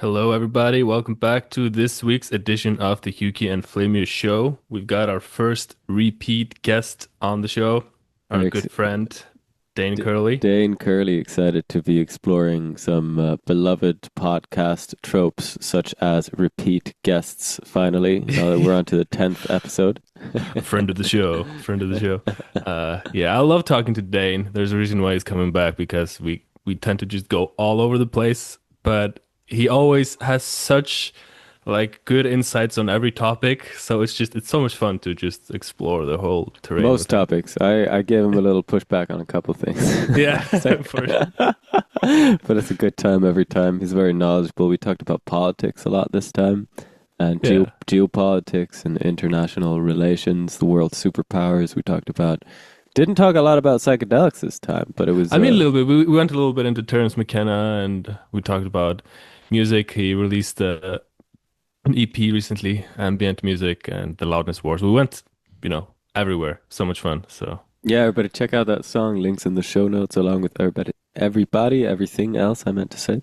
Hello, everybody. Welcome back to this week's edition of the Hewkii and Flammeus show. We've got our first repeat guest on the show, our Very ex good friend, Dane D Curley. Dane Curley excited to be exploring some beloved podcast tropes such as repeat guests finally, now that we're on to the 10th episode. Friend of the show, friend of the show. Yeah, I love talking to Dane. There's a reason why he's coming back because we tend to just go all over the place, but he always has such like good insights on every topic. So it's so much fun to just explore the whole terrain Most with him. topics. I gave him a little pushback on a couple things. Yeah, for But it's a good time every time. He's very knowledgeable. We talked about politics a lot this time and yeah. geopolitics and international relations, the world superpowers we talked about. Didn't talk a lot about psychedelics this time, but it was I mean, a little bit. We went a little bit into Terence McKenna and we talked about music. He released an EP recently, ambient music and the Loudness Wars. We went, everywhere. So much fun. So, yeah, everybody check out that song. Links in the show notes along with everything else I meant to say.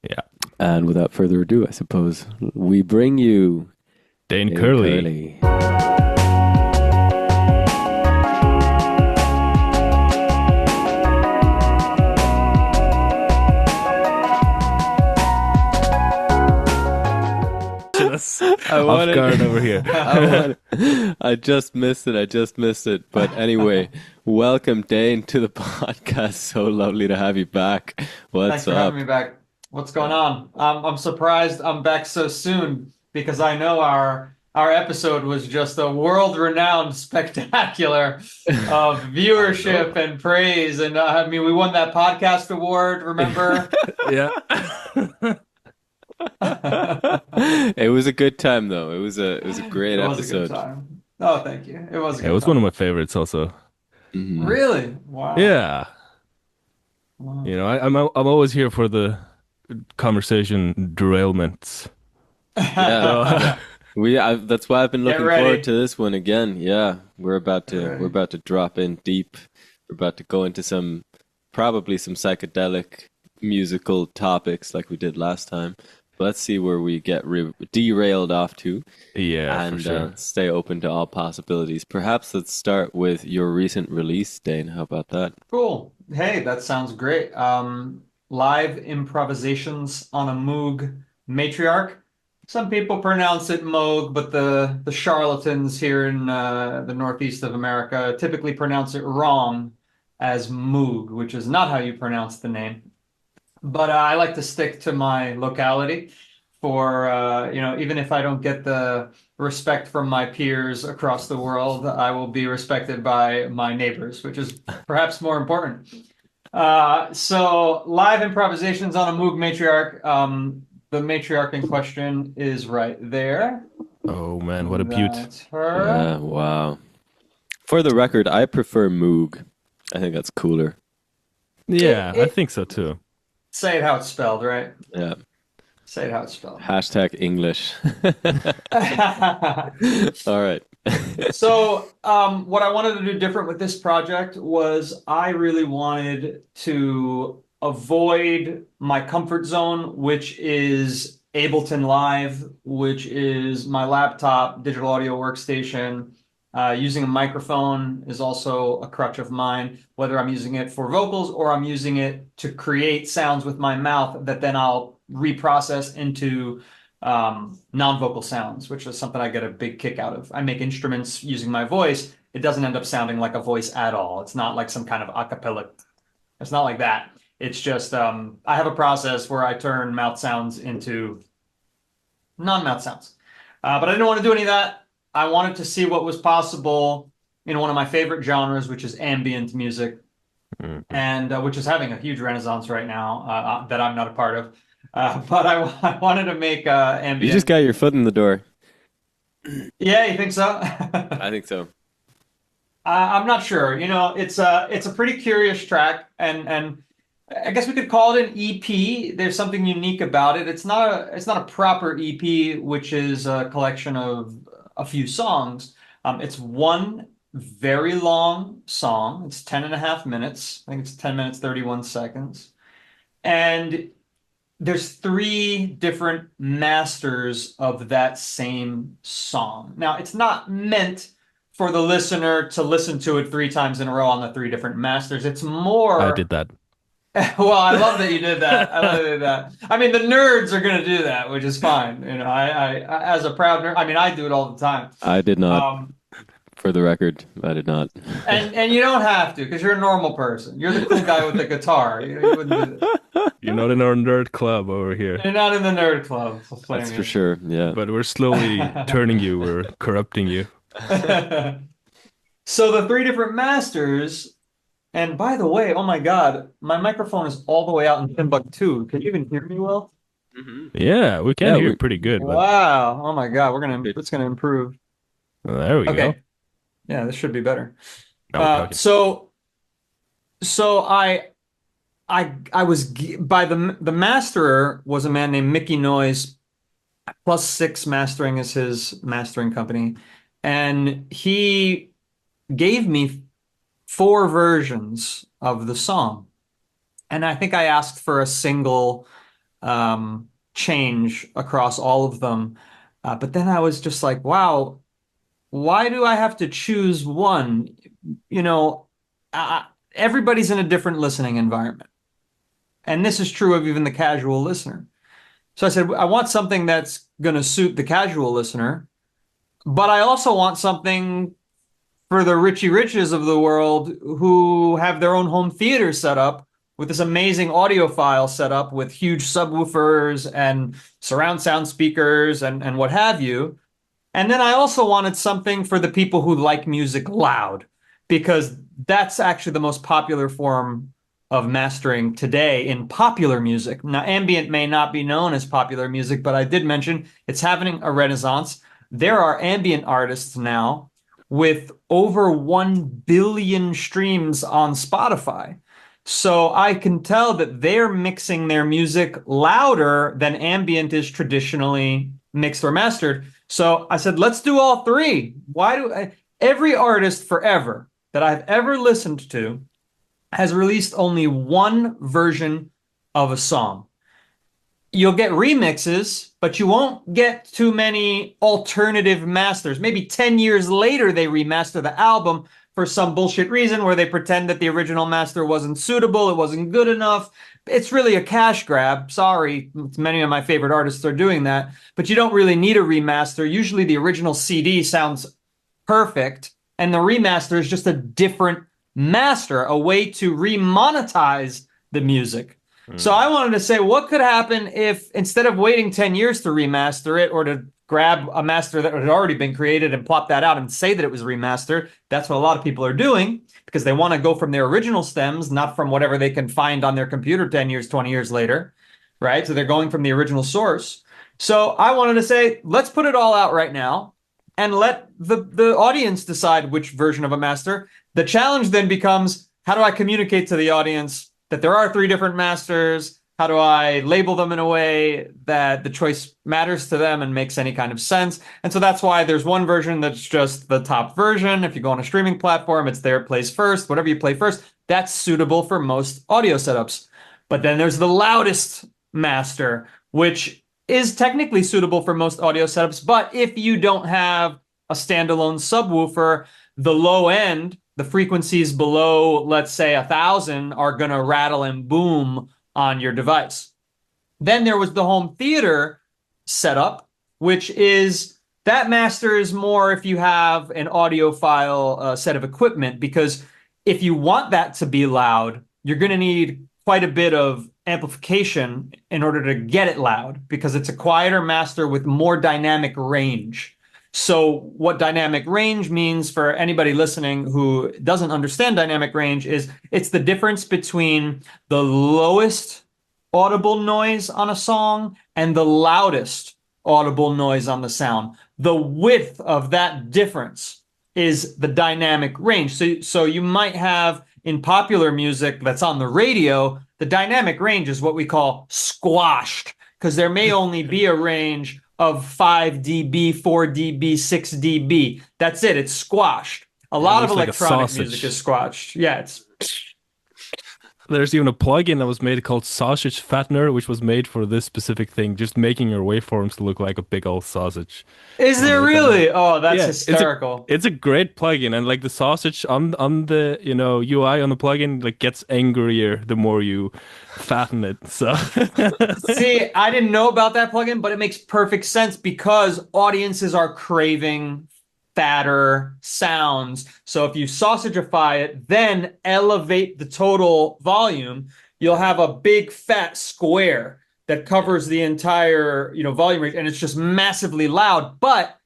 yeah. And without further ado, I suppose we bring you Dane Dane Curley. Curley. Us I off wanted, guard over here. I just missed it. I just missed it. But anyway, welcome Dane to the podcast. So lovely to have you back. Thanks What's for having up? me back. What's going on? I'm surprised I'm back so soon because I know our episode was just a world-renowned spectacular of I viewership know. and praise. And I mean, we won that podcast award, remember? Yeah. It was a good time though. It was a great It was a good episode. time. Oh, thank you. It was a Yeah, it good was one of time. my favorites also. Hmm. Really? Wow. Yeah. Wow. I'm always here for the conversation derailments. So Yeah. That's why I've been Get looking forward ready. to this one again. Yeah, we're about Get to we're ready. about to drop in deep. We're about to go into probably some psychedelic musical topics like we did last time. But let's see where we get derailed off to yeah, for and sure. stay open to all possibilities. Perhaps let's start with your recent release, Dane. How about that? Cool. Hey, that sounds great. Live improvisations on a Moog matriarch. Some people pronounce it Moog, but the charlatans here in the northeast of America typically pronounce it wrong as Moog, which is not how you pronounce the name. But I like to stick to my locality for even if I don't get the respect from my peers across the world, I will be respected by my neighbors, which is perhaps more important. So live improvisations on a Moog matriarch. The matriarch in question is right there. Oh man, what a beaut. That's her. Wow. For the record, I prefer Moog. I think that's cooler. Yeah, I think so too. Say it how it's spelled, right? Yeah. Say it how it's spelled. Hashtag English. All right. So, what I wanted to do different with this project was I really wanted to avoid my comfort zone, which is Ableton Live, which is my laptop digital audio workstation. Using a microphone is also a crutch of mine, whether I'm using it for vocals or I'm using it to create sounds with my mouth that then I'll reprocess into non-vocal sounds, which is something I get a big kick out of. I make instruments using my voice. It doesn't end up sounding like a voice at all. It's not like some kind of a cappella. It's not like that. It's just I have a process where I turn mouth sounds into non-mouth sounds. But I didn't want to do any of that. I wanted to see what was possible in one of my favorite genres, which is ambient music, Mhm. and which is having a huge renaissance right now that I'm not a part of. But I wanted to make You just ambient. got your foot in the door. Yeah, you think so? I think so. I'm not sure. It's a pretty curious track, and I guess we could call it an EP. There's something unique about it. It's not a proper EP, which is a collection of a few songs. It's one very long song. It's 10 and a half minutes. I think it's 10 minutes, 31 seconds. And there's three different masters of that same song. Now, it's not meant for the listener to listen to it three times in a row on the three different masters. It's I more. did that. Well, I love that you did that. I love that you did that. I mean, the nerds are going to do that, which is fine. I, as a proud nerd, I mean, I do it all the time. I did not. Um, For the record, I did not. and you don't have to because you're a normal person. You're the cool guy with the guitar. You wouldn't do this. You're not in our nerd club over here, You're not in the nerd club. That's for sure. Yeah. but we're slowly turning you. We're corrupting you. So the three different masters, and by the way, oh my God, my microphone is all the way out in Timbuktu. Can you even hear me well? Yeah, we can Yeah, hear we- it pretty good. But Wow. Oh my God, it's gonna improve. there we go. Okay. Yeah, this should be better. Now we're talking. So I was by the masterer was a man named Mickey Noise. Plus Six Mastering is his mastering company, and he gave me four versions of the song, and I think I asked for a single change across all of them, but then I was just like, wow, why do I have to choose one? You know, everybody's in a different listening environment. And this is true of even the casual listener. So I said, I want something that's going to suit the casual listener, but I also want something for the Richie Riches of the world who have their own home theater set up with this amazing audiophile set up with huge subwoofers and surround sound speakers and what have you. And then I also wanted something for the people who like music loud, because that's actually the most popular form of mastering today in popular music. Now, ambient may not be known as popular music, but I did mention it's having a renaissance. There are ambient artists now with over 1 billion streams on Spotify. So I can tell that they're mixing their music louder than ambient is traditionally mixed or mastered. So I said, let's do all three. Every artist forever that I've ever listened to has released only one version of a song. You'll get remixes, but you won't get too many alternative masters. Maybe 10 years later, they remaster the album for some bullshit reason where they pretend that the original master wasn't suitable, it wasn't good enough. It's really a cash grab. Sorry, many of my favorite artists are doing that, but you don't really need a remaster. Usually the original CD sounds perfect, and the remaster is just a different master, a way to remonetize the music. So I wanted to say, what could happen if instead of waiting 10 years to remaster it or to grab a master that had already been created and plop that out and say that it was remastered? That's what a lot of people are doing because they want to go from their original stems, not from whatever they can find on their computer 10 years, 20 years later, right? So they're going from the original source. So I wanted to say, let's put it all out right now and let the audience decide which version of a master. The challenge then becomes, how do I communicate to the audience that there are three different masters? How do I label them in a way that the choice matters to them and makes any kind of sense? And so that's why there's one version that's just the top version. If you go on a streaming platform, it's there, it plays first. Whatever you play first, that's suitable for most audio setups. But then there's the loudest master, which is technically suitable for most audio setups. But if you don't have a standalone subwoofer, the low end, the frequencies below, let's say 1,000, are going to rattle and boom on your device. Then there was the home theater setup, which is that master is more if you have an audiophile set of equipment, because if you want that to be loud, you're going to need quite a bit of amplification in order to get it loud, because it's a quieter master with more dynamic range. So what dynamic range means for anybody listening who doesn't understand dynamic range is it's the difference between the lowest audible noise on a song and the loudest audible noise on the sound. The width of that difference is the dynamic range. So you might have in popular music that's on the radio, the dynamic range is what we call squashed, because there may only be a range of 5 dB, 4 dB, 6 dB. That's it. It's squashed. A lot of electronic music is squashed. Yeah, it's There's even a plugin that was made called Sausage Fattener, which was made for this specific thing, just making your waveforms to look like a big old sausage. Is And there it then, really? Oh, that's yeah, hysterical. it's a great plugin, and like the sausage on the UI on the plugin like gets angrier the more you fatten it. So See, I didn't know about that plugin, but it makes perfect sense because audiences are craving fatter sounds. So if you sausagify it, then elevate the total volume, you'll yeah, have a big fat square that yeah, covers the entire, volume range, and it's just massively loud, but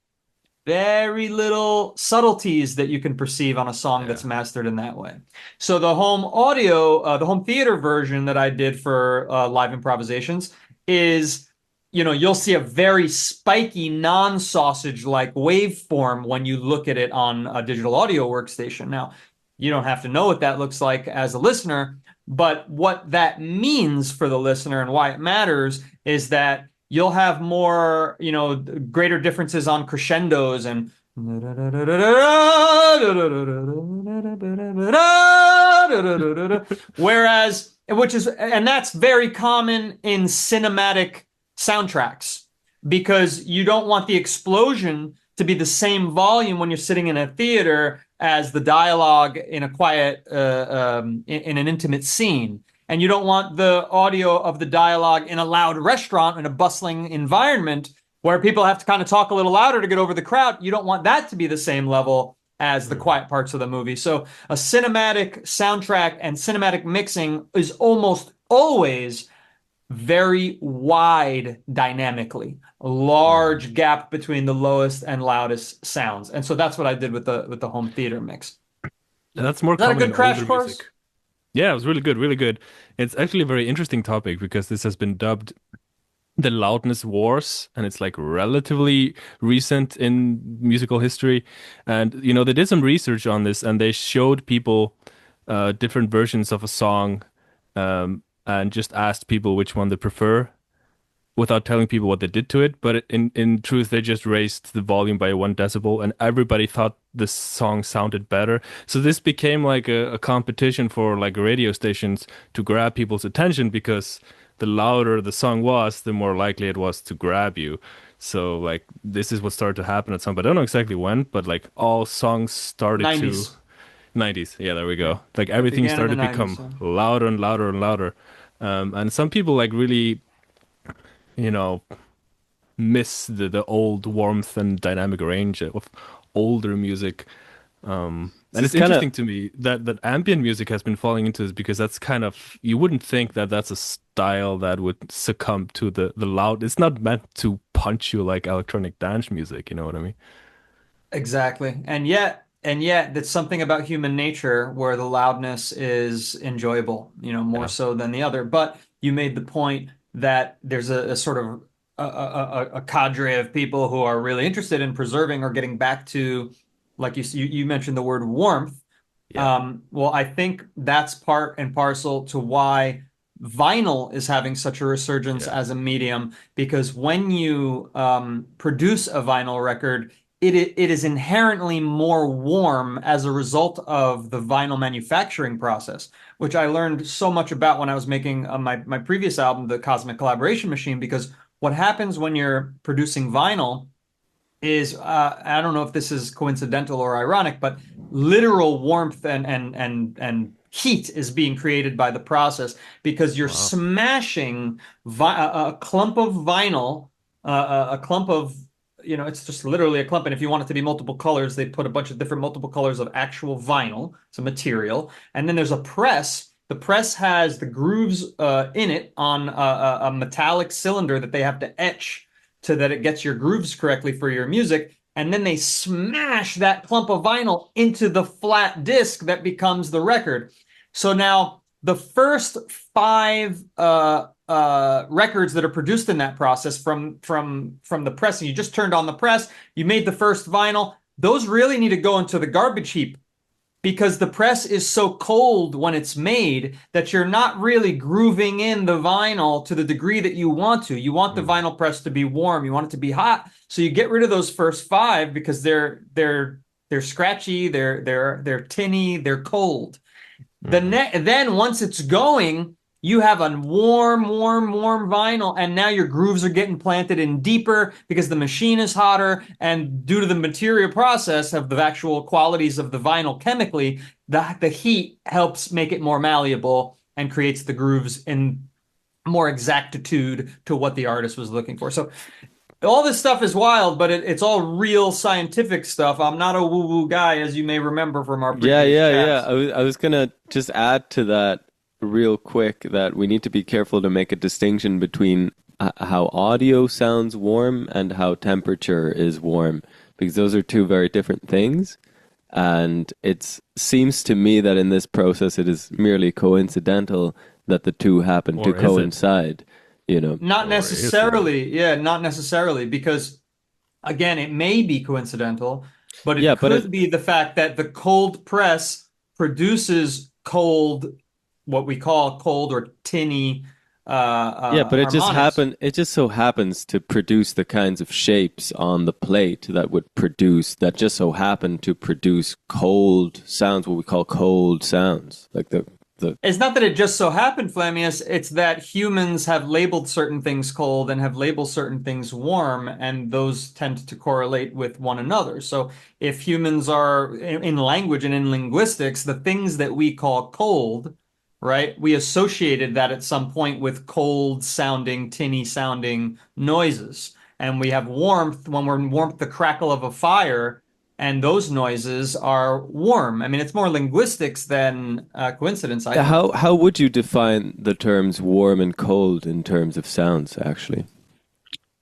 very little subtleties that you can perceive on a song yeah. that's mastered in that way. So the home audio, the home theater version that I did for live improvisations is, you'll see a very spiky, non-sausage like waveform when you look at it on a digital audio workstation. Now, you don't have to know what that looks like as a listener, but what that means for the listener and why it matters is that you'll have more, greater differences on crescendos and whereas, and that's very common in cinematic soundtracks because you don't want the explosion to be the same volume when you're sitting in a theater as the dialogue in a quiet, in an intimate scene. And you don't want the audio of the dialogue in a loud restaurant in a bustling environment where people have to kind of talk a little louder to get over the crowd. You don't want that to be the same level as the Mm. quiet parts of the movie. So a cinematic soundtrack and cinematic mixing is almost always very wide dynamically, a Mm. large gap between the lowest and loudest sounds. And so that's what I did with the home theater mix. Is And that's more that a common good in crash older course? music. Yeah, it was really good, really good. It's actually a very interesting topic because this has been dubbed the loudness wars, and it's like relatively recent in musical history. And they did some research on this, and they showed people different versions of a song, and just asked people which one they prefer without telling people what they did to it. But in truth, they just raised the volume by 1 decibel, and everybody thought the song sounded better. So this became like a competition for like radio stations to grab people's attention because the louder the song was, the more likely it was to grab you. So like this is what started to happen at some, but I don't know exactly when, but like all songs started to 90s. 90s. Yeah, there we Yeah. go. Like It everything began in the started to 90s. become So. louder and louder and louder. And some people like really, you know, miss the old warmth and dynamic range of older music. This And is it's kind of interesting to me that ambient music has been falling into this because that's kind of you wouldn't think that that's a style that would succumb to the loud. It's not meant to punch you like electronic dance music. You know what I mean? Exactly. And yet, that's something about human nature where the loudness is enjoyable, more Yeah, so than the other. But you made the point that there's a sort of a cadre of people who are really interested in preserving or getting back to, like you mentioned the word warmth. yeah, Well, I think that's part and parcel to why vinyl is having such a resurgence yeah. as a medium, because when you produce a vinyl record, it is inherently more warm as a result of the vinyl manufacturing process, which I learned so much about when I was making my previous album, The Cosmic Collaboration Machine, because what happens when you're producing vinyl is I don't know if this is coincidental or ironic, but literal warmth and heat is being created by the process because you're Wow. smashing a clump of vinyl, a clump of it's just literally a clump. And if you want it to be multiple colors, they put a bunch of different multiple colors of actual vinyl, it's a material, and then there's a press. The press has the grooves in it on a metallic cylinder that they have to etch so that it gets your grooves correctly for your music. And then they smash that clump of vinyl into the flat disc that becomes the record. So now the first five records that are produced in that process from the pressing, you just turned on the press, you made the first vinyl. Those really need to go into the garbage heap because the press is so cold when it's made that you're not really grooving in the vinyl to the degree that you want to. You want the Mm. vinyl press to be warm, you want it to be hot. So you get rid of those first five because they're scratchy, they're tinny, they're cold. Then once it's going, you have a warm vinyl, and now your grooves are getting planted in deeper because the machine is hotter, and due to the material process of the actual qualities of the vinyl chemically, the heat helps make it more malleable and creates the grooves in more exactitude to what the artist was looking for. So all this stuff is wild, but it's all real scientific stuff. I'm not a woo-woo guy, as you may remember from our Yeah, previous yeah, yeah. chats. I was gonna just add to that real quick that we need to be careful to make a distinction between how audio sounds warm and how temperature is warm, because those are two very different things. And it seems to me that in this process, it is merely coincidental that the two happen to Or is it? coincide. You know, Not Or is it? necessarily, yeah, not necessarily, because again, it may be coincidental, but it yeah, but could be the fact that the cold press produces cold, what we call cold or tinny yeah, but it just harmonics. happen. It just so happens to produce the kinds of shapes on the plate that would produce that just so happen to produce cold sounds, what we call cold sounds, like the. It's not that it just so happened, Flammeus, it's that humans have labeled certain things cold and have labeled certain things warm, and those tend to correlate with one another. So if humans are in language and in linguistics, the things that we call cold, right, we associated that at some point with cold sounding, tinny sounding noises. And we have warmth when we're warmth, the crackle of a fire, and those noises are warm. I mean, it's more linguistics than coincidence, I think. How would you define the terms warm and cold in terms of sounds, actually?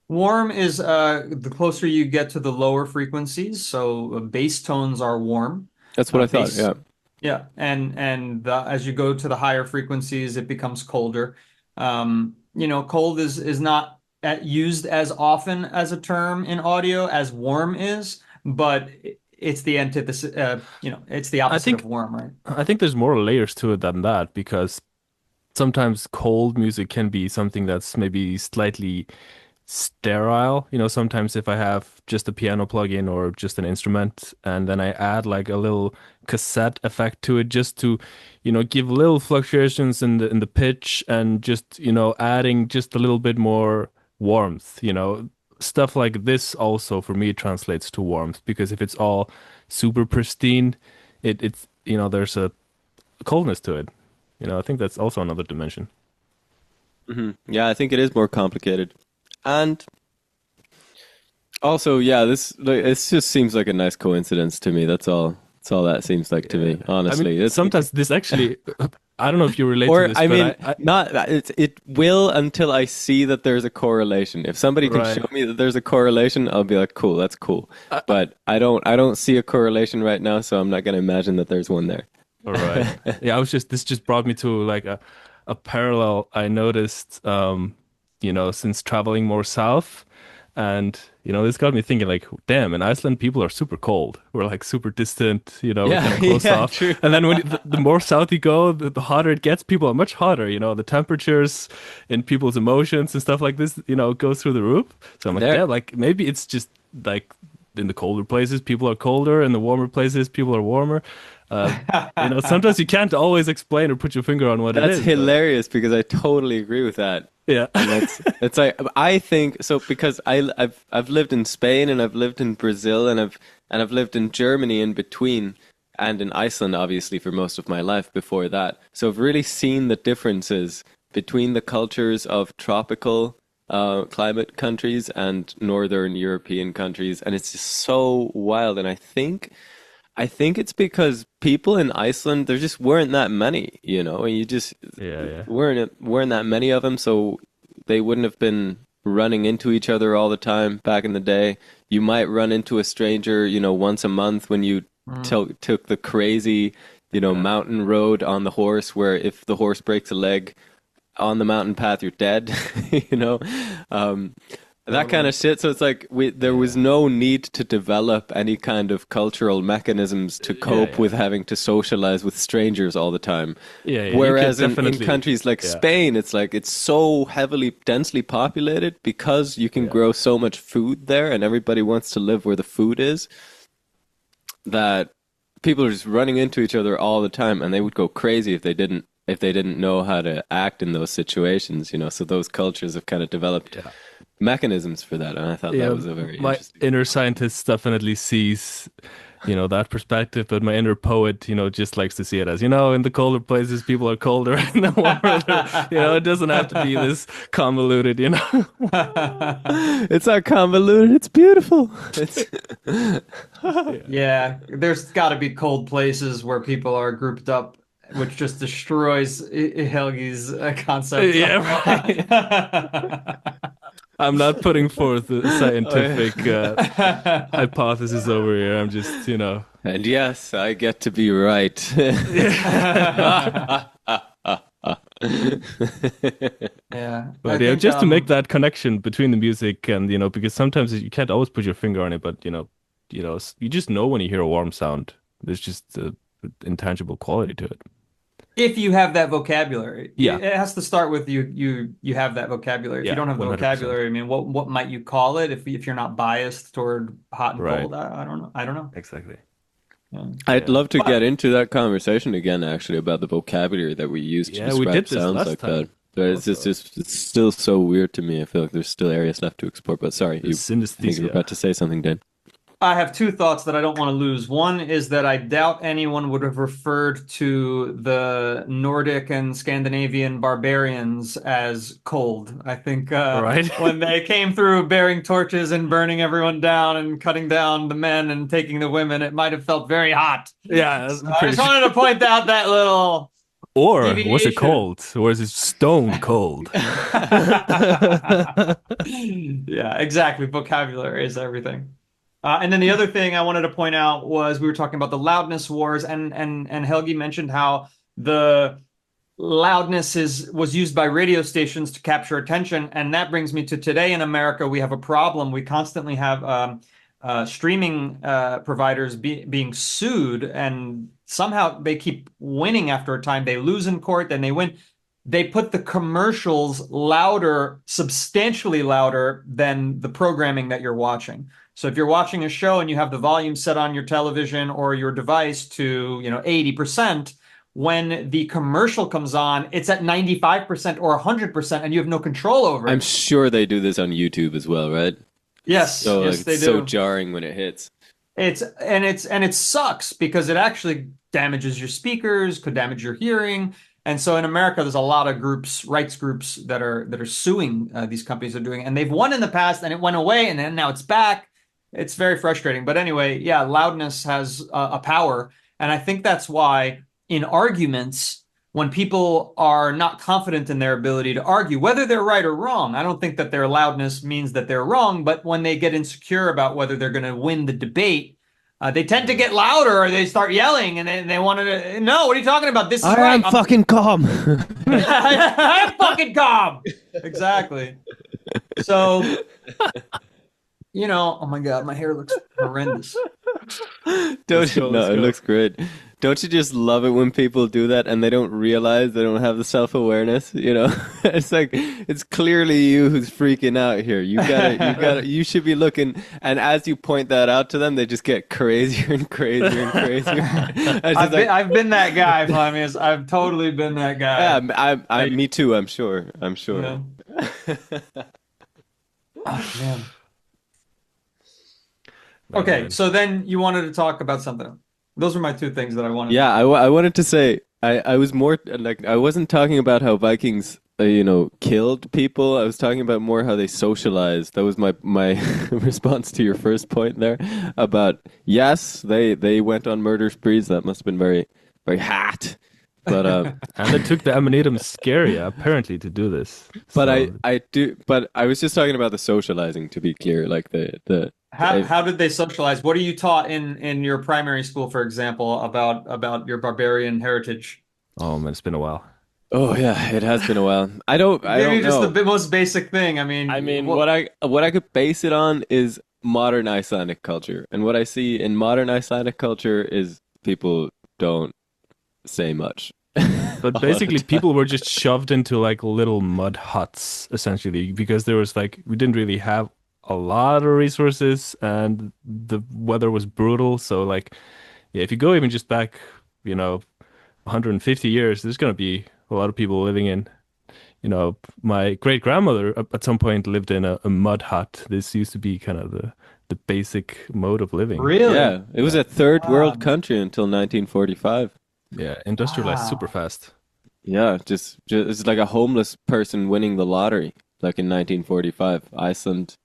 Warm is the closer you get to the lower frequencies. So bass tones are warm. That's what I thought. Bass, Yeah. yeah, and as you go to the higher frequencies, it becomes colder. Cold is not used as often as a term in audio as warm is, but it's the antithesis. It's the I opposite of think warm, right? I think there's more layers to it than that because sometimes cold music can be something that's maybe slightly sterile. Sometimes if I have just a piano plug-in or just an instrument, and then I add like a little cassette effect to it just to, give little fluctuations in the pitch and just, adding just a little bit more warmth, stuff like this also for me translates to warmth because if it's all super pristine, it's, there's a coldness to it. I think that's also another dimension. Yeah, I think it is more complicated. And also, yeah, this just seems like a nice coincidence to me. That's all. That's all that seems like to Yeah. me, I mean, honestly. It's sometimes this actually, I don't know if you relate to or this, I mean, but I not it will until I see that there's a correlation. If somebody can right. show me that there's a correlation, I'll be like, cool, that's cool. I, But I don't see a correlation right now, so I'm not going to imagine that there's one there. all right. Yeah, this just brought me to like a parallel I noticed, since traveling more south. And, this got me thinking like, damn, in Iceland, people are super cold. We're like super distant, we're kind Yeah, of closed yeah, off. true. And then when the more south you go, the hotter it gets. People are much hotter, the temperatures and people's emotions and stuff like this, goes through the roof. So I'm like, There, damn, like maybe it's just like in the colder places, people are colder. In the warmer places, people are warmer. Uh, sometimes you can't always explain or put your finger on what it that's is, but hilarious because I totally agree with that. yeah. And it's like I think so because I've lived in Spain and I've lived in Brazil and I've lived in Germany in between and in Iceland obviously for most of my life before that. So I've really seen the differences between the cultures of tropical climate countries and northern European countries, and it's just so wild. And I think it's because people in Iceland, there just weren't that many, and you just Yeah, yeah. weren't that many of them, so they wouldn't have been running into each other all the time back in the day. You might run into a stranger, once a month when you Mm. took the crazy, Yeah. mountain road on the horse, where if the horse breaks a leg on the mountain path, you're dead, you know. Um, that kind Totally. of shit. So it's like there was Yeah. no need to develop any kind of cultural mechanisms to Yeah, cope yeah. with having to socialize with strangers all the time. Yeah, yeah. You could Whereas in definitely countries like yeah. Spain, it's like it's so heavily, densely populated because you can Yeah. grow so much food there and everybody wants to live where the food is that people are just running into each other all the time, and they would go crazy if they didn't know how to act in those situations, you know. So those cultures have kind of developed Yeah. mechanisms for that, and I thought that Yeah, was a very my interesting. inner scientist definitely sees, that perspective, but my inner poet, just likes to see it as, in the colder places, people are colder, and the warmer, it doesn't have to be this convoluted. It's not convoluted. It's beautiful. It's Yeah. Yeah, there's got to be cold places where people are grouped up, which just destroys Helgi's concept. Yeah, right. I'm not putting forth a oh, scientific yeah. hypothesis over here. I'm just. And yes, I get to be right. Yeah. Yeah, I But yeah, think just to make that connection between the music and, because sometimes you can't always put your finger on it, but you just know when you hear a warm sound. There's just a intangible quality to it. if you have that vocabulary, Yeah, it has to start with you have that vocabulary. If you yeah, don't have the 100%. vocabulary, I mean, what might you call it if you're not biased toward hot and Right. cold? I don't know. I don't know. Exactly. Yeah. I'd Yeah. love to get But into that conversation again, actually, about the vocabulary that we use to Yeah, we describe did this sounds last like that. time But also. it's still so weird to me. I feel like there's still areas left to explore. But sorry, The I think you were synesthesia. about to say something, Dan. I have two thoughts that I don't want to lose. One is that I doubt anyone would have referred to the Nordic and Scandinavian barbarians as cold. I think Right? when they came through bearing torches and burning everyone down and cutting down the men and taking the women, it might have felt very hot. Yeah, So I'm I pretty just sure. wanted to point out that little Or was it deviation. cold? Or is it stone cold? Yeah, exactly. Vocabulary is everything. And then the other thing I wanted to point out was we were talking about the loudness wars, and Helgi mentioned how the loudness was used by radio stations to capture attention, and that brings me to today in America. We have a problem. We constantly have streaming providers being sued, and somehow they keep winning after a time. They lose in court, then they win. They put the commercials louder, substantially louder than the programming that you're watching. So if you're watching a show and you have the volume set on your television or your device to, 80%, when the commercial comes on, it's at 95% or 100% and you have no control over I'm it. sure they do this on YouTube as well, right? Yes, So like, yes, they it's so do. jarring when it hits. It sucks because it actually damages your speakers, could damage your hearing. And so in America, there's a lot of groups, rights groups that are suing these companies are doing, and they've won in the past, and it went away, and then now it's back. It's very frustrating. But anyway, yeah, loudness has a power, and I think that's why in arguments, when people are not confident in their ability to argue, whether they're right or wrong, I don't think that their loudness means that they're wrong. But when they get insecure about whether they're going to win the debate, they tend to get louder or they start yelling and they want to, no, what are you talking about? This is I right. am fucking calm. I'm fucking calm. Exactly. So, oh my God, my hair looks horrendous. Let's Don't you? go, let's No, it go. looks great. Don't you just love it when people do that and they don't realize they don't have the self-awareness? You know, it's like it's clearly you who's freaking out here. You should be looking. And as you point that out to them, they just get crazier and crazier and crazier. It's just like, I've been that guy, Flammeus. I've totally been that yeah, guy. me too. I'm sure. I'm sure. Yeah. Oh, man. Okay, Man. so then you wanted to talk about something. Those were my two things that I wanted. Yeah, I wanted to say I was more like I wasn't talking about how Vikings killed people. I was talking about more how they socialized. That was my response to your first point there about yes, they went on murder sprees. That must have been very very hot. But And they took the Amanita Muscaria apparently to do this. but So I was just talking about the socializing to be clear, like the How did they socialize? What are you taught in your primary school, for example, about your barbarian heritage? oh man, it's been a while. oh yeah, it has been a while. I Maybe don't just know. the most basic thing. I I mean, mean, what, what I could base it on is modern Icelandic culture, and what I see in modern Icelandic culture is people don't say much But a lot basically, of time. people were just shoved into like little mud huts, essentially, because there was like, we didn't really have a lot of resources and the weather was brutal. So, like, yeah, if you go even just back, 150 years, there's going to be a lot of people living in, my great grandmother at some point lived in a mud hut. This used to be kind of the basic mode of living. Really? Yeah, it was Yeah. a third world Wow. country until 1945. Yeah, industrialized super Wow. fast. Yeah, just it's like a homeless person winning the lottery, like in 1945. Iceland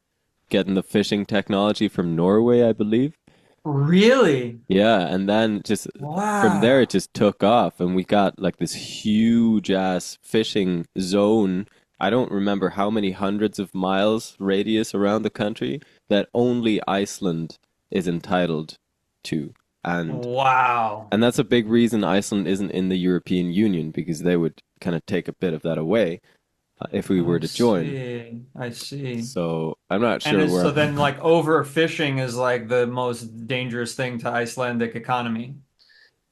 getting the fishing technology from Norway, I believe. Really? Yeah, and then just from there it Wow. just took off, and we got like this huge ass fishing zone. I don't remember how many hundreds of miles radius around the country that only Iceland is entitled to. And Wow. and that's a big reason Iceland isn't in the European Union because they would kind of take a bit of that away if we were I to join. see. I see. So I'm not And sure is, where. so then like overfishing is like the most dangerous thing to Icelandic economy.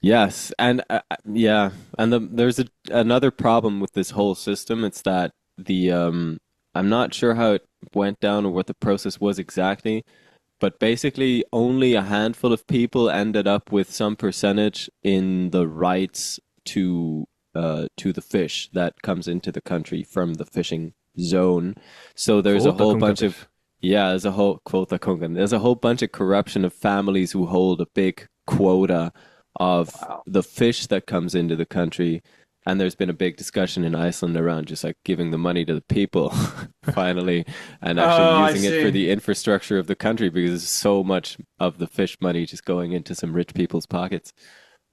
Yes, and yeah, and there's another problem with this whole system. It's that the I'm not sure how it went down or what the process was exactly, but basically only a handful of people ended up with some percentage in the rights to the fish that comes into the country from the fishing zone. So there's a Kvóta whole bunch of kongarnir. yeah, there's a whole quota kongan. There's a whole bunch of corruption of families who hold a big quota of Wow. the fish that comes into the country. And there's been a big discussion in Iceland around just like giving the money to the people finally and actually Oh, I using it for see. the infrastructure of the country because there's so much of the fish money just going into some rich people's pockets.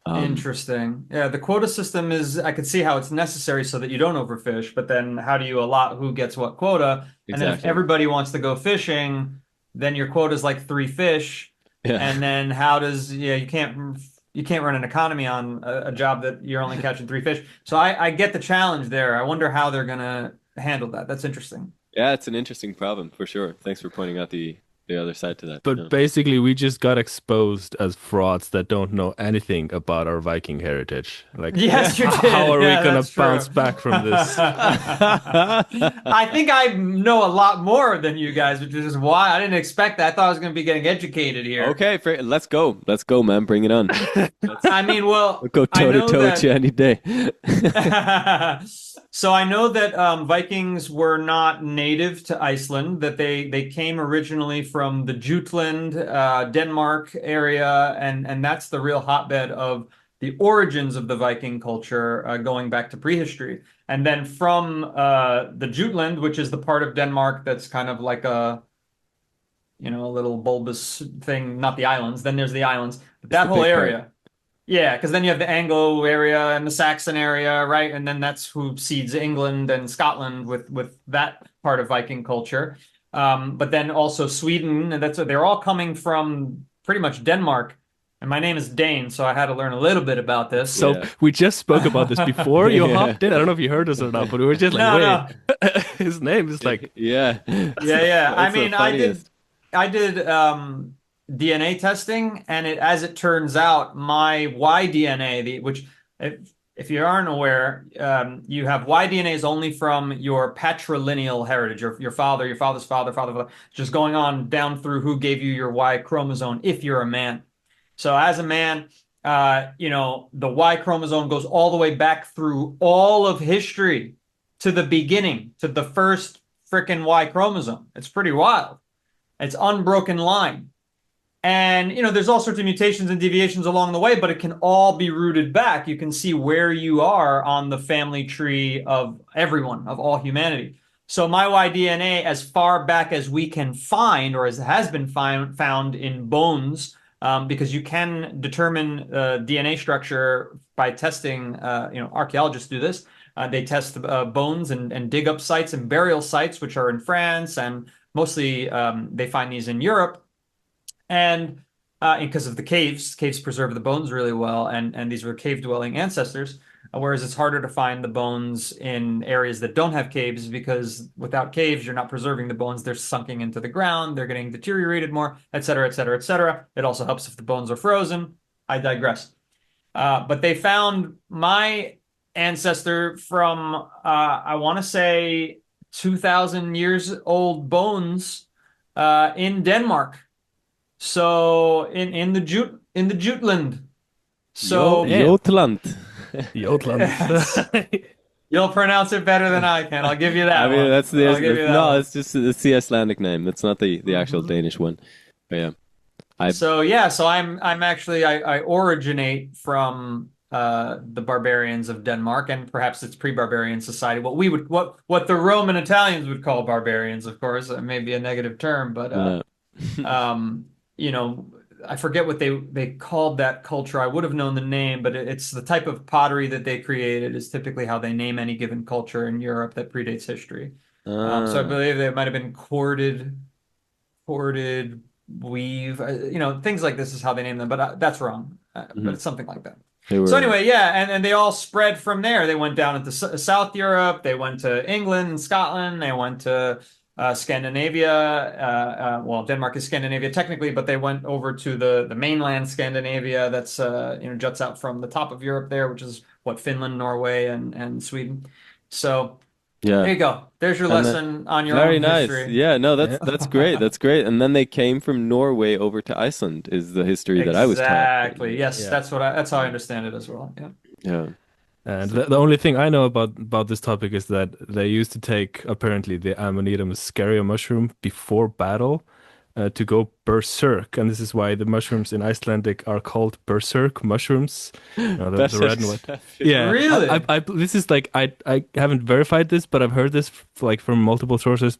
Um, Interesting. Yeah, the quota system is, I could see how it's necessary so that you don't overfish, but then how do you allot who gets what quota? And then if exactly. everybody wants to go fishing, then your quota is like three fish. Yeah. And then how does, yeah, you can't run an economy on a job that you're only catching three fish. So I get the challenge there. I wonder how they're gonna handle that. That's interesting. Yeah, it's an interesting problem for sure. Thanks for pointing out the other side to that. But Yeah. basically, we just got exposed as frauds that don't know anything about our Viking heritage. Like, Yeah. Yes, you how did. are we Yeah, gonna that's bounce true. back from this? I think I know a lot more than you guys, which is why I didn't expect that. I thought I was going to be getting educated here. Okay, let's go. Let's go, man. Bring it on. Let's I mean, we'll well, go I toe to know toe with that. you any day. So I know that Vikings were not native to Iceland, that they came originally from the Jutland, Denmark area, and that's the real hotbed of the origins of the Viking culture going back to prehistory. And then from the Jutland, which is the part of Denmark that's kind of like a little bulbous thing, not the islands. Then there's the islands, but It's that the whole big part. area. Yeah, because then you have the Anglo area and the Saxon area, right? And then that's who seeds England and Scotland with that part of Viking culture. But then also Sweden, and they're all coming from pretty much Denmark. And my name is Dane, so I had to learn a little bit about this. So Yeah. we just spoke about this before you Yeah. hopped in. I don't know if you heard us or not, but we were just like, No, wait, no. his name is like, Yeah. Yeah, yeah. I It's the mean, I did funniest. I did DNA testing, and as it turns out, my Y DNA, which if you aren't aware, you have Y DNA is only from your patrilineal heritage, your father, your father's father, father, just going on down through who gave you your Y chromosome if you're a man. So as a man, the Y chromosome goes all the way back through all of history to the beginning, to the first frickin' Y chromosome. It's pretty wild. It's unbroken line. And there's all sorts of mutations and deviations along the way, but it can all be rooted back. You can see where you are on the family tree of everyone, of all humanity. So my Y-DNA, as far back as we can find, or as has been found in bones, because you can determine DNA structure by testing. Archaeologists do this. They test bones and dig up sites and burial sites, which are in France, and mostly they find these in Europe. And because of the caves preserve the bones really well, and these were cave-dwelling ancestors. Whereas it's harder to find the bones in areas that don't have caves because without caves, you're not preserving the bones. They're sunking into the ground. They're getting deteriorated more, et cetera, et cetera, et cetera. It also helps if the bones are frozen. I digress. But they found my ancestor from, I want to say, 2,000 years old bones in Denmark. So in the Jutland. Jo So Damn. Jotland. Jotland. you'll pronounce it better than I can. I'll give you I that mean, one. that's the I'll give you that no. one. It's just it's the Icelandic name. That's not the actual Mhm. Danish one. But yeah, I So yeah, so I'm actually I originate from the barbarians of Denmark, and perhaps it's pre-barbarian society. What we would what the Roman Italians would call barbarians, of course. It may be a negative term, but uh, um, you know, I forget what they called that culture. I would have known the name, but it's the type of pottery that they created is typically how they name any given culture in Europe that predates history. So I ah, believe they might have been corded weave, things like this is how they name them, but that's wrong. But mhm. it's something like that. They So were anyway, yeah, and they all spread from there. They went down into South Europe. They went to England and Scotland. They went to Scandinavia. Well, Denmark is Scandinavia technically, but they went over to the mainland Scandinavia. That's juts out from the top of Europe there, which is what Finland, Norway, and Sweden. So yeah, there you go. There's your and then lesson on your very own nice. history. Yeah, no, Yeah. that's great. That's great. And then they came from Norway over to Iceland. Is the history that I was taught. Exactly. Yes, Yeah. that's how I understand it as well. Yeah. Yeah. And So the only thing I know about this topic is that they used to take apparently the Amanita Muscaria mushroom before battle to go berserk, and this is why the mushrooms in Icelandic are called berserk mushrooms. The red and white. Yeah, Really? this is like I haven't verified this, but I've heard this like from multiple sources.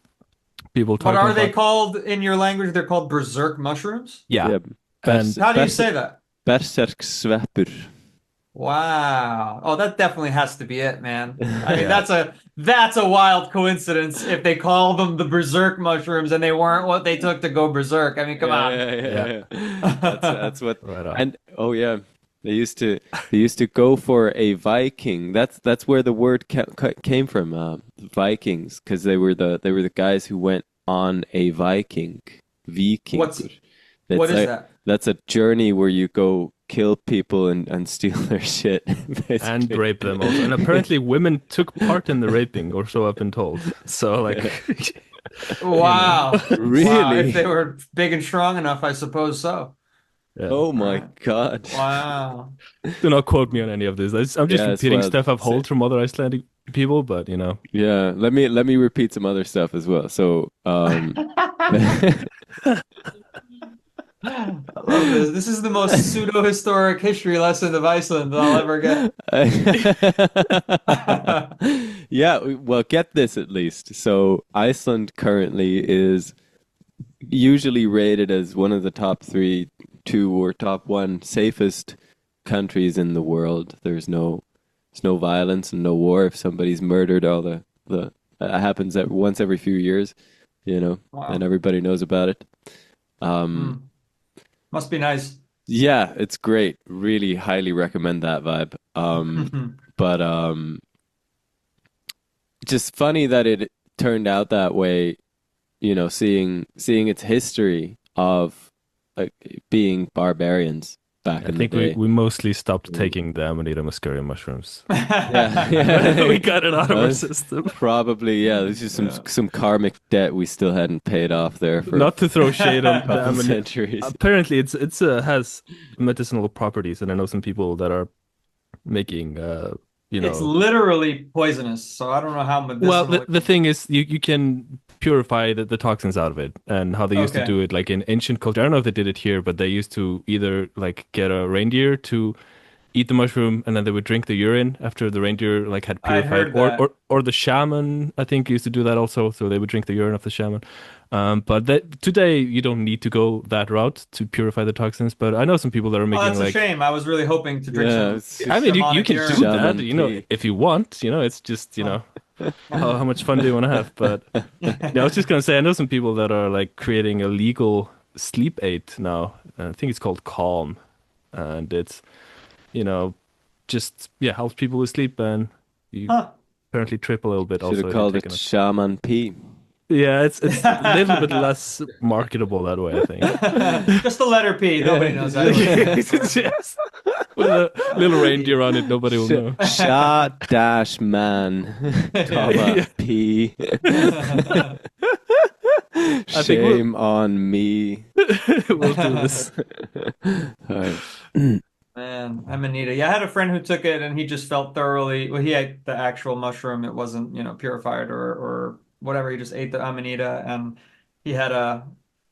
People What talking are they about called in your language? They're called berserk mushrooms? yeah, yeah, and How do you say that? Berserk sveppur. Wow. Oh, that definitely has to be it, man. I mean, yeah, that's a wild coincidence if they call them the berserk mushrooms and they weren't what they took to go berserk. I mean, come Yeah, on. yeah, yeah, yeah, yeah. That's what. right on. And oh yeah, they used to go for a Viking. That's where the word came from. Vikings, because they were the guys who went on a Viking. What's what That's is a that? that's a journey where you go kill people and steal their shit, And basically. rape them also. And apparently women took part in the raping, or so I've been told. So like, you know, Wow. Wow. If Really? they were big and strong enough, I suppose so. yeah. Oh All my right. God. Wow. Do not quote me on any of this. I'm just Yeah, it's repeating wild. stuff I've heard from other Icelandic people, but Yeah, let me repeat some other stuff as well. So, I love this. This is the most pseudo-historic history lesson of Iceland that I'll ever get. yeah, well, get this at least. So, Iceland currently is usually rated as one of the top three, two, or top one safest countries in the world. There's no violence and no war. If somebody's murdered, all the that happens at once every few years, and Wow. everybody knows about it. Um, Hmm. Must be nice. yeah, it's great. Really highly recommend that vibe. But just funny that it turned out that way. Seeing its history of like being barbarians back I in the think we, day. we mostly stopped Mm. taking the Amanita muscaria mushrooms. Yeah, yeah. We got it out of our That's system. probably, yeah. There's just some Yeah. some karmic debt we still hadn't paid off there for Not to throw shade a on the couple Amanita. centuries. Apparently, it's has medicinal properties, and I know some people that are making It's literally poisonous, so I don't know how well, medicinal the, it the can be. thing is, you can purify the toxins out of it, and how they used to Okay. do it, like in ancient culture. I don't know if they did it here, but they used to either like get a reindeer to eat the mushroom, and then they would drink the urine after the reindeer like had I'd purified, heard or that. or or the shaman, I think, used to do that also. So they would drink the urine of the shaman. But today you don't need to go that route to purify the toxins. But I know some people that are Oh, making that's a like. shame. I was really hoping to drink Yeah, some it's I mean, you shamanic can do urine. that, shaman pee. if you want. It's just, Huh. how much fun do you want to have? But yeah, I was just gonna say, I know some people that are like creating a legal sleep aid now. I think it's called Calm, and it's you know just helps people with sleep, and you Huh. apparently trip a little bit Should have also if you called take it enough. shaman pee. Yeah, it's a little bit less marketable that way, I think. Just the letter P. Nobody knows that. Yes. With a little reindeer on it, nobody will know. Sha dash man, comma Yeah. p. I think Shame on me. we'll do this. Alright. Man, man, Amanita. Yeah, I had a friend who took it and he just felt thoroughly. Well, he ate the actual mushroom. It wasn't, purified or whatever. He just ate the Amanita and he had a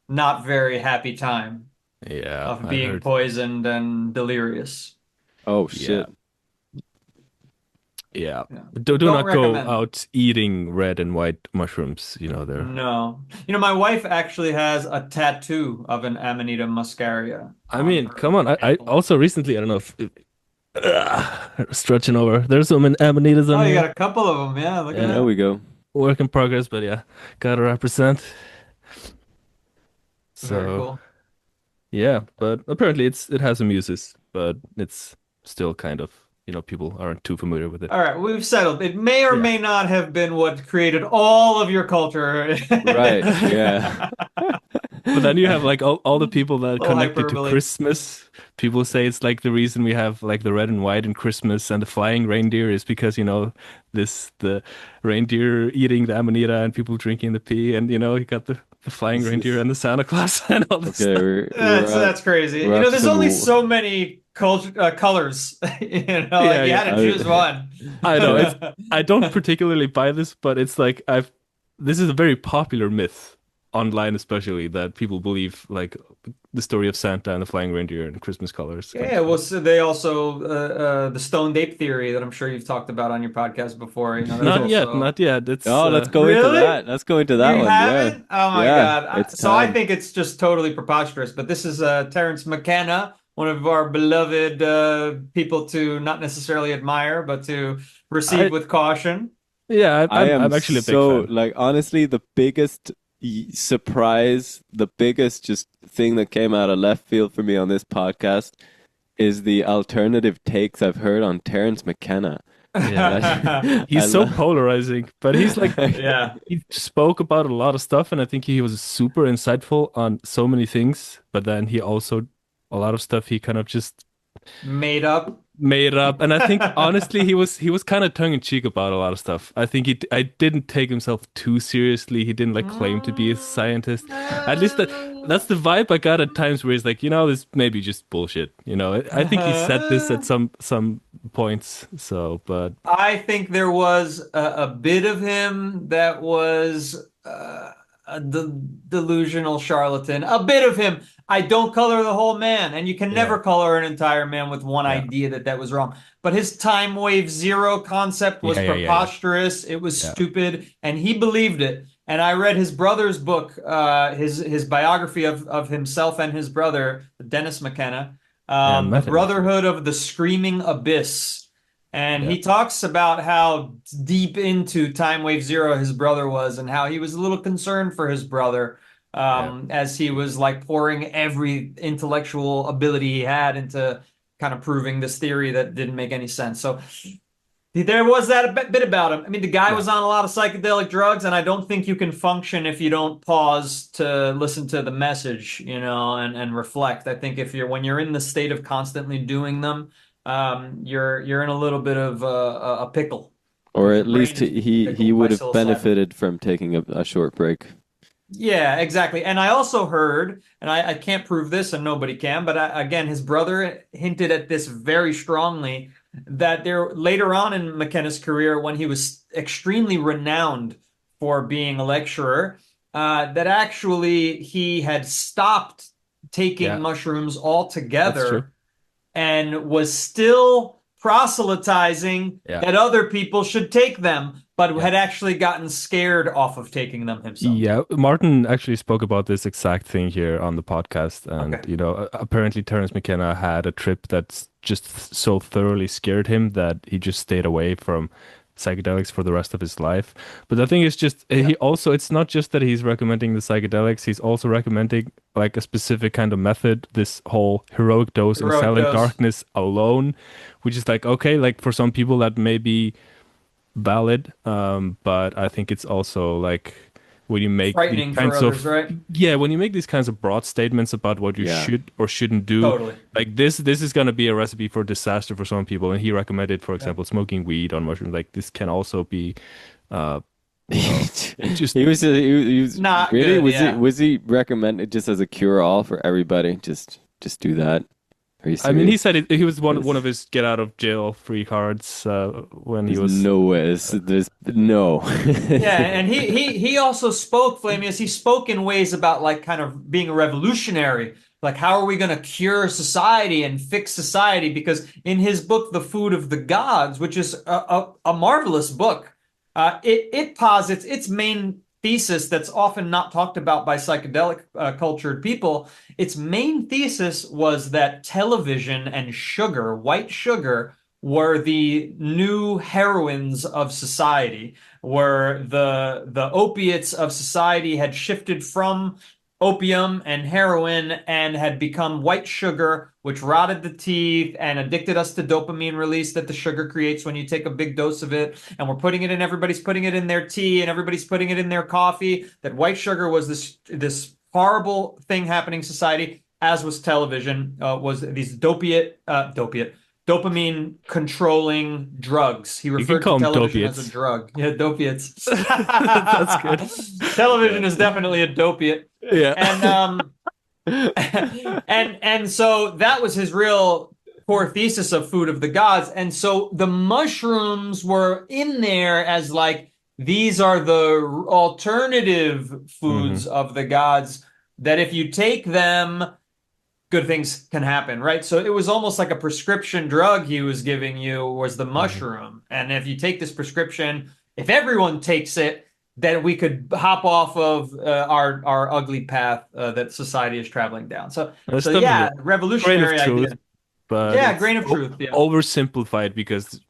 not very happy time Yeah, of I being heard. poisoned and delirious. Oh Yeah, shit. yeah. Yeah. Do Don't not go recommend. out eating red and white mushrooms. They're. No. My wife actually has a tattoo of an Amanita muscaria I on mean, her come on. I ankle. also recently, I don't know if stretching over. There's some amanitas on Oh, you got here. a couple of them. Yeah, look at Yeah, There that. we go. work in progress, but yeah, gotta represent. Very So cool. yeah, but apparently it has some uses, but it's still kind of people aren't too familiar with it. All right, we've settled. It may or Yeah. may not have been what created all of your culture. Right. Yeah. But then you have like all the people that Little connect it to hyperbole. Christmas. People say it's like the reason we have like the red and white in Christmas and the flying reindeer is because, the reindeer eating the amanita and people drinking the pee and you got the flying This reindeer is and the Santa Claus and all this okay. stuff. That's crazy. We're up to There's some. only so many culture colors. Like Yeah, you yeah. had to choose one. I know it's I don't particularly buy this, but it's like I've this is a very popular myth online, especially that people believe like the story of Santa and the flying reindeer and Christmas colors comes Yeah, from. well, so they also the stoned ape theory that I'm sure you've talked about on your podcast before. That's Not yet, also not yet. It's Oh, let's go into really. that. Let's go into that You one. Yeah. haven't? Oh my Yeah. God. It's So I time. think it's just totally preposterous. But this is Terence McKenna, one of our beloved people to not necessarily admire, but to receive I with caution. yeah, I am I'm actually a big so fan. like honestly the biggest surprise, the biggest just thing that came out of left field for me on this podcast is the alternative takes I've heard on Terence McKenna. Yeah. I He's so love polarizing, but he's like Yeah. he spoke about a lot of stuff and I think he was super insightful on so many things, but then he also a lot of stuff he kind of just Made up. made up. And I think honestly he was kind of tongue in cheek about a lot of stuff. I think I didn't take himself too seriously. He didn't like claim to be a scientist. At least that's the vibe I got at times where he's like, this may be just bullshit. I think he said this at some points. So, but I think there was a bit of him that was a delusional charlatan. A bit of him. I don't color the whole man, and you can yeah, never color an entire man with one yeah, idea that was wrong. But his time wave zero concept was yeah, yeah, yeah, yeah, preposterous. It was yeah, stupid, and he believed it. And I read his brother's book, his biography of himself and his brother, Dennis McKenna, yeah. The Methodist. Brotherhood of the Screaming Abyss. And Yeah, he talks about how deep into Time Wave Zero his brother was and how he was a little concerned for his brother yeah, as he was like pouring every intellectual ability he had into kind of proving this theory that didn't make any sense. So there was that a bit about him. I mean, the guy yeah. was on a lot of psychedelic drugs, and I don't think you can function if you don't pause to listen to the message, and reflect. I think if when you're in the state of constantly doing them, you're in a little bit of a pickle or because your at brain least is being he pickled by would have psilocybin. benefited from taking a short break. Yeah, exactly. And I also heard, and I can't prove this, and nobody can, but again, his brother hinted at this very strongly that there later on in McKenna's career, when he was extremely renowned for being a lecturer, that actually he had stopped taking Yeah, mushrooms that's true. altogether and was still proselytizing Yeah, that other people should take them, but yeah. had actually gotten scared off of taking them himself. Yeah, Martin actually spoke about this exact thing here on the podcast, and Okay. apparently Terence McKenna had a trip that's just so thoroughly scared him that he just stayed away from psychedelics for the rest of his life. But the thing is just Yeah. he also it's not just that he's recommending the psychedelics, he's also recommending like a specific kind of method, this whole heroic dose in Heroic cell and dose. darkness alone, which is like okay, like for some people that may be valid. But I think it's also like when you make these Frightening for kinds others, of right? yeah, when you make these kinds of broad statements about what you Yeah. should or shouldn't do, Totally. like this is gonna be a recipe for disaster for some people. And he recommended, for Yeah. example, smoking weed on mushrooms. Like this can also be, uh, you know, just He was Not really good, yeah. was he recommended just as a cure all for everybody? Just do that. Are you I mean, he serious? said he was one There's, of his get out of jail free cards when he there's was. no way. There's no. Yeah, and he also spoke, Flammeus. He spoke in ways about like kind of being a revolutionary. Like, how are we going to cure society and fix society? Because in his book, The Food of the Gods, which is a marvelous book, it posits its main thesis that's often not talked about by psychedelic cultured people. Its main thesis was that television and sugar, white sugar, were the new heroines of society, where the opiates of society had shifted from opium and heroin and had become white sugar, which rotted the teeth and addicted us to dopamine release that the sugar creates when you take a big dose of it. And we're putting it in, everybody's putting it in their tea and everybody's putting it in their coffee. That white sugar was this horrible thing happening in society, as was television, was these dopamine controlling drugs. He You can referred to call them television as a dopiates. drug. Yeah, dopiates. That's good. Television is definitely a dopiate. Yeah. And and so that was his real core thesis of Food of the Gods. And so the mushrooms were in there as like these are the alternative hmm foods of the gods that if you take them good things can happen, right? So it was almost like a prescription drug he was giving you was the hmm mushroom. And if you take this prescription, if everyone takes it, then we could hop off of our ugly path that society is traveling down. That's So definitely yeah, a grain of revolutionary idea. truth, but Yeah, it's grain of truth. Yeah, oversimplified because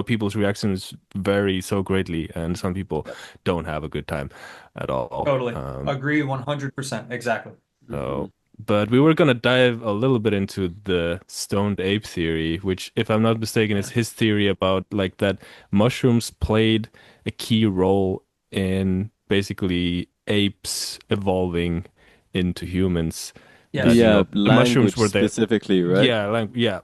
people's reactions vary so greatly, and some people yep, don't have a good time at all. totally agree 100%. Exactly. So, but we were gonna dive a little bit into the stoned ape theory, which, if I'm not mistaken, is Yeah. his theory about like that mushrooms played a key role in basically apes evolving into humans. That, Yes. Yeah, the mushrooms language were there. specifically, right? Yeah, like yeah.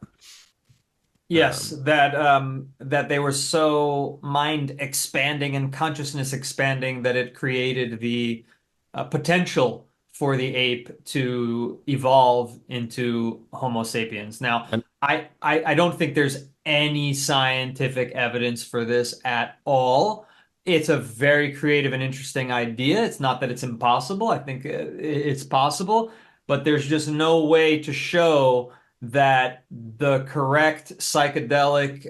Yes, Um, that they were so mind expanding and consciousness expanding that it created the potential for the ape to evolve into Homo sapiens. Now, and I don't think there's any scientific evidence for this at all. It's a very creative and interesting idea. It's not that it's impossible. I think it's possible, but there's just no way to show that the correct psychedelic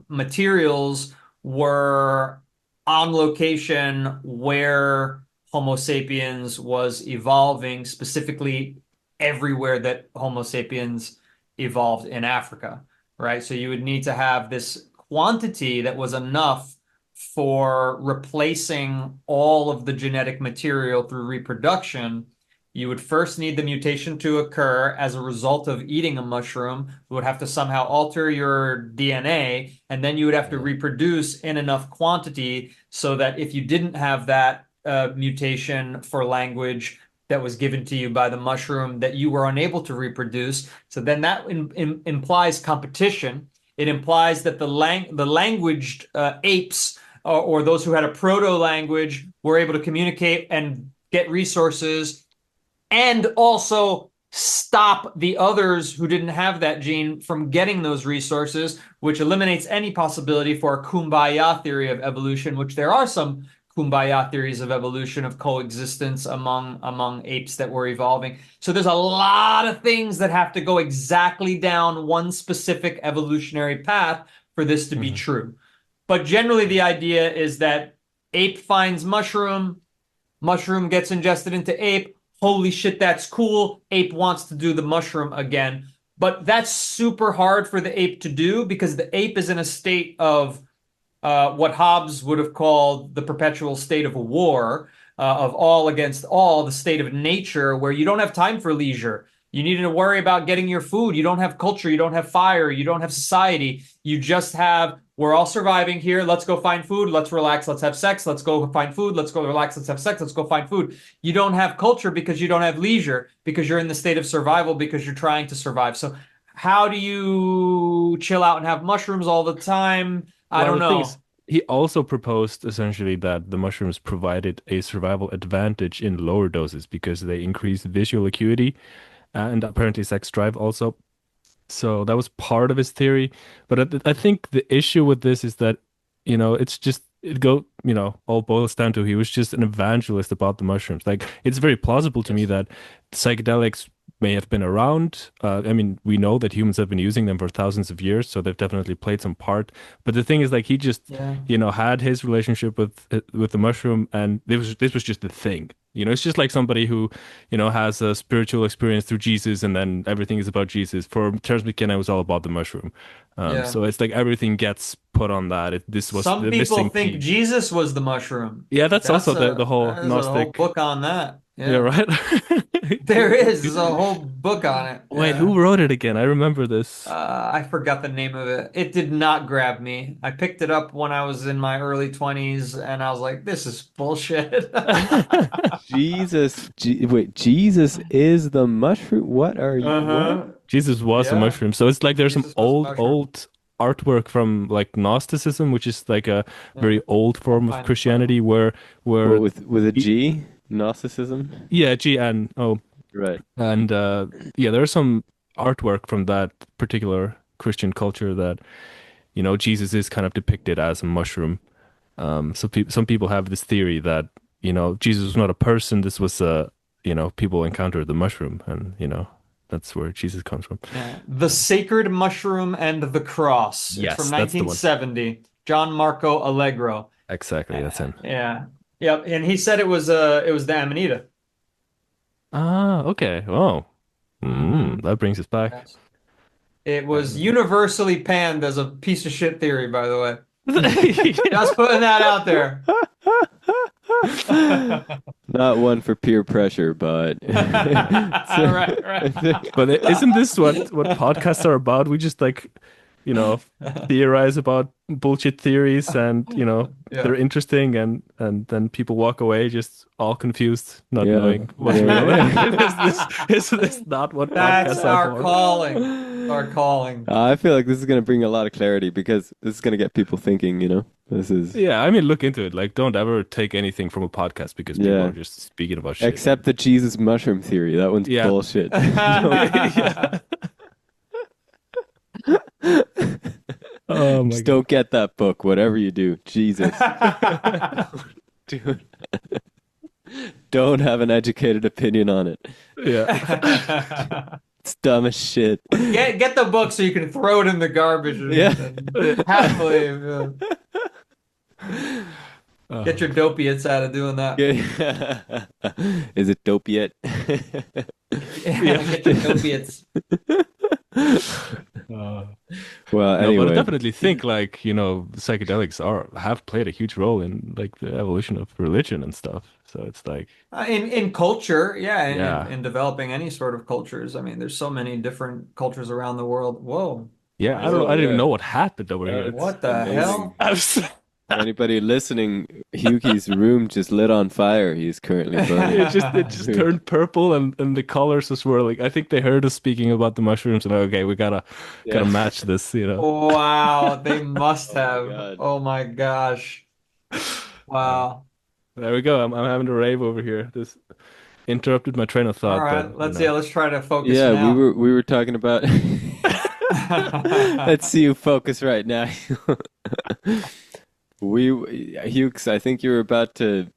materials were on location where Homo sapiens was evolving, specifically everywhere that Homo sapiens evolved in Africa, right? So you would need to have this quantity that was enough for replacing all of the genetic material through reproduction. You would first need the mutation to occur as a result of eating a mushroom. It would have to somehow alter your DNA, and then you would have to reproduce in enough quantity so that if you didn't have that mutation for language that was given to you by the mushroom, that you were unable to reproduce. So then that implies competition. It implies that the languaged apes or those who had a proto language were able to communicate and get resources and also stop the others who didn't have that gene from getting those resources, which eliminates any possibility for a kumbaya theory of evolution, which there are some kumbaya theories of evolution of coexistence among apes that were evolving. So there's a lot of things that have to go exactly down one specific evolutionary path for this to be mhm. true. But generally the idea is that ape finds mushroom, mushroom gets ingested into ape. Holy shit, that's cool. Ape wants to do the mushroom again. But that's super hard for the ape to do because the ape is in a state of what Hobbes would have called the perpetual state of war, of all against all, the state of nature, where you don't have time for leisure. You need to worry about getting your food. You don't have culture. You don't have fire. You don't have society. You just have, we're all surviving here. Let's go find food. Let's relax. Let's have sex. Let's go find food. Let's go relax. Let's have sex. Let's go find food. You don't have culture because you don't have leisure, because you're in the state of survival, because you're trying to survive. So, how do you chill out and have mushrooms all the time? I Well, don't the thing is, know. he also proposed essentially that the mushrooms provided a survival advantage in lower doses because they increase visual acuity, and apparently sex drive also. So that was part of his theory. But I think the issue with this is that, it's just all boils down to he was just an evangelist about the mushrooms. Like it's very plausible to me Yes. that psychedelics may have been around. I mean, we know that humans have been using them for thousands of years, so they've definitely played some part. But the thing is, like, he just, Yeah. had his relationship with the mushroom, and this was just the thing. It's just like somebody who, has a spiritual experience through Jesus, and then everything is about Jesus. For Terence McKenna, it was all about the mushroom. Yeah. So it's like everything gets put on that. This was Some the people missing think piece. Jesus was the mushroom. Yeah, that's also the whole There's a whole Gnostic. book on that. Yeah, Yeah. right. There is. There's a whole book on it. Wait, Yeah. who wrote it again? I remember this. I forgot the name of it. It did not grab me. I picked it up when I was in my early 20s and I was like, this is bullshit. Wait, Jesus is the mushroom? What are you? What? Uh-huh. Jesus was a Yeah. mushroom. So it's like there's some Jesus was a old, mushroom. old artwork from like Gnosticism, which is like a Yeah. very old I'll form of find it for Christianity you. What where with a y- G? Gnosticism? yeah, GN. Right. And yeah, there's some artwork from that particular Christian culture that, Jesus is kind of depicted as a mushroom. So some people have this theory that, Jesus was not a person. This was people encountered the mushroom, and that's where Jesus comes from. Yeah. The Sacred Mushroom and the Cross. It's from Yes, that's the one. 1970. John Marco Allegro. Exactly, that's him. Yeah. Yep. And he said it was the Amanita. Ah, okay. Oh, Hmm. that brings us back. Yes. It was universally panned as a piece of shit theory, by the way. Just putting that out there. Not one for peer pressure, but Right, right. But isn't this what podcasts are about? We just like, theorize about bullshit theories, and Yeah. they're interesting, and then people walk away just all confused, not yeah, knowing what's yeah, real. yeah. Is this not what That's podcasts are our for? calling. Our calling. I feel like this is gonna bring a lot of clarity because this is gonna get people thinking. This is Yeah, I mean, look into it. Like, don't ever take anything from a podcast because people are yeah. just speaking about shit. Except the Jesus mushroom theory. That one's Yeah. bullshit. Yeah. Oh my Just don't get that book, whatever you do. Jesus. Dude. Don't have an educated opinion on it. God. Yeah. It's dumb as shit. Get the book so you can throw it in the garbage Yeah. and happily get your Oh. dopiates out of doing that. Is it dope yet? Get your opiates. Uh, Well, no, but I anyway. definitely think like, psychedelics have played a huge role in like the evolution of religion and stuff. So it's like, In culture, yeah, yeah. in dedeveloping any sort of cultures. I mean, there's so many different cultures around the world. Whoa, Yeah, what I is don't it? I didn't even yeah. know what happened over here. It's What the amazing. hell? Anybody listening, Hewkii's room just lit on fire. He's currently burning. It just turned purple, and the colors were swirling. I think they heard us speaking about the mushrooms, and okay, we gotta Yeah. match this. Wow, they must Oh my have. God. Oh my gosh. Uh, Wow. there we go. I'm having a rave over here. This interrupted my train of All thought, right, but let's try to focus Yeah, now. we were talking about. Let's see you focus right now. Hughes, I think you were about to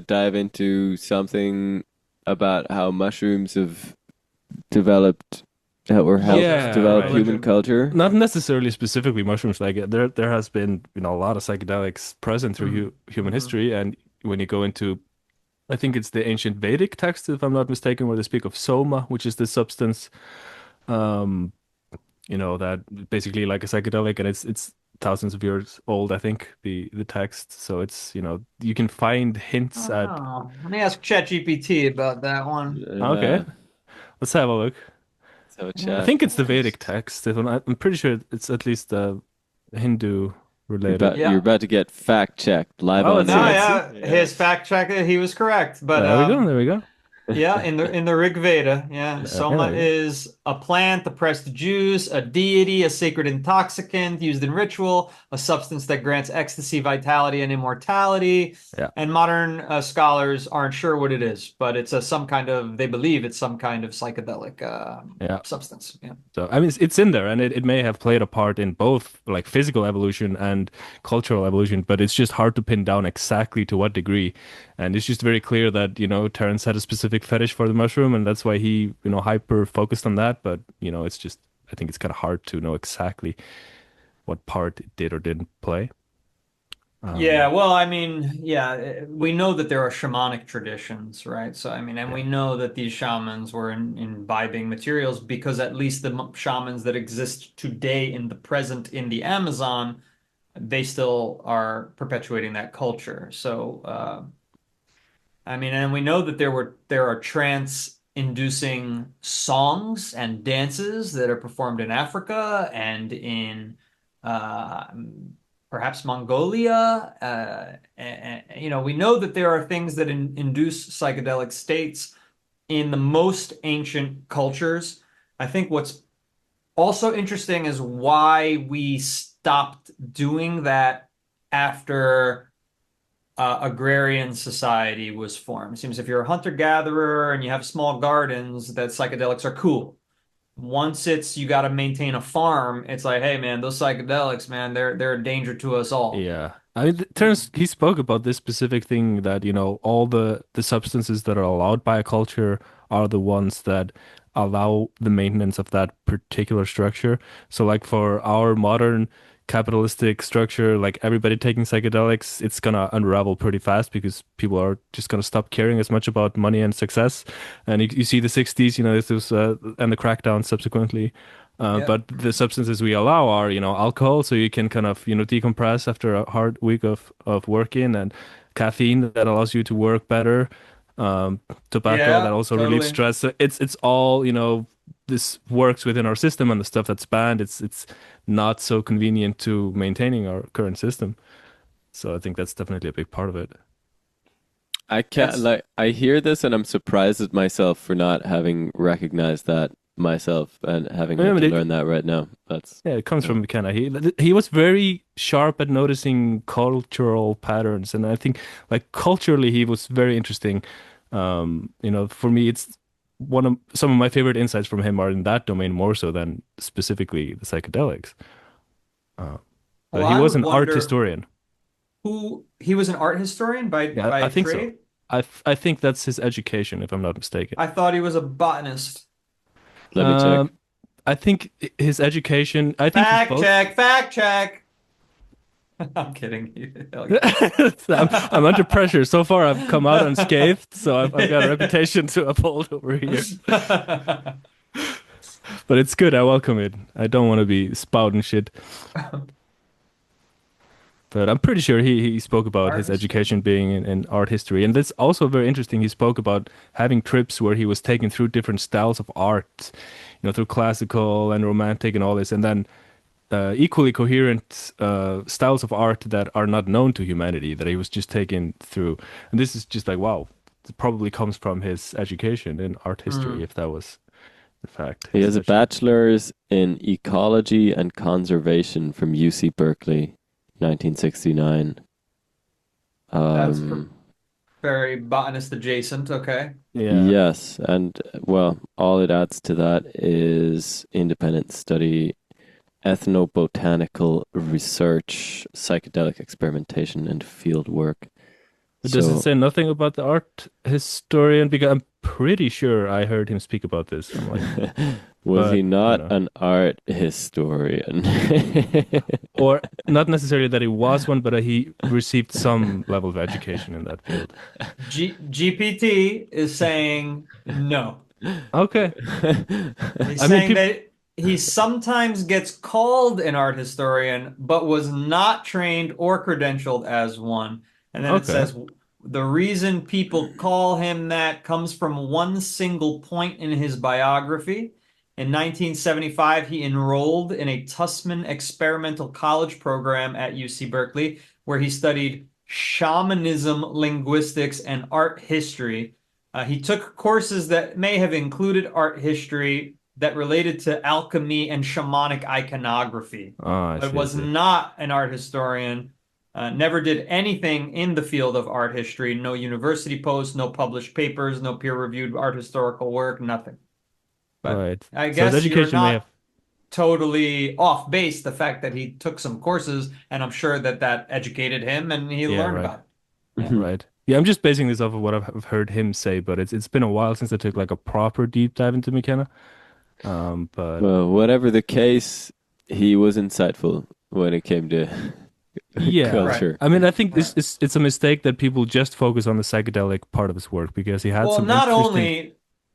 dive into something about how mushrooms have developed or helped Yeah, develop right. human culture. not necessarily specifically mushrooms. Like there has been a lot of psychedelics present through human Mhm. history, and when you go into, I think it's the ancient Vedic text, if I'm not mistaken, where they speak of soma, which is the substance, um, that basically like a psychedelic, and it's thousands of years old, I think, the text. So it's, you can find hints at. Oh, let me ask ChatGPT about that one. Okay, let's have a look. Let's have a Yeah, I chat. think it's the Vedic text. I'm pretty sure it's at least Hindu related. Yeah. You're about to get fact checked live Oh, on let's No, see, air. yeah, his fact check, he was correct. But There we go. There we go. yeah, in the Rig Veda, yeah, Okay, Soma there we go. is a plant, a pressed juice, a deity, a sacred intoxicant used in ritual, a substance that grants ecstasy, vitality, and immortality. Yeah. And modern scholars aren't sure what it is, but it's some kind of, they believe it's some kind of psychedelic Yeah. substance. Yeah. So I mean, it's in there, and it may have played a part in both like physical evolution and cultural evolution, but it's just hard to pin down exactly to what degree. And it's just very clear that, Terence had a specific fetish for the mushroom, and that's why he, hyper focused on that. But, it's just, I think it's kind of hard to know exactly what part it did or didn't play. Yeah, Um, well, I mean, yeah, we know that there are shamanic traditions, right? So, I mean, and yeah. we know that these shamans were imbibing materials because at least the shamans that exist today in the present in the Amazon, they still are perpetuating that culture. So, I mean, and we know that there are trance-inducing songs and dances that are performed in Africa and in uh, perhaps Mongolia. We know that there are things that induce psychedelic states in the most ancient cultures. I think what's also interesting is why we stopped doing that after agrarian society was formed. It seems if you're a hunter-gatherer and you have small gardens, that psychedelics are cool. Once it's you got to maintain a farm, it's like, hey man, those psychedelics, man, they're a danger to us all. Yeah. I mean, Terence, he spoke about this specific thing that, all the substances that are allowed by a culture are the ones that allow the maintenance of that particular structure. So like for our modern capitalistic structure, like everybody taking psychedelics, it's gonna unravel pretty fast because people are just gonna stop caring as much about money and success. And you see the 60s, this was and the crackdown subsequently. Yep. But the substances we allow are, alcohol, so you can kind of, decompress after a hard week of working, and caffeine that allows you to work better. Tobacco that Yeah, also relieves totally. stress. So it's all, this works within our system, and the stuff that's banned, it's not so convenient to maintaining our current system. So I think that's definitely a big part of it. I can't That's like I hear this and I'm surprised at myself for not having recognized that myself and having I had mean, to learn that right now. That's yeah, it comes yeah. from McKenna. He was very sharp at noticing cultural patterns, and I think like culturally he was very interesting. For me, it's one of some of my favorite insights from him are in that domain more so than specifically the psychedelics. Uh, well, but he I was would an art wonder historian. who he was an art historian Yeah, by I think so. trade. I think that's his education, if I'm not mistaken. I thought he was a botanist. Let me check. Um, I think his education. I think he's Fact both. check, fact check. I'm kidding. I'm under pressure. So far, I've come out unscathed, so I've got a reputation to uphold over here. But it's good. I welcome it. I don't want to be spouting shit. But I'm pretty sure he spoke about Art his history. education being in art history. And that's also very interesting. He spoke about having trips where he was taken through different styles of art, through classical and romantic and all this. And then equally coherent styles of art that are not known to humanity that he was just taken through. And this is just like, wow, it probably comes from his education in art history, Hmm. if that was the fact, He his has a specialty. bachelor's in ecology and conservation from UC Berkeley, 1969. That's Um, very botanist adjacent. Okay. Yeah. yes, and well, all it adds to that is independent study, ethnobotanical research, psychedelic experimentation, and field work. But does it So say nothing about the art historian? Because I'm pretty sure I heard him speak about this. I'm like, was he but not an art historian? or not necessarily that he was one, but he received some level of education in that field. GPT is saying no. Okay. He's I mean, saying people. that he sometimes gets called an art historian, but was not trained or credentialed as one. And then it Okay. says the reason people call him that comes from one single point in his biography. In 1975, he enrolled in a Tussman experimental college program at UC Berkeley, where he studied shamanism, linguistics, and art history. He took courses that may have included art history, that related to alchemy and shamanic iconography, Oh, I but see, I was see. not an art historian. Never did anything in the field of art history. No university posts, no published papers, no peer-reviewed art historical work, nothing. But Right. I So his guess you're education may have, not totally off base the fact that he took some courses, and I'm sure that that educated him and he yeah, learned right, about it. Yeah. right. Yeah, I'm just basing this off of what I've heard him say, but it's been a while since I took like a proper deep dive into McKenna. But Well, whatever the case, he was insightful when it came to yeah, Right. culture. I mean, I think Right. this it's a mistake that people just focus on the psychedelic part of his work because he had Well, some not interesting. only,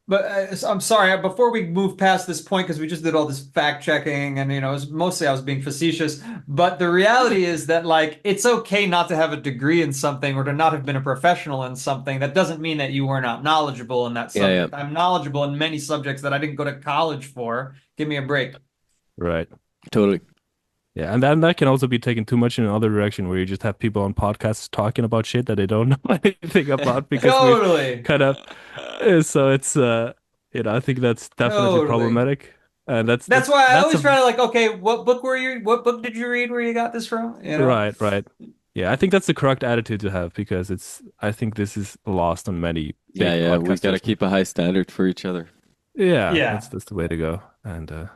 but I'm sorry, before we move past this point, because we just did all this fact checking and, it was mostly I was being facetious. But the reality is that, like, it's okay not to have a degree in something or to not have been a professional in something. That doesn't mean that you were not knowledgeable in that Yeah, yeah, subject. I'm knowledgeable in many subjects that I didn't go to college for. Give me a break. Right. totally. Yeah, and then that can also be taken too much in another direction where you just have people on podcasts talking about shit that they don't know anything about because we've Totally. kind of so it's I think that's definitely Totally. problematic. And that's That's that's why I that's always a try to, like, okay, what book did you read where you got this from? right, right. Yeah, I think that's the correct attitude to have because I think this is lost on many Yeah, big yeah. We gotta podcasters. keep a high standard for each other. Yeah, Yeah. that's the way to go. And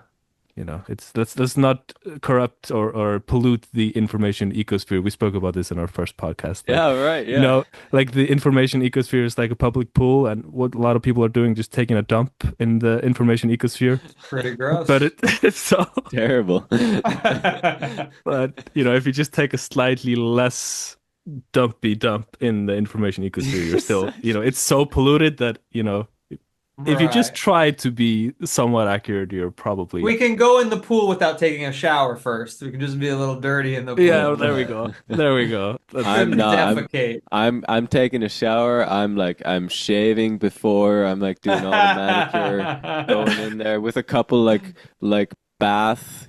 it's let's not corrupt or pollute the information ecosphere. We spoke about this in our first podcast. Like, Yeah, right. Yeah. like the information ecosphere is like a public pool, and what a lot of people are doing just taking a dump in the information ecosphere. Pretty But gross. it's so. Terrible. But if you just take a slightly less dumpy dump in the information ecosphere, you're still, it's so polluted that if you just Right. try to be somewhat accurate, you're probably. We can go in the pool without taking a shower first. We can just be a little dirty in the Yeah, pool, there we but go. There we go. I'm shouldn't not. I'm. defecate. I'm taking a shower. I'm shaving before. I'm like doing all the manicure, going in there with a couple like bath,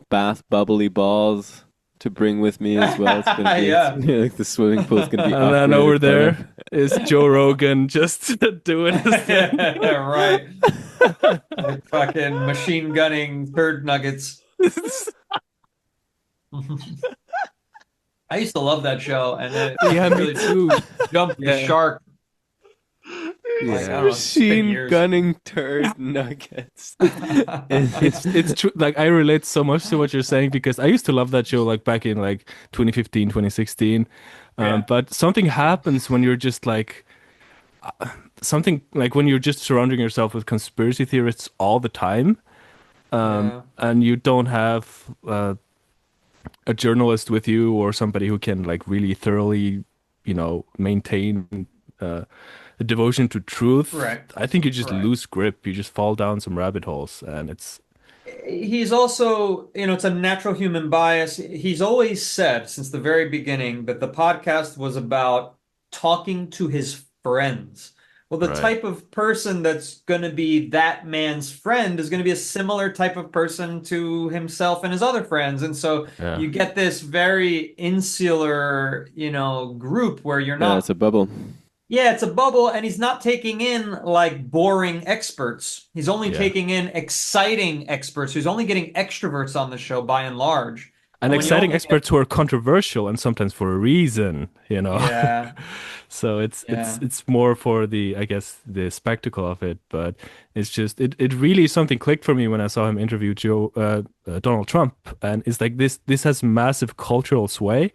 bath bubbly balls to bring with me as well. It's gonna be Yeah. like the swimming pool's gonna be And then over upgraded by there is Joe Rogan just doing his thing. Right. Like fucking machine gunning turd nuggets. I used to love that show, and it Yeah, me really too. jumped the Yeah. shark. Like, I Yeah. don't know, it's been machine years. gunning turd nuggets. It's true. Like I relate so much to what you're saying because I used to love that show like back in like 2015, 2016. Yeah. But something happens when you're just like something like when you're just surrounding yourself with conspiracy theorists all the time, Yeah. and you don't have a journalist with you or somebody who can like really thoroughly, maintain a devotion to truth. Right. I think you just Right. lose grip. You just fall down some rabbit holes, and it's He's also, it's a natural human bias. He's always said since the very beginning that the podcast was about talking to his friends. Well, the right. type of person that's going to be that man's friend is going to be a similar type of person to himself and his other friends. And so Yeah. you get this very insular, group where you're Yeah, it's not. a bubble. Yeah, it's a bubble, and he's not taking in like boring experts. He's only Yeah. taking in exciting experts. He's only getting extroverts on the show by and large. And And when you exciting only get, experts who are controversial and sometimes for a reason. yeah, So it's it's yeah, it's more for the I guess the spectacle of it, but it's just it really something clicked for me when I saw him interview Donald Trump, and it's like this has massive cultural sway,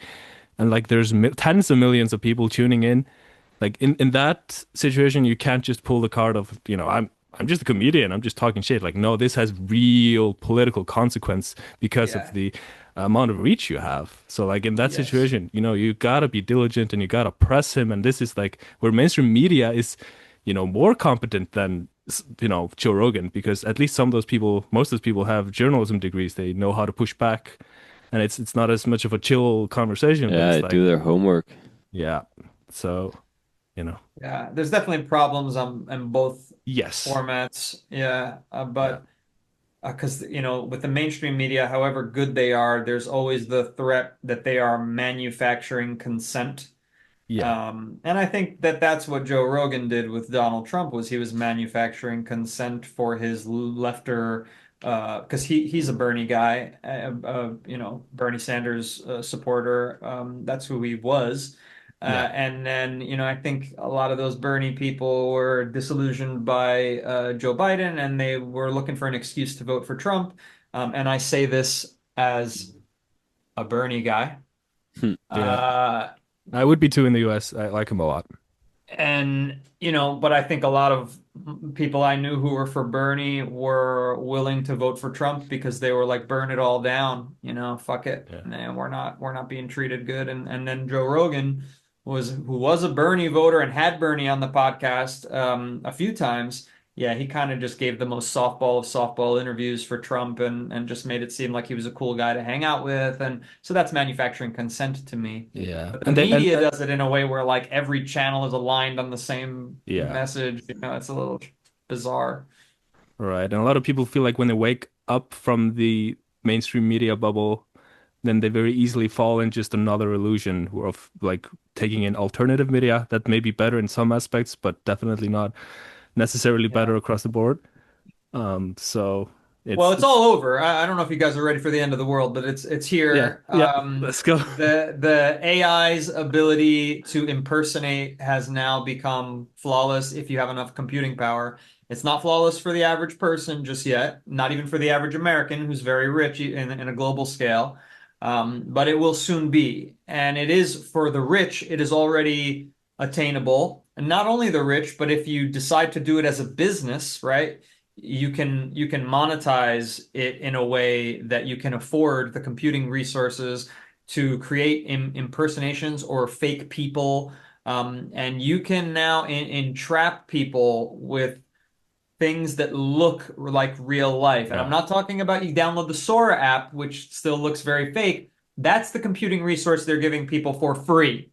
and like there's tens of millions of people tuning in. Like in that situation, you can't just pull the card of, I'm just a comedian. I'm just talking shit. Like, no, this has real political consequence because of yeah, the amount of reach you have. So like in that yes, situation, you gotta be diligent and you gotta press him. And this is like where mainstream media is, more competent than Joe Rogan, because at least some of those people, most of those people have journalism degrees. They know how to push back, and it's not as much of a chill conversation, but Yeah, it's I like, do their homework. yeah. So, you know. yeah. There's definitely problems on both Yes. formats. Yeah, Yeah. but because with the mainstream media, however good they are, there's always the threat that they are manufacturing consent. Yeah. And I think that that's what Joe Rogan did with Donald Trump was he was manufacturing consent for his lefter because he's a Bernie guy, Bernie Sanders supporter. That's who he was. Yeah. And then, I think a lot of those Bernie people were disillusioned by Joe Biden and they were looking for an excuse to vote for Trump. And I say this as a Bernie guy. Yeah. Uh, I would be too in the US. I like him a lot. And, but I think a lot of people I knew who were for Bernie were willing to vote for Trump because they were like, burn it all down, fuck it. Yeah. And we're not being treated good. And then Joe Rogan who was a Bernie voter and had Bernie on the podcast a few times. Yeah, he kind of just gave the most softball of softball interviews for Trump and just made it seem like he was a cool guy to hang out with. And so that's manufacturing consent to me. Yeah. But the And they media does it in a way where like every channel is aligned on the same yeah. message. It's a little bizarre. Right. And a lot of people feel like when they wake up from the mainstream media bubble, then they very easily fall in just another illusion of like taking in alternative media that may be better in some aspects, but definitely not necessarily Yeah. better across the board. So Well, it's it's all over. I don't know if you guys are ready for the end of the world, but it's yeah, here. yeah. Let's go. The AI's ability to impersonate has now become flawless if you have enough computing power. It's not flawless for the average person just yet, not even for the average American who's very rich in a global scale. But it will soon be. And it is for the rich, it is already attainable. And not only the rich, but if you decide to do it as a business, right? You can monetize it in a way that you can afford the computing resources to create impersonations or fake people. And you can now entrap people with things that look like real life. And I'm Yeah, not talking about you download the Sora app, which still looks very fake. That's the computing resource they're giving people for free.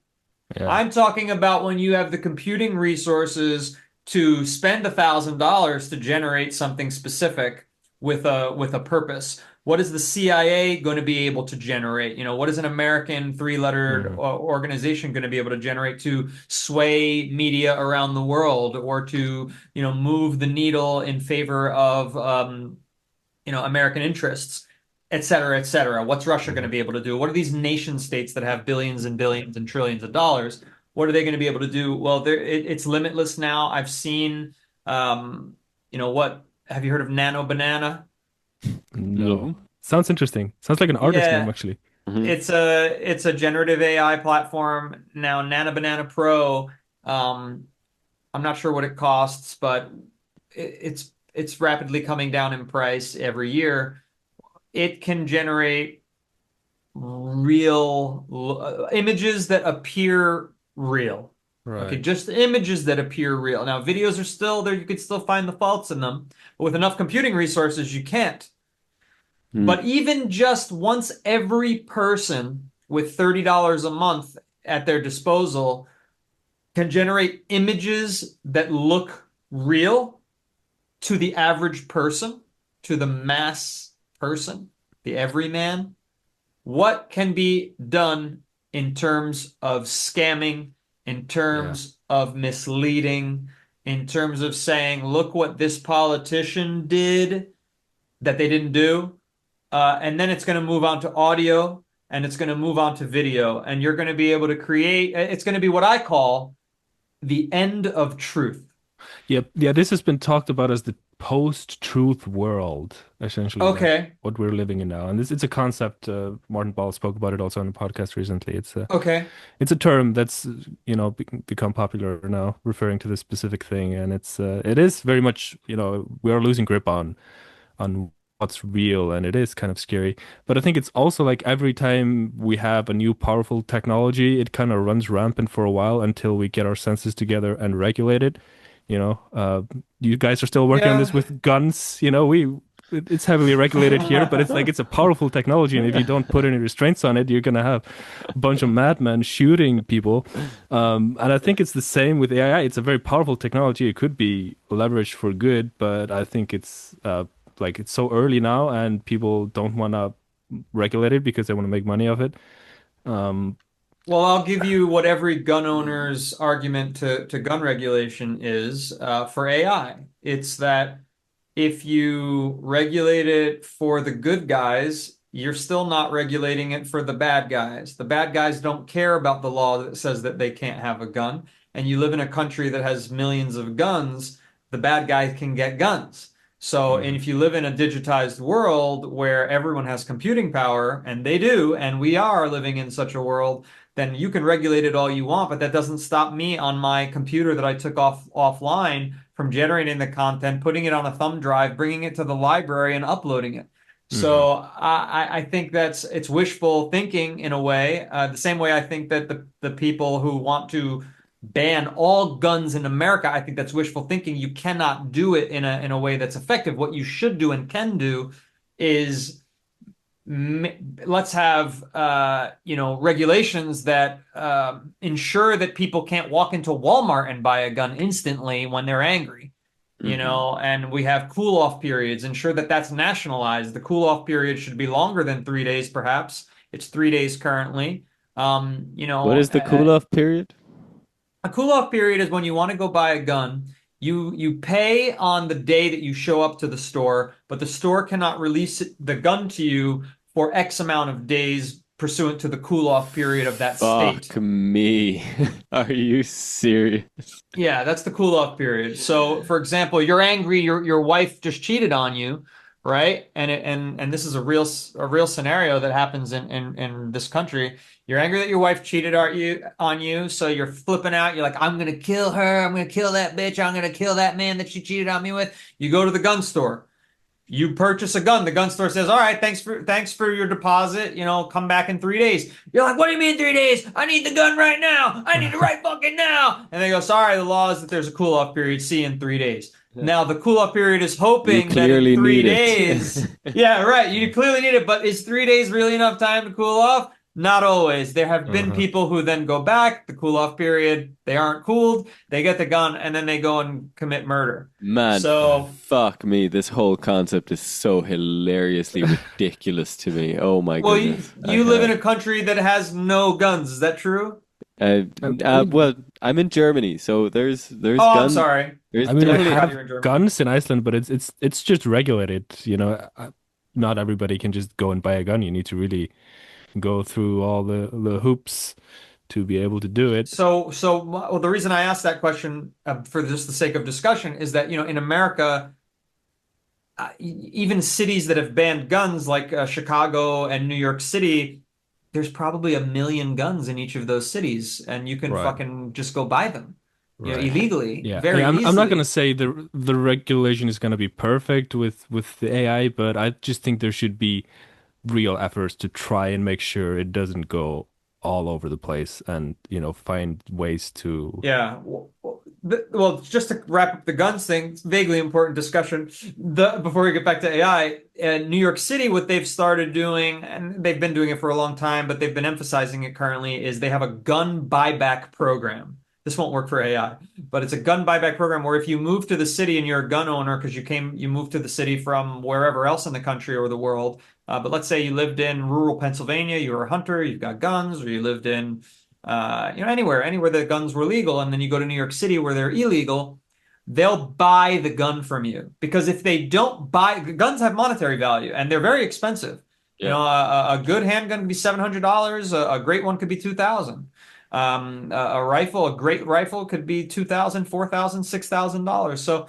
yeah, I'm talking about when you have the computing resources to spend $1,000 to generate something specific with a purpose. What is the CIA going to be able to generate? What is an American three-lettered mhm, organization going to be able to generate to sway media around the world or to, move the needle in favor of American interests, et cetera, et cetera. What's Russia going to mhm. be able to do? What are these nation states that have billions and billions and trillions of dollars? What are they going to be able to do? Well, it's limitless now. I've seen, what have you heard of Nano Banana? No. No. Sounds interesting. Sounds like an artist name Yeah, actually. Hmm. it's a generative AI platform now. Nano Banana Pro. Um, I'm not sure what it costs, but it's rapidly coming down in price every year. It can generate real images that appear real. Okay, Right. just images that appear real. Now, videos are still there. You could still find the faults in them, but with enough computing resources, you can't. Mm. But even just once every person with $30 a month at their disposal can generate images that look real to the average person, to the mass person, the everyman, what can be done in terms of scamming, in Yeah. terms of misleading, in terms of saying, look what this politician did that they didn't do. And then it's going to move on to audio and it's going to move on to video. And you're going to be able to create, it's going to be what I call the end of truth. Yeah, yeah, this has been talked about as the post-truth world, essentially, like Okay. what we're living in now. And this it's a concept, Martin Ball spoke about it also on the podcast recently. Okay. It's a term that's, become popular now, referring to this specific thing. And it is very much, we are losing grip on what's real, and it is kind of scary. But I think it's also like every time we have a new powerful technology, it kind of runs rampant for a while until we get our senses together and regulate it. You guys are still working on this Yeah. with guns. It's heavily regulated here, but it's like it's a powerful technology, and if you don't put any restraints on it, you're gonna have a bunch of madmen shooting people. And I think it's the same with AI. It's a very powerful technology. It could be leveraged for good, but I think like it's so early now, and people don't want to regulate it because they want to make money off it. Um, Well, I'll give you what every gun owner's argument to gun regulation is for AI. It's that if you regulate it for the good guys, you're still not regulating it for the bad guys. The bad guys don't care about the law that says that they can't have a gun. And you live in a country that has millions of guns, the bad guys can get guns. So, and Mhm. if you live in a digitized world where everyone has computing power, and they do, and we are living in such a world, then you can regulate it all you want, but that doesn't stop me on my computer that I took offline from generating the content, putting it on a thumb drive, bringing it to the library, and uploading it. Mhm. So I think it's wishful thinking in a way, the same way I think that the people who want to ban all guns in America, I think that's wishful thinking. You cannot do it in a way that's effective. What you should do and can do is let's have regulations that ensure that people can't walk into Walmart and buy a gun instantly when they're angry, Hmm. and we have cool off periods. Ensure that that's nationalized. The cool off period should be longer than 3 days, perhaps. It's 3 days currently. Um, you What know, is the cool off period? a cool off period is when you want to go buy a gun. You pay on the day that you show up to the store, but the store cannot release the gun to you for X amount of days pursuant to the cool off period of that state. Fuck me. Are you serious? Yeah, that's the cool off period. So, for example, you're angry, your wife just cheated on you, right? And this is a real scenario that happens in this country. You're angry that your wife cheated on you, so you're flipping out. You're like, I'm gonna kill her. I'm gonna kill that bitch. I'm gonna kill that man that she cheated on me with. You go to the gun store. You purchase a gun. The gun store says, "All right, thanks for your deposit. Come back in 3 days." You're like, "What do you mean 3 days? I need the gun right now. I need it right fucking now." And they go, "Sorry, the law is that there's a cool off period. See you in 3 days." Now the cool off period is You hoping that in clearly three need it. days, yeah, right. You clearly need it, but is 3 days really enough time to cool off? Not always. There have been Uh-huh. people who then go back, the cool off period, they aren't cooled, they get the gun, and then they go and commit murder. Man, So fuck me. This whole concept is so hilariously ridiculous to me. Oh my well, you, goodness. you live in a country that has no guns. Is that true? Uh, We, well, I'm in Germany, so there's Oh, I'm gun sorry. there's I mean, we I definitely forgot have you're in Germany. guns in Iceland, but it's just regulated. Not everybody can just go and buy a gun. You need to really go through all the hoops to be able to do it. Well, the reason I asked that question for just the sake of discussion is that, in America, even cities that have banned guns like Chicago and New York City, there's probably a million guns in each of those cities, and you can Right. fucking just go buy them, Right. illegally, Yeah. very I'm not gonna easily. say the regulation is gonna be perfect with the AI, but I just think there should be real efforts to try and make sure it doesn't go all over the place and, find ways to. Yeah. Well, just to wrap up the guns thing, it's a vaguely important discussion. Before we get back to AI, in New York City, what they've started doing, and they've been doing it for a long time, but they've been emphasizing it currently, is they have a gun buyback program. This won't work for AI, but it's a gun buyback program where if you move to the city and you're a gun owner because you moved to the city from wherever else in the country or the world, but let's say you lived in rural Pennsylvania, you were a hunter, you've got guns, or you lived in anywhere the guns were legal, and then you go to New York City where they're illegal, they'll buy the gun from you because if they don't buy, guns have monetary value and they're very expensive. yeah. A good handgun can be $700. A great one could be 2,000. A great rifle could be 2,000, 4,000, $6,000. So,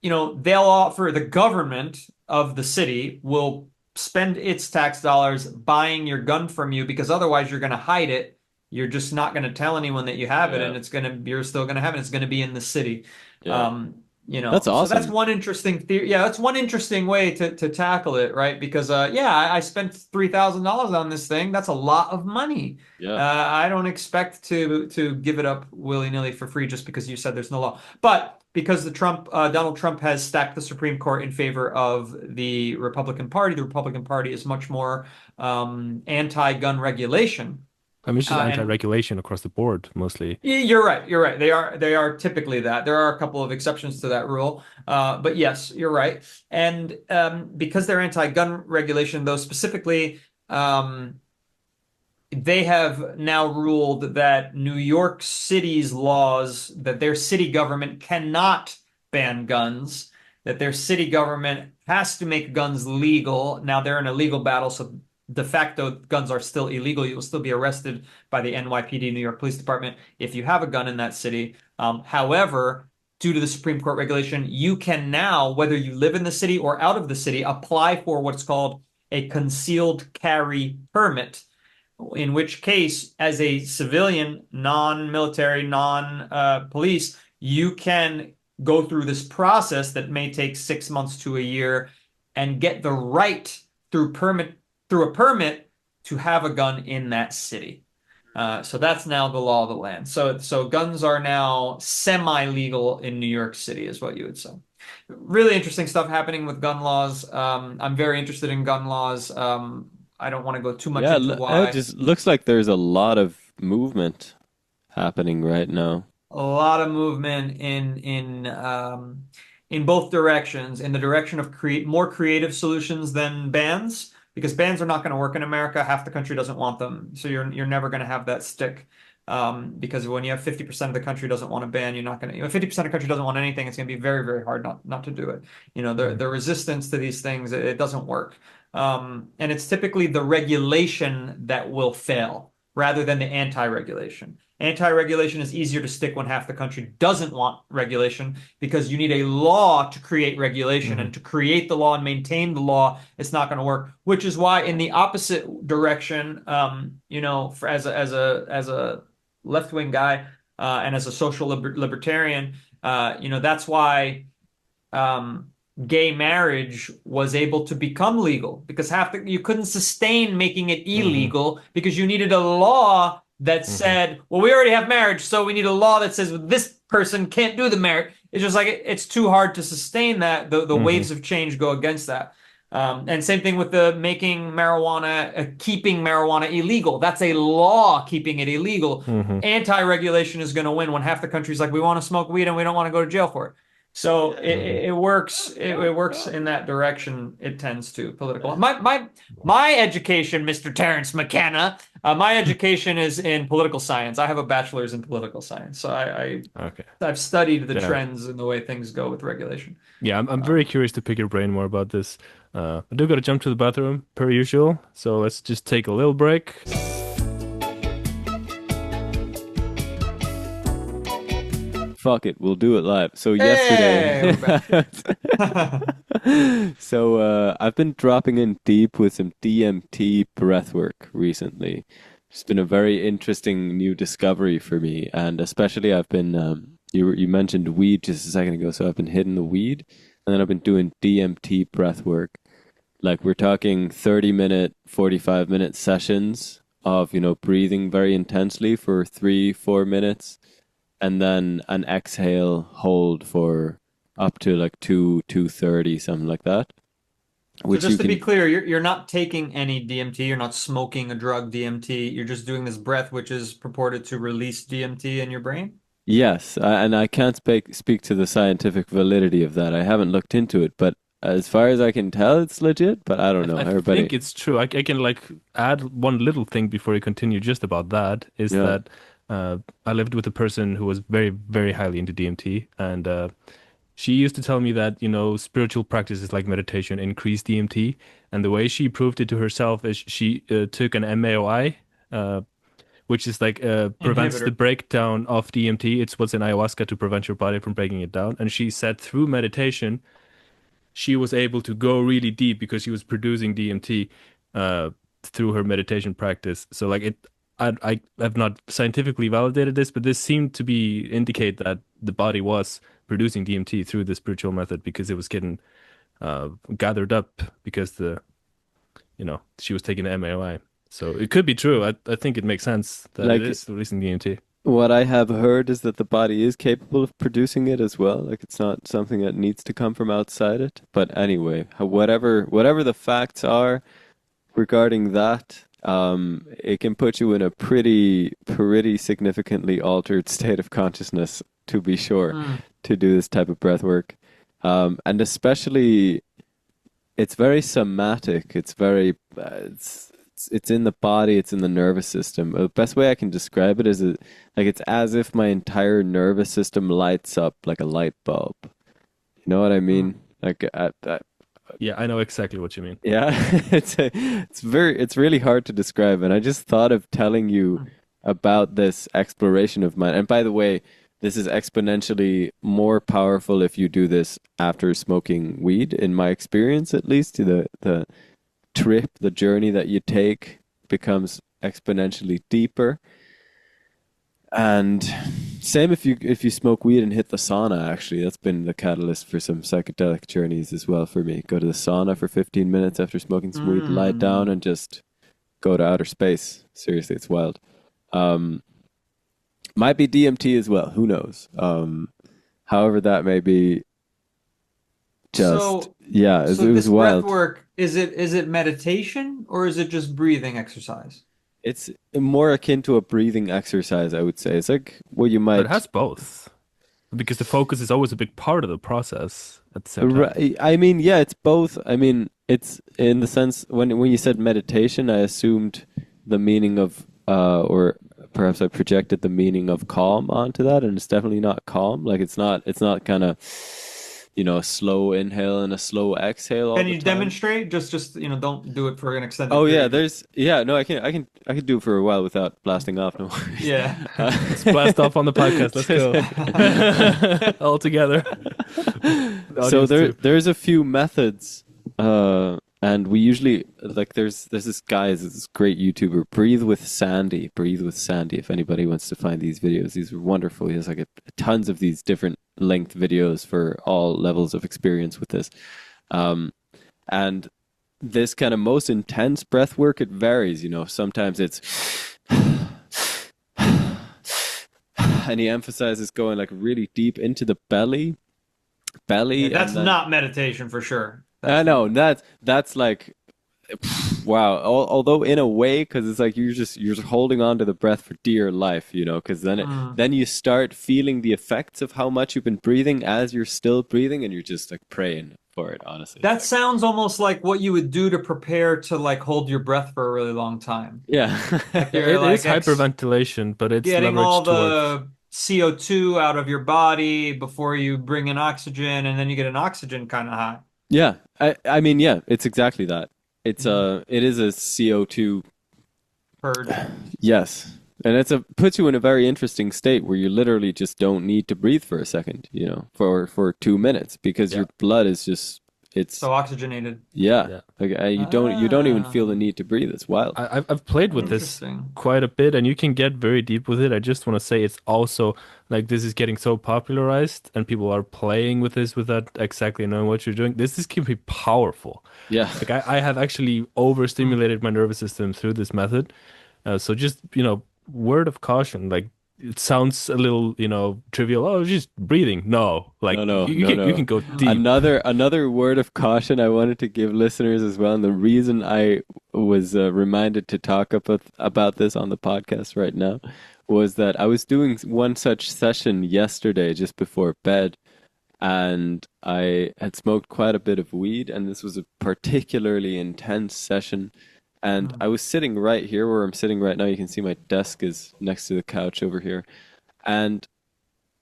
they'll offer the government of the city will spend its tax dollars buying your gun from you because otherwise you're going to hide it. You're just not going to tell anyone that you have it, Yeah. and you're still going to have it. It's going to be in the city. Yeah. That's So that's awesome. one interesting theory. Yeah, that's one interesting way to tackle it, right? Because yeah, I spent $3,000 on this thing. That's a lot of money. Yeah. I don't expect to give it up willy-nilly for free just because you said there's no law. But because Donald Trump has stacked the Supreme Court in favor of the Republican Party is much more anti-gun regulation. I mean, it's just And anti-regulation across the board mostly. you're right. You're right. They are typically that. There are a couple of exceptions to that rule, but yes, you're right. And because they're anti-gun regulation, though specifically, they have now ruled that New York City's laws, that their city government cannot ban guns, that their city government has to make guns legal. Now they're in a legal battle, so de facto guns are still illegal. You will still be arrested by the NYPD, New York Police Department, if you have a gun in that city. However, due to the Supreme Court regulation, you can now, whether you live in the city or out of the city, apply for what's called a concealed carry permit, in which case, as a civilian, non-military, non-police, you can go through this process that may take 6 months to a year and get the right through a permit to have a gun in that city. So that's now the law of the land. So guns are now semi-legal in New York City, is what you would say. Really interesting stuff happening with gun laws. I'm very interested in gun laws. I don't want to go too much Yeah, into it why. just looks like there's a lot of movement happening right now. A lot of movement in both directions, in the direction of create more creative solutions than bans, because bans are not going to work in America. Half the country doesn't want them, so you're never going to have that stick. Because when you have 50% of the country doesn't want to ban, you're not going to, 50% of the country doesn't want anything, it's going to be very, very hard not to do it. The resistance to these things, it doesn't work. And it's typically the regulation that will fail rather than the anti-regulation. Anti-regulation is easier to stick when half the country doesn't want regulation, because you need a law to create regulation, and to create the law and maintain the law, it's not going to work. Which is why, in the opposite direction, as a left-wing guy, and as a social libertarian, that's why gay marriage was able to become legal, because you couldn't sustain making it illegal, because you needed a law that said, well, we already have marriage, so we need a law that says this person can't do the marriage. It's just like it's too hard to sustain that. The waves of change go against that. And same thing with the making marijuana, keeping marijuana illegal. That's a law keeping it illegal. Anti-regulation is going to win when half the country's like, we want to smoke weed and we don't want to go to jail for it. So it works. It works in that direction. It tends to political. My education, Mr. Terence McKenna. My education is in political science. I have a bachelor's in political science, so I've studied the trends and the way things go with regulation. Yeah, I'm very curious to pick your brain more about this. I do got to jump to the bathroom per usual, so let's just take a little break. Fuck it, we'll do it live. So Hey, yesterday, so I've been dropping in deep with some DMT breathwork recently. It's been a very interesting new discovery for me, and especially I've been you mentioned weed just a second ago, so I've been hitting the weed, and then I've been doing DMT breathwork. Like we're talking 30-minute, 45-minute sessions of breathing very intensely for 3-4 minutes. And then an exhale hold for up to like 2:30, something like that. So just to be clear, you're not taking any DMT, you're not smoking a drug DMT, you're just doing this breath, which is purported to release DMT in your brain? Yes, and I can't speak to the scientific validity of that. I haven't looked into it, but as far as I can tell, it's legit. But I don't know. I think it's true. I can like add one little thing before you continue just about that, is that I lived with a person who was very, very highly into DMT, and she used to tell me that, spiritual practices like meditation increase DMT, and the way she proved it to herself is she took an MAOI, which is like prevents the breakdown of DMT. It's what's in ayahuasca to prevent your body from breaking it down. And she said through meditation, she was able to go really deep because she was producing DMT through her meditation practice. So like I have not scientifically validated this, but this seemed to be indicate that the body was producing DMT through the spiritual method because it was getting gathered up because she was taking the MAOI. So it could be true. I think it makes sense that it is releasing DMT. What I have heard is that the body is capable of producing it as well. Like it's not something that needs to come from outside it. But anyway, whatever the facts are regarding that, it can put you in a pretty significantly altered state of consciousness, to be sure, to do this type of breath work. And especially, it's very somatic. It's very, it's it's in the body, it's in the nervous system. The best way I can describe it is like it's as if my entire nervous system lights up like a light bulb. You know what I Mm. mean? Like Yeah, I know exactly what you mean. yeah, it's really hard to describe, and I just thought of telling you about this exploration of mine. And by the way, this is exponentially more powerful if you do this after smoking weed, in my experience at least. The trip, the journey that you take becomes exponentially deeper. And same if you smoke weed and hit the sauna, actually. That's been the catalyst for some psychedelic journeys as well for me. Go to the sauna for 15 minutes after smoking some weed, lie down Mm. and just go to outer space. Seriously, it's wild. Um, might be DMT as well, who knows? However that may be, just So, yeah, it so was this breath wild. work, is it meditation or is it just breathing exercise? It's more akin to a breathing exercise, I would say. It's like what you But it might. has both because the focus is always a big part of the process at the same time. Right. I mean, yeah, it's both. I mean, it's in the sense when you said meditation, I assumed the meaning of or perhaps I projected the meaning of calm onto that, and it's definitely not calm. Like it's not kind of, a slow inhale and a slow exhale all Can the you time. demonstrate? Just don't do it for an extended Oh yeah, period. there's yeah, no, I can do it for a while without blasting off, no worries. Yeah. Let's blast off on the podcast. Let's go. All together. The So audience too. there's a few methods, and we usually like there's this great YouTuber, Breathe with Sandy. If anybody wants to find these videos, these are wonderful. He has like tons of these different length videos for all levels of experience with this, and this kind of most intense breath work, it varies. Sometimes it's and he emphasizes going like really deep into the Yeah, belly, that's and then not meditation for sure. I That's know not. that's like wow. Although in a way, because it's like you're just holding on to the breath for dear life, because Mm. then you start feeling the effects of how much you've been breathing as you're still breathing, and you're just like praying for it. Honestly, it's That like sounds almost like what you would do to prepare to like hold your breath for a really long time. yeah, Like you're It is like hyperventilation, but it's getting all leveraged towards. the CO2 out of your body before you bring in oxygen, and then you get an oxygen kind of high. yeah. I mean, yeah, it's exactly that. Mhm. It is a CO2. Purge. Yes. And puts you in a very interesting state where you literally just don't need to breathe for a second, for 2 minutes because Yeah, your blood is just it's So oxygenated. yeah. yeah. Like you don't even feel the Ah, need to breathe. It's wild. I've played with this interesting. quite a bit, and you can get very deep with it. I just want to say it's also like this is getting so popularized, and people are playing with this without exactly knowing what you're doing. This can be powerful. Yeah. Like I have actually Hmm. overstimulated my nervous system through this method. So just, word of caution. Like it sounds a little, trivial. Oh, just breathing. No, like No, no, you no, can you no. can go Hmm. deep. Another word of caution I wanted to give listeners as well, and the reason I was reminded to talk about this on the podcast right now was that I was doing one such session yesterday just before bed, and I had smoked quite a bit of weed, and this was a particularly intense session. And Hmm. I was sitting right here where I'm sitting right now. You can see my desk is next to the couch over here. And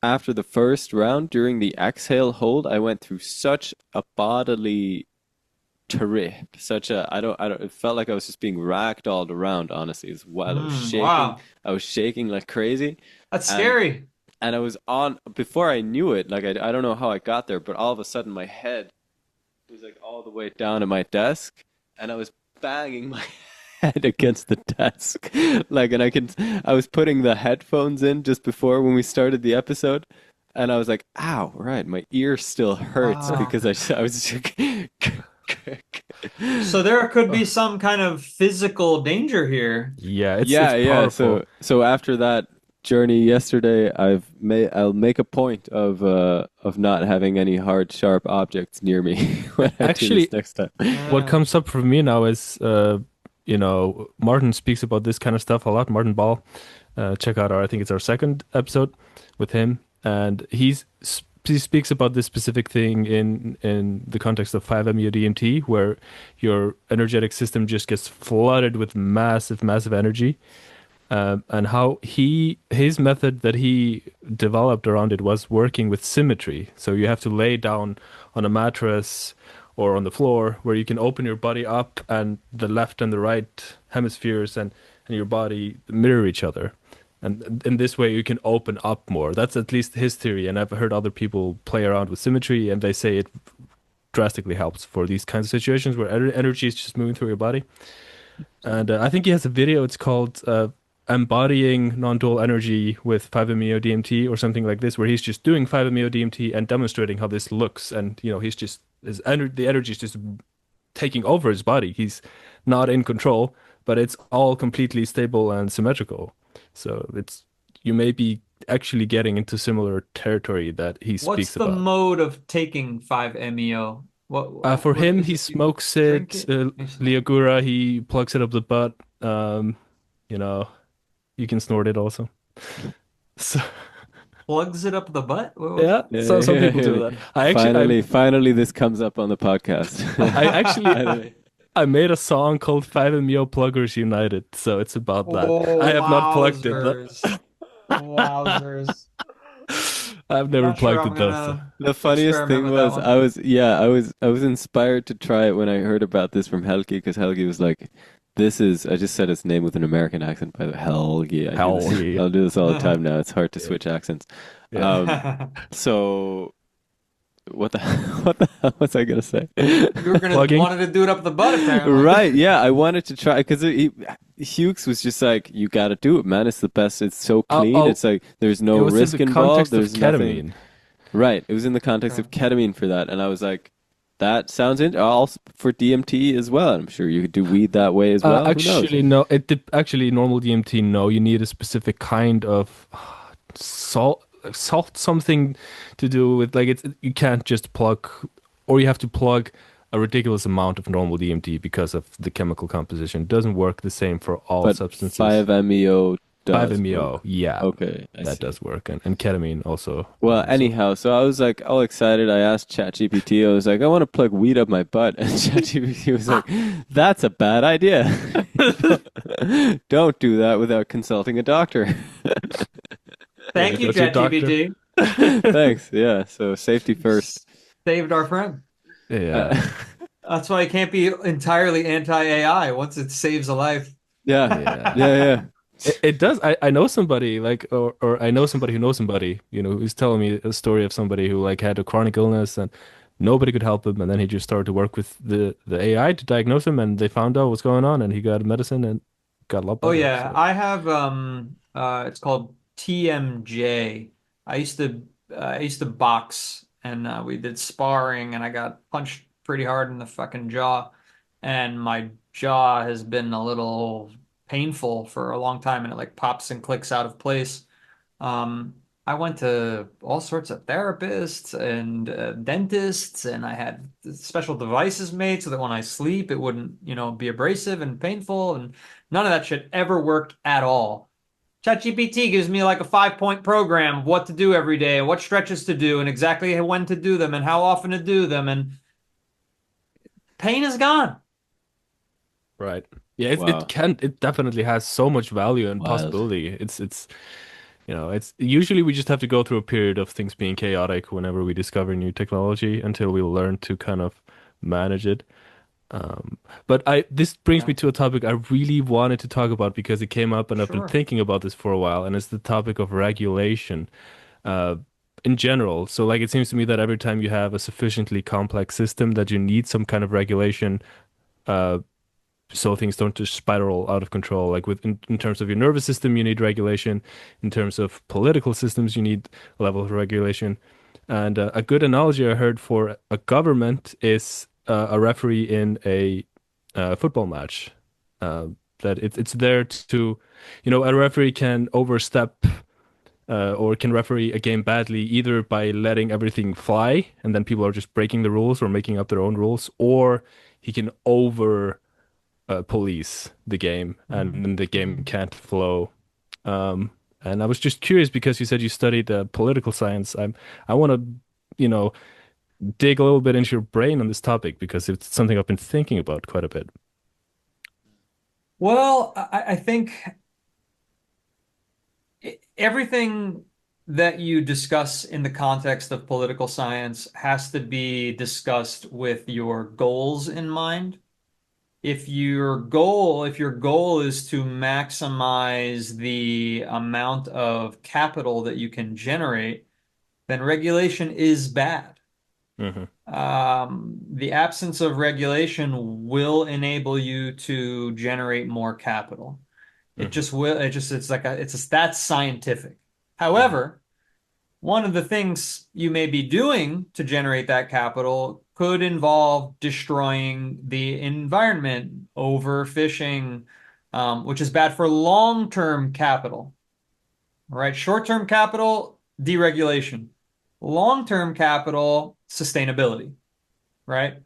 after the first round, during the exhale hold, I went through such a bodily trip, I don't, it felt like I was just being ragdolled around, honestly, as well. Wow. I was shaking like crazy. That's And scary. and I was on before I knew it. Like I don't know how I got there, but all of a sudden my head was like all the way down at my desk, and I was banging my head against the desk. Like, and I was putting the headphones in just before when we started the episode, and I was like, "Ow!" Right, my ear still hurts Wow. because I was just. So there could be some kind of physical danger here. Yeah, it's Yeah, yeah. So powerful. so after that journey yesterday, I'll make a point of not having any hard, sharp objects near me when I do this Actually, next time. what Uh, comes up for me now is, Martin speaks about this kind of stuff a lot. Martin Ball, check out I think it's our second episode with him, and he's he speaks about this specific thing in the context of 5-MeO DMT, where your energetic system just gets flooded with massive energy. And how his method that he developed around it was working with symmetry. So you have to lay down on a mattress or on the floor where you can open your body up, and the left and the right hemispheres and your body mirror each other. And in this way, you can open up more. That's at least his theory. And I've heard other people play around with symmetry, and they say it drastically helps for these kinds of situations where energy is just moving through your body. And I think he has a video. It's called Embodying Non-Dual Energy with 5-MeO DMT or something like this, where he's just doing 5-MeO DMT and demonstrating how this looks. And he's just the energy is just taking over his body. He's not in control, but it's all completely stable and symmetrical. So it's you may be actually getting into similar territory that he What's speaks the about. mode of taking 5-MeO? For What him, is he it? You smokes drink it, it? Liagura, he plugs it up the butt. You know, you can snort it also. So Plugs it up the butt? What was yeah, that? Yeah, so some yeah, people do yeah. that. I actually, Finally, this comes up on the podcast. I actually, Finally. I made a song called 5-MeO Pluggers United, so it's about that. I Oh, have not plugged it though. wowzers. Wowzers. I've never Not sure plugged I'm it though. So. gonna The funniest experiment thing with that was one. I was inspired to try it when I heard about this from Helgi, because Helgi was like, "This is." I just said his name with an American accent, by the way. Helgi. I do Hell this. yeah. I'll do this all the time now. It's hard to switch accents. Yeah. Um, so what the what the hell was I gonna say? You were gonna Plugging. wanted to do it up the butt apparently. Right? Yeah, I wanted to try because Hughes was just like, "You got to do it, man. It's the best. It's so clean. Oh, It's like there's it no was in risk the involved. context of There's nothing." ketamine. Right. It was in the context Okay. of ketamine for that, and I was like, "That sounds also for DMT as well. I'm sure you could do weed that way as well. Who knows?" Actually, no. Actually normal DMT. No, you need a specific kind of salt something to do with like it's you can't just plug, or you have to plug a ridiculous amount of normal DMT because of the chemical composition. It doesn't work the same for all But substances. 5-MeO does 5-MeO, work. yeah, Okay, I that see. does work, and ketamine also. Well, So anyhow, so I was like all excited. I asked ChatGPT, I was like, I want to plug weed up my butt. And ChatGPT was like, that's a bad idea. Don't do that without consulting a doctor. yeah, Thank you, go to your doctor. ChatGPT. Thanks. Yeah. So safety first. Saved our friend. Yeah, Uh, That's why I can't be entirely anti-AI once it saves a life. yeah. yeah. Yeah. Yeah. It does. I know somebody like, or I know somebody who knows somebody, who's telling me a story of somebody who like had a chronic illness and nobody could help him, and then he just started to work with the AI to diagnose him, and they found out what's going on, and he got medicine and got a lot Oh better. yeah, So I have it's called TMJ. I used to box and we did sparring and I got punched pretty hard in the fucking jaw and my jaw has been a little painful for a long time and it like pops and clicks out of place. I went to all sorts of therapists and dentists, and I had special devices made so that when I sleep, it wouldn't, be abrasive and painful, and none of that shit ever worked at all. ChatGPT gives me like a 5-point program of what to do every day, what stretches to do, and exactly when to do them, and how often to do them, and pain is gone. right, yeah, Wow. it definitely has so much value and Wild. possibility. It's usually we just have to go through a period of things being chaotic whenever we discover new technology until we learn to kind of manage it. Um, but this brings Yeah, me to a topic I really wanted to talk about because it came up and I've been sure. thinking about this for a while, and it's the topic of regulation, uh, in general. So like it seems to me that every time you have a sufficiently complex system that you need some kind of regulation, uh, so things don't just spiral out of control. Like in terms of your nervous system, you need regulation. In terms of political systems, you need a level of regulation. And a good analogy I heard for a government is a referee in a football match. Uh, that it's there to, a referee can overstep or can referee a game badly either by letting everything fly and then people are just breaking the rules or making up their own rules, or he can over police the game, and Mhm. then the game Mhm. can't flow. Um, and I was just curious because you said you studied political science. I want to dig a little bit into your brain on this topic because it's something I've been thinking about quite a bit. Well, I think everything that you discuss in the context of political science has to be discussed with your goals in mind. If your goal is to maximize the amount of capital that you can generate, then regulation is bad. Hmm. The absence of regulation will enable you to generate more capital. It Hmm. just will. That's scientific. Hmm. However, one of the things you may be doing to generate that capital could involve destroying the environment, overfishing, which is bad for long-term capital. All right, short-term capital, deregulation. Long-term capital, sustainability, right?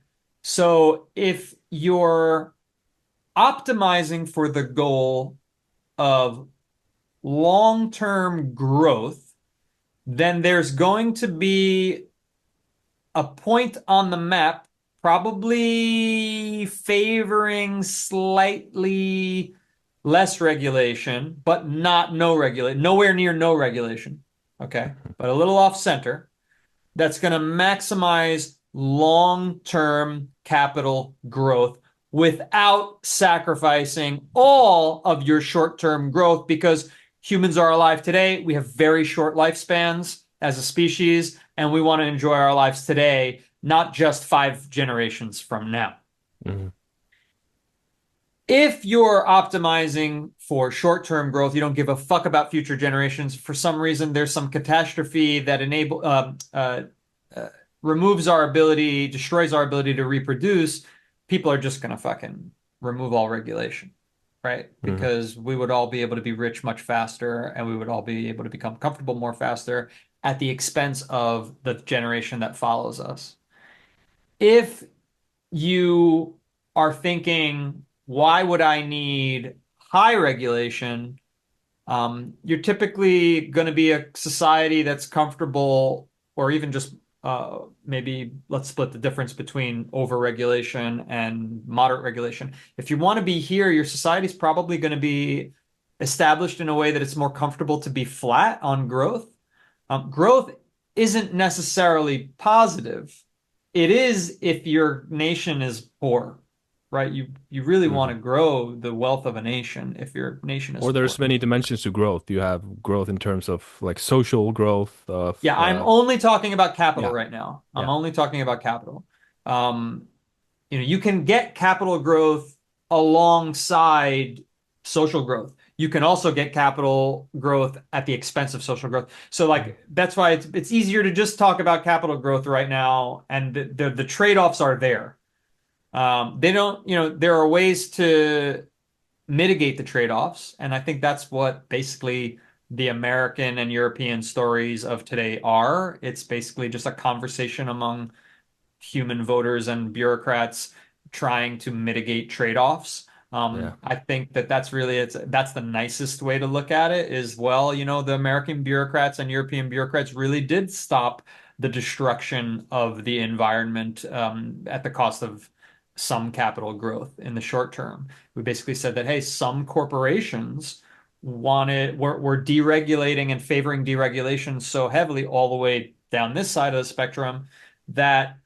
So if you're optimizing for the goal of long-term growth, then there's going to be a point on the map, probably favoring slightly less regulation, but not no regulation, nowhere near no regulation. Okay, but a little off center. That's going to maximize long-term capital growth without sacrificing all of your short-term growth because humans are alive today. We have very short lifespans as a species, and we want to enjoy our lives today, not just 5 generations from now. Hmm. If you're optimizing for short-term growth, you don't give a fuck about future generations. For some reason, there's some catastrophe that uh, removes our ability, destroys our ability to reproduce. People are just gonna fucking remove all regulation, right? Hmm. Because we would all be able to be rich much faster, and we would all be able to become comfortable more faster at the expense of the generation that follows us. If you are thinking, why would I need high regulation? You're typically going to be a society that's comfortable, or even just maybe let's split the difference between overregulation and moderate regulation. If you want to be here, your society is probably going to be established in a way that it's more comfortable to be flat on growth. Growth isn't necessarily positive. It is if your nation is poor, right? You really want Hmm. to grow the wealth of a nation if your nation is Or there's poor. many dimensions to growth. You have growth in terms of like social growth of Yeah, I'm only talking about capital yeah, right now. I'm yeah. only talking about capital. Um, you can get capital growth alongside social growth. You can also get capital growth at the expense of social growth. So Mhm. like that's why it's easier to just talk about capital growth right now, and the trade-offs are there. They don't, there are ways to mitigate the trade-offs, and I think that's what basically the American and European stories of today are. It's basically just a conversation among human voters and bureaucrats trying to mitigate trade-offs. Yeah. I think that's the nicest way to look at it is, well, the American bureaucrats and European bureaucrats really did stop the destruction of the environment at the cost of some capital growth in the short term. We basically said that, hey, some corporations were deregulating and favoring deregulation so heavily all the way down this side of the spectrum that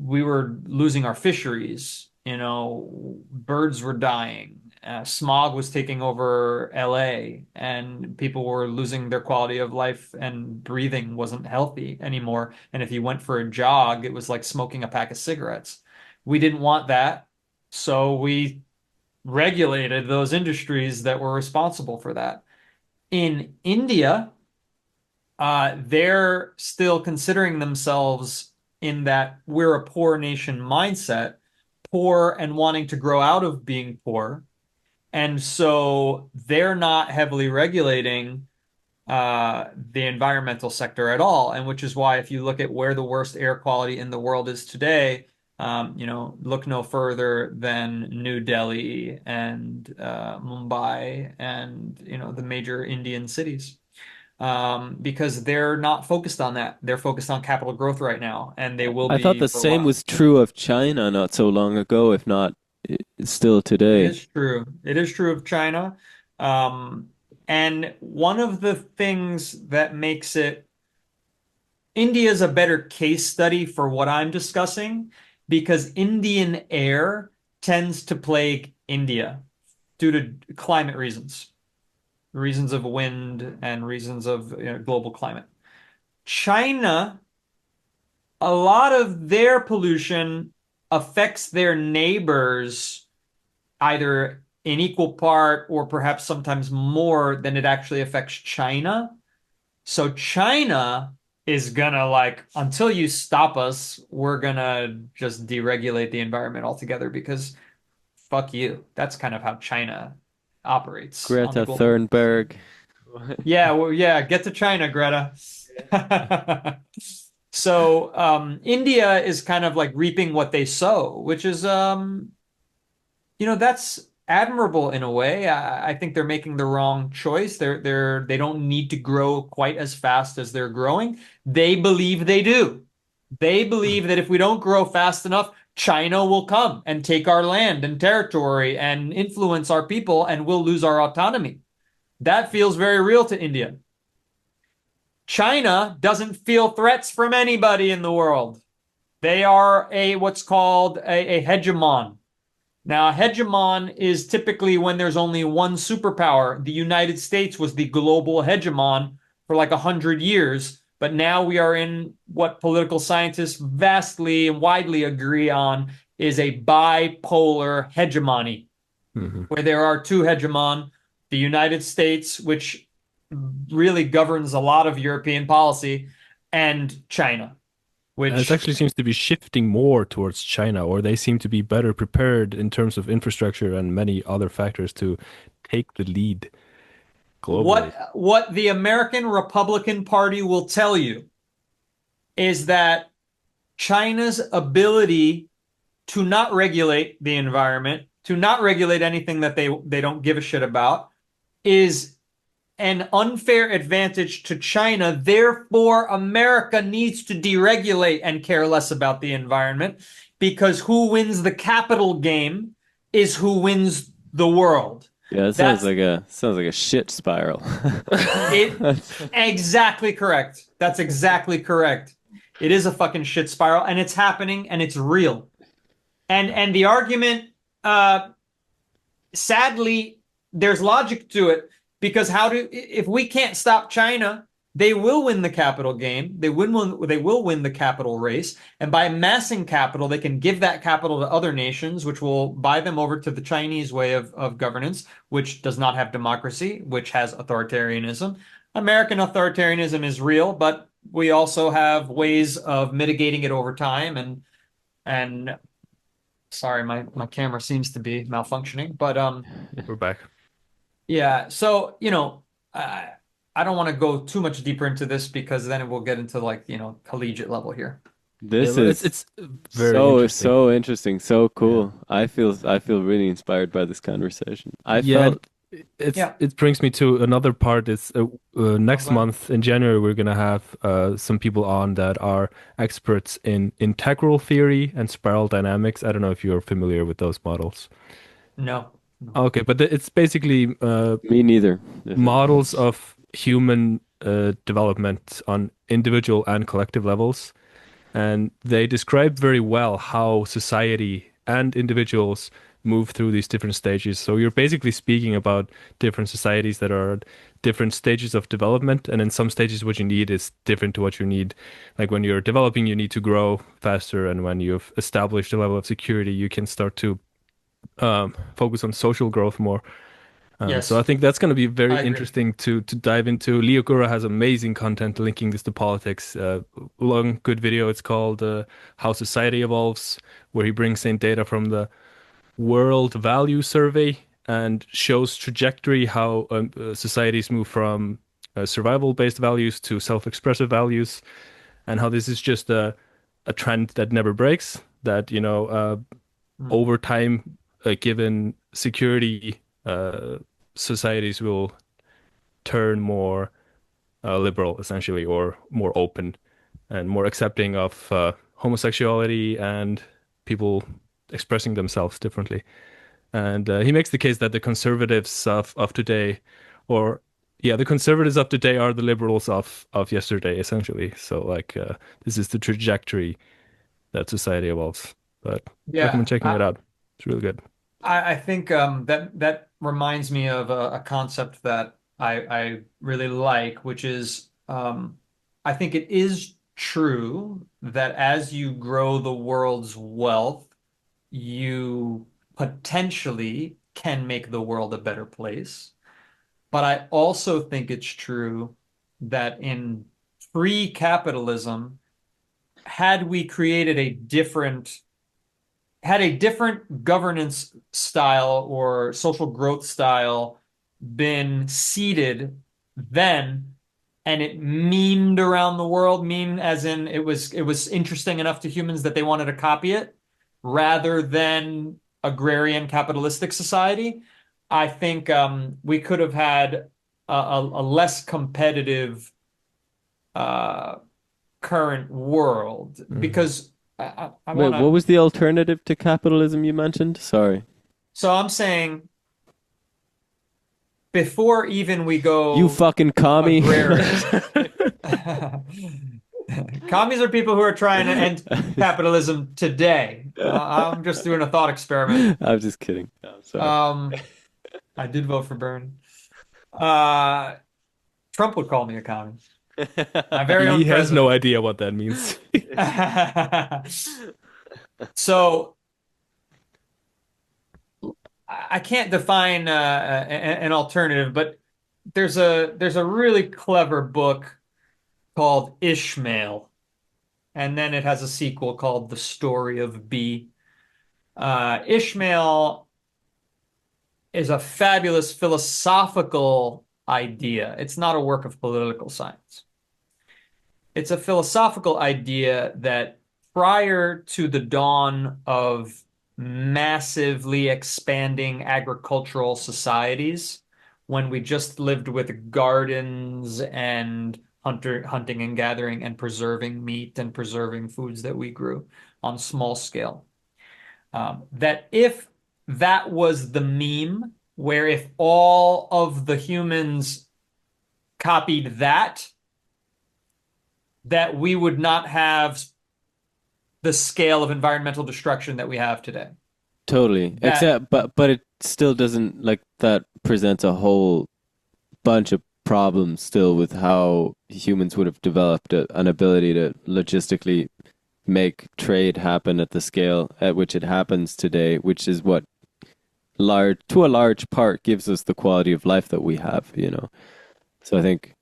we were losing our fisheries. Birds were dying. Smog was taking over LA, and people were losing their quality of life, and breathing wasn't healthy anymore. And if you went for a jog, it was like smoking a pack of cigarettes. We didn't want that, so we regulated those industries that were responsible for that. In India, they're still considering themselves in that we're a poor nation mindset, poor and wanting to grow out of being poor. And so they're not heavily regulating the environmental sector at all. And which is why if you look at where the worst air quality in the world is today, look no further than New Delhi and Mumbai and, the major Indian cities. because they're not focused on that. They're focused on capital growth right now, and they will I thought be the for a same while. was true of China not so long ago, if not still It today. is true. It is true of China. Um, and one of the things that makes it India is a better case study for what I'm discussing because Indian air tends to plague India due to climate reasons, reasons of wind and reasons of global climate. China, a lot of their pollution affects their neighbors either in equal part or perhaps sometimes more than it actually affects China. So China is gonna like, until you stop us, we're gonna just deregulate the environment altogether because fuck you. That's kind of how China operates on the Greta global scene. Thunberg. Yeah, well, yeah, get to China, Greta. So India is kind of like reaping what they sow, which is that's admirable in a way. I think they're making the wrong choice. They don't need to grow quite as fast as they're growing. They believe they do. They believe that if we don't grow fast enough, China will come and take our land and territory and influence our people, and we'll lose our autonomy. That feels very real to India. China doesn't feel threats from anybody in the world. They are a what's called a hegemon. Now, a hegemon is typically when there's only one superpower. The United States was the global hegemon for like 100 years, but now we are in what political scientists vastly and widely agree on is a bipolar hegemony, Hmm. where there are two hegemon, the United States, which really governs a lot of European policy, and China, And it which actually seems to be shifting more towards China, or they seem to be better prepared in terms of infrastructure and many other factors to take the lead globally. what the American Republican Party will tell you is that China's ability to not regulate the environment, to not regulate anything that they don't give a shit about, is an unfair advantage to China. Therefore, America needs to deregulate and care less about the environment because who wins the capital game is who wins the world. Yeah, it That's sounds like a shit spiral. it. Exactly correct. That's exactly correct. It is a fucking shit spiral, and it's happening, and it's real. And the argument, uh, sadly, there's logic to it because if we can't stop China, they will win the capital game. They will win the capital race, and by amassing capital, they can give that capital to other nations, which will buy them over to the Chinese way of governance, which does not have democracy, which has authoritarianism. American authoritarianism is real, but we also have ways of mitigating it over time and sorry, my camera seems to be malfunctioning, but We're back. yeah. So I don't want to go too much deeper into this because then it will get into like collegiate level here. Yeah, This but it's is it's very interesting. so interesting, so Yeah. cool. I feel really inspired by this conversation. I Yeah, and felt Yeah. it brings me to another part. It's Oh, next go ahead. month in January we're gonna have some people on that are experts in integral theory and spiral dynamics. I don't know if you're familiar with those models. No. No. Okay, but it's basically me neither. models of human development on individual and collective levels. And they describe very well how society and individuals move through these different stages. So you're basically speaking about different societies that are at different stages of development. And in some stages, what you need is different to what you need. Like when you're developing, you need to grow faster. And when you've established a level of security, you can start to focus on social growth more. So I Yes, think that's going to be very I agree. interesting to dive into. Leo Gura has amazing content linking this to politics. Long, good video. It's called "How Society Evolves," where he brings in data from the World Value Survey and shows trajectory how societies move from survival-based values to self-expressive values, and how this is just a trend that never breaks. That Mm. over time, given security, societies will turn more liberal essentially, or more open and more accepting of homosexuality and people expressing themselves differently. And he makes the case that the conservatives of today, or yeah, the conservatives of today are the liberals of yesterday, essentially. So like this is the trajectory that society evolves. But Yeah, recommend checking it out. It's really good. I think that reminds me of a concept that I really like, which is I think it is true that as you grow the world's wealth, you potentially can make the world a better place. But I also think it's true that in pre-capitalism, had we created a different had a different governance style or social growth style been seeded then and it memed around the world, meme as in it was interesting enough to humans that they wanted to copy it rather than agrarian capitalistic society, I think we could have had a less competitive uh, current world Mhm. because I Wait, want what to. was the alternative to capitalism you mentioned? Sorry. So I'm saying before even we You go fucking commie. agrarian, commies are people who are trying to end capitalism today. I'm just doing a thought experiment. I'm just kidding. I'm sorry. Um, I did vote for Bernie. Uh, Trump would call me a commie. My very He own has no president. idea what that means. So I can't define an alternative, but there's a really clever book called Ishmael, and then it has a sequel called The Story of B. Ishmael is a fabulous philosophical idea. It's not a work of political science. It's a philosophical idea that prior to the dawn of massively expanding agricultural societies, when we just lived with gardens and hunting and gathering and preserving meat and preserving foods that we grew on small scale, that if that was the meme, where if all of the humans copied that, that we would not have the scale of environmental destruction that we have today. Totally. That Except, but it still doesn't like that presents a whole bunch of problems still with how humans would have developed an ability to logistically make trade happen at the scale at which it happens today, which is what large to a large part gives us the quality of life that we have, you know. So I think,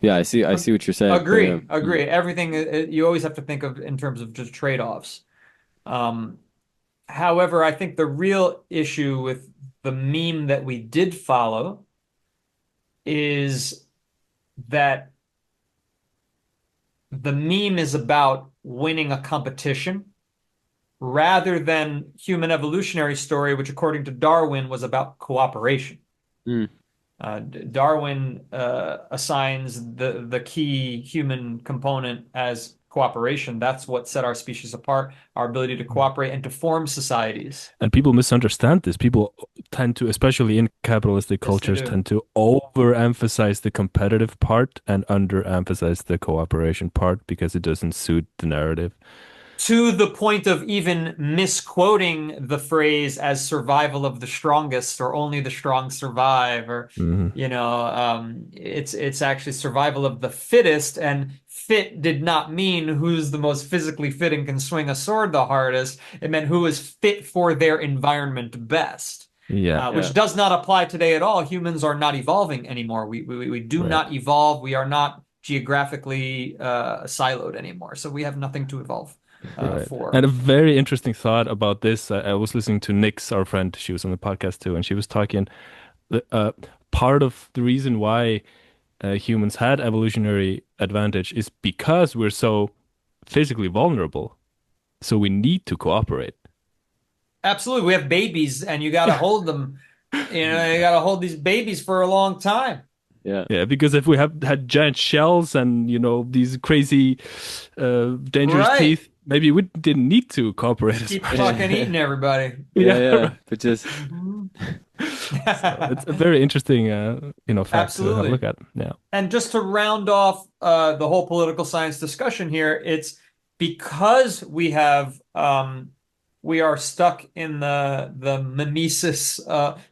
yeah, I see what you're saying. Yeah. agree. Everything you always have to think of in terms of just trade-offs. Um, However, I think the real issue with the meme that we did follow is that the meme is about winning a competition rather than human evolutionary story, which according to Darwin was about cooperation. Mm, Darwin assigns the key human component as cooperation. That's what set our species apart, our ability to cooperate and to form societies. And people misunderstand this. People tend to, especially in capitalistic Yes, they cultures, do. tend to overemphasize the competitive part and underemphasize the cooperation part because it doesn't suit the narrative. To the point of even misquoting the phrase as survival of the strongest or only the strong survive or Hmm. it's actually survival of the fittest, and fit did not mean who's the most physically fit and can swing a sword the hardest. It meant who is fit for their environment best, Yeah, yeah. which does not apply today at all. Humans are not evolving anymore. We do right, not evolve. We are not geographically siloed anymore, so we have nothing to evolve right. for. And a very interesting thought about this. I was listening to Nix, our friend. She was on the podcast too, and she was talking. Part of the reason why humans had evolutionary advantage is because we're so physically vulnerable. So we need to cooperate. Absolutely. We have babies and you got to hold them. You got to hold these babies for a long time. Yeah. Yeah, because if we have had giant shells and these crazy, dangerous Right. teeth, maybe we didn't need to cooperate Just as keep much. fucking eating everybody. Yeah, Yeah, yeah. right. But just Mhm. So it's a very interesting, fact to have a Absolutely. look at. Yeah. And just to round off the whole political science discussion here, it's because we are stuck in the mimesis,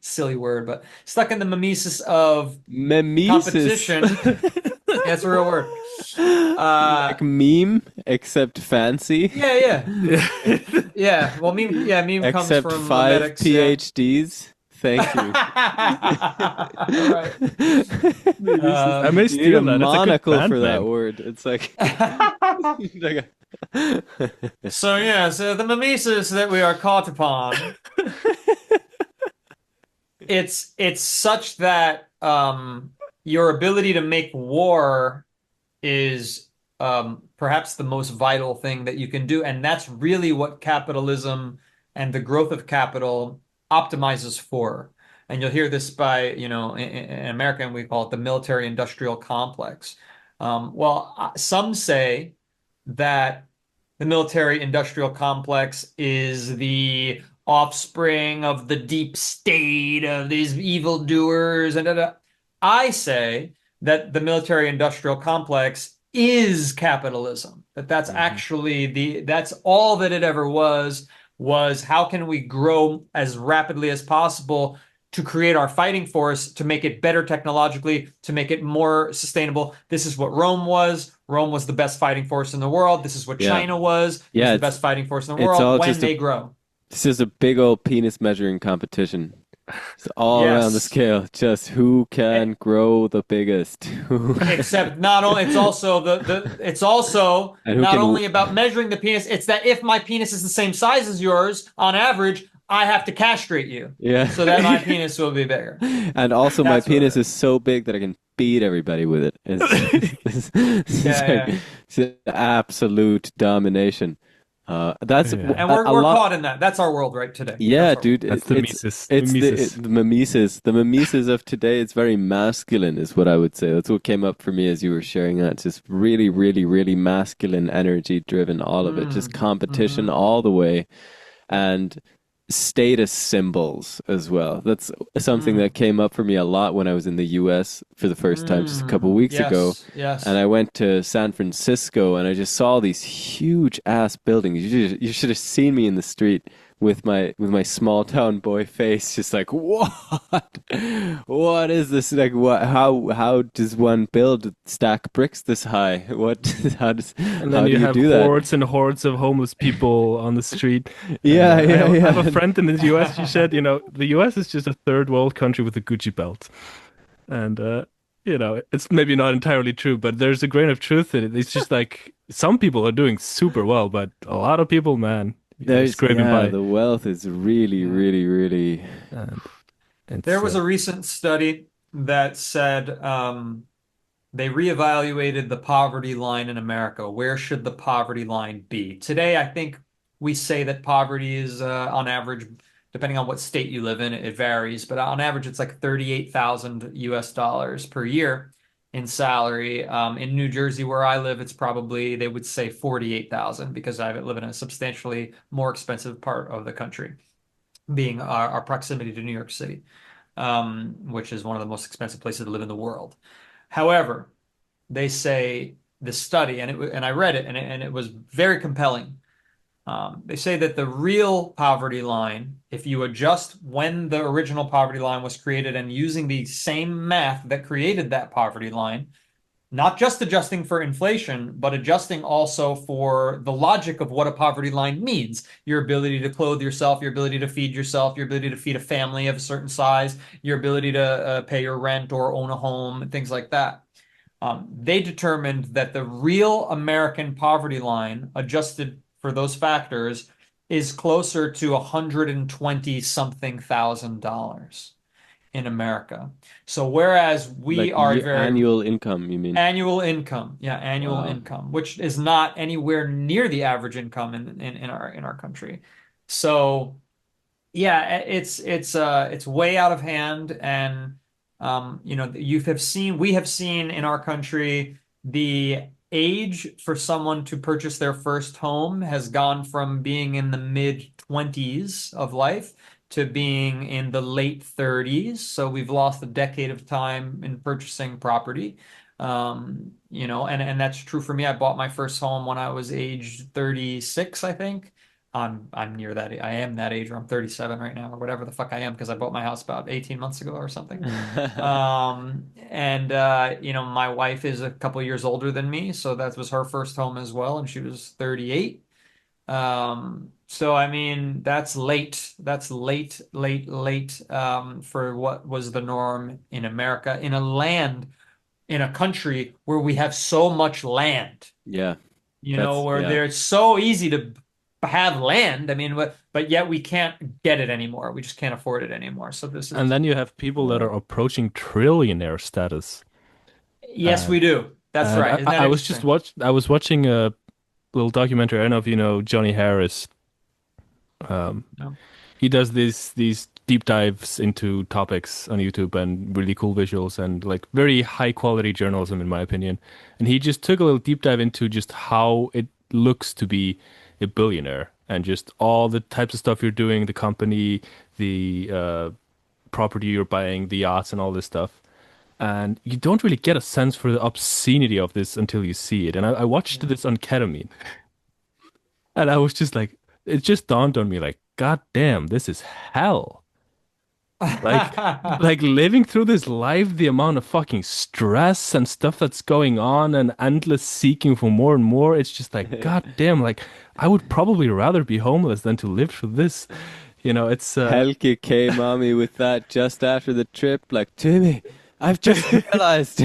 silly word, but stuck in the mimesis of Memesis. competition. That's a real word. Uh, Like meme, except fancy. yeah, yeah, Yeah. yeah. Well, meme comes Except from five memetics. Yeah. PhDs. Thank you. Right. Mimesis. I may You need a steal that. That's a good monocle band for that name. word. It's like, like So yeah, so the mimesis that we are caught upon, it's such that your ability to make war is perhaps the most vital thing that you can do, and that's really what capitalism and the growth of capital optimizes for. And you'll hear this by, in America, we call it the military-industrial complex. Some say that the military-industrial complex is the offspring of the deep state of these evildoers and da, da. I say that the military-industrial complex is capitalism. That's Mhm. actually that's all that it ever was how can we grow as rapidly as possible to create our fighting force, to make it better technologically, to make it more sustainable. This is what Rome was. Rome was the best fighting force in the world. This is what Yeah. China was. It was Yeah, the best fighting force in the it's world all when just a they grow. it's just a big old penis measuring competition. It's all around the Yes. scale. Just who Eh, can grow the biggest. Who Except not only it's also it's also and who not can only about measuring the penis, it's that if my penis is the same size as yours on average, I have to castrate you yeah. so that my penis will be bigger. And also my That's what penis it is is. so big that I can beat everybody with it. It's Yeah, like yeah. it's absolute domination. That's Yeah. And a we're lot. caught in that. That's our world right today. Yeah, That's our world. dude, That's the Mises. it's Mimesis. the mimesis. The mimesis of today, it's very masculine, is what I would say. That's what came up for me as you were sharing that. Just really, really, really masculine, energy driven, all of it. Just competition Hmm. all the way. And status symbols as well. That's something that Mm. came up for me a lot when I was in the US for the first time just a couple of weeks ago. Yes, And yes. I went to San Francisco and I just saw these huge ass buildings. You should have seen me in the street with my small town boy face, just like what? What is this? Like what? How does one build stack bricks this high? What? And then How do you you have do that? hordes and hordes of homeless people on the street. And Yeah, yeah, I have a yeah. friend in the US. She said, the US is just a third world country with a Gucci belt. And, it's maybe not entirely true, but there's a grain of truth in it. It's just like some people are doing super well, but a lot of people, man, they're There's scraping yeah, by. the wealth is really, Yeah. really, really. And There it's, was a recent study that said they reevaluated the poverty line in America. Where should the poverty line be? Today, I think we say that poverty is on average, depending on what state you live in, it varies, but on average, it's like 38,000 US dollars per year in salary. In New Jersey, where I live, it's probably, they would say 48,000 because I live in a substantially more expensive part of the country, being our proximity to New York City, which is one of the most expensive places to live in the world. However, they say the study, and I read it, and it was very compelling. They say that the real poverty line, if you adjust when the original poverty line was created and using the same math that created that poverty line, not just adjusting for inflation, but adjusting also for the logic of what a poverty line means. Your ability to clothe yourself, your ability to feed yourself, your ability to feed a family of a certain size, your ability to pay your rent or own a home, and things like that. They determined that the real American poverty line, adjusted for those factors, is closer to 120 something thousand dollars in America. So whereas we Like are very annual income, you mean? annual income, yeah, annual Wow. income, which is not anywhere near the average income in our country. So yeah, it's way out of hand, and We have seen in our country the age for someone to purchase their first home has gone from being in the mid 20s of life to being in the late 30s. So we've lost a decade of time in purchasing property. And that's true for me. I bought my first home when I was age 36, I think. I'm near that. I am that age, or I'm 37 right now, or whatever the fuck I am, because I bought my house about 18 months ago or something. My wife is a couple years older than me, so that was her first home as well, and she was 38. So I mean, that's late. That's late, late, late, for what was the norm in America, in a country where we have so much land, Yeah, where yeah. they're so easy to have land. I mean, but yet we can't get it anymore. We just can't afford it anymore. So this And is, then you have people that are approaching trillionaire status. yes, Uh, we do. That's and right. Isn't that interesting? I was watching a little documentary. I don't know if you know Johnny Harris. Um, No. he does these deep dives into topics on YouTube and really cool visuals and like very high quality journalism in my opinion. And he just took a little deep dive into just how it looks to be a billionaire and just all the types of stuff you're doing, the company, the property you're buying, the yachts and all this stuff. And you don't really get a sense for the obscenity of this until you see it. And I watched this on ketamine. And I was just like, it just dawned on me like, God damn, this is hell. Like, like living through this life, the amount of fucking stress and stuff that's going on and endless seeking for more and more. It's just like, God damn, like I would probably rather be homeless than to live through this. It's Hewkii came on me with that just after the trip, like, Timmy, I've just realized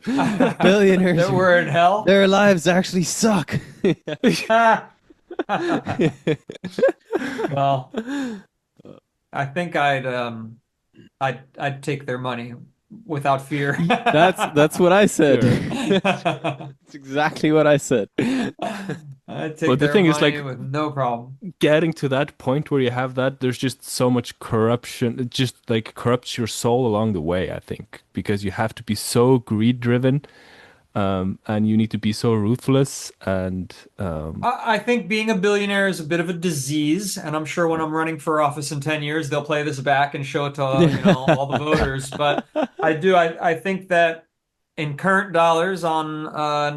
billionaires, That we're in hell. their lives actually suck. Well, I think I'd take their money without fear. That's what I said. sure. That's exactly what I said. I'd take But the their thing is money like with no problem. getting to that point where you have that, there's just so much corruption. It just like corrupts your soul along the way, I think, because you have to be so greed driven, and you need to be so ruthless and I think being a billionaire is a bit of a disease, and I'm sure when I'm running for office in 10 years, they'll play this back and show it to, all the voters. But I think that in current dollars on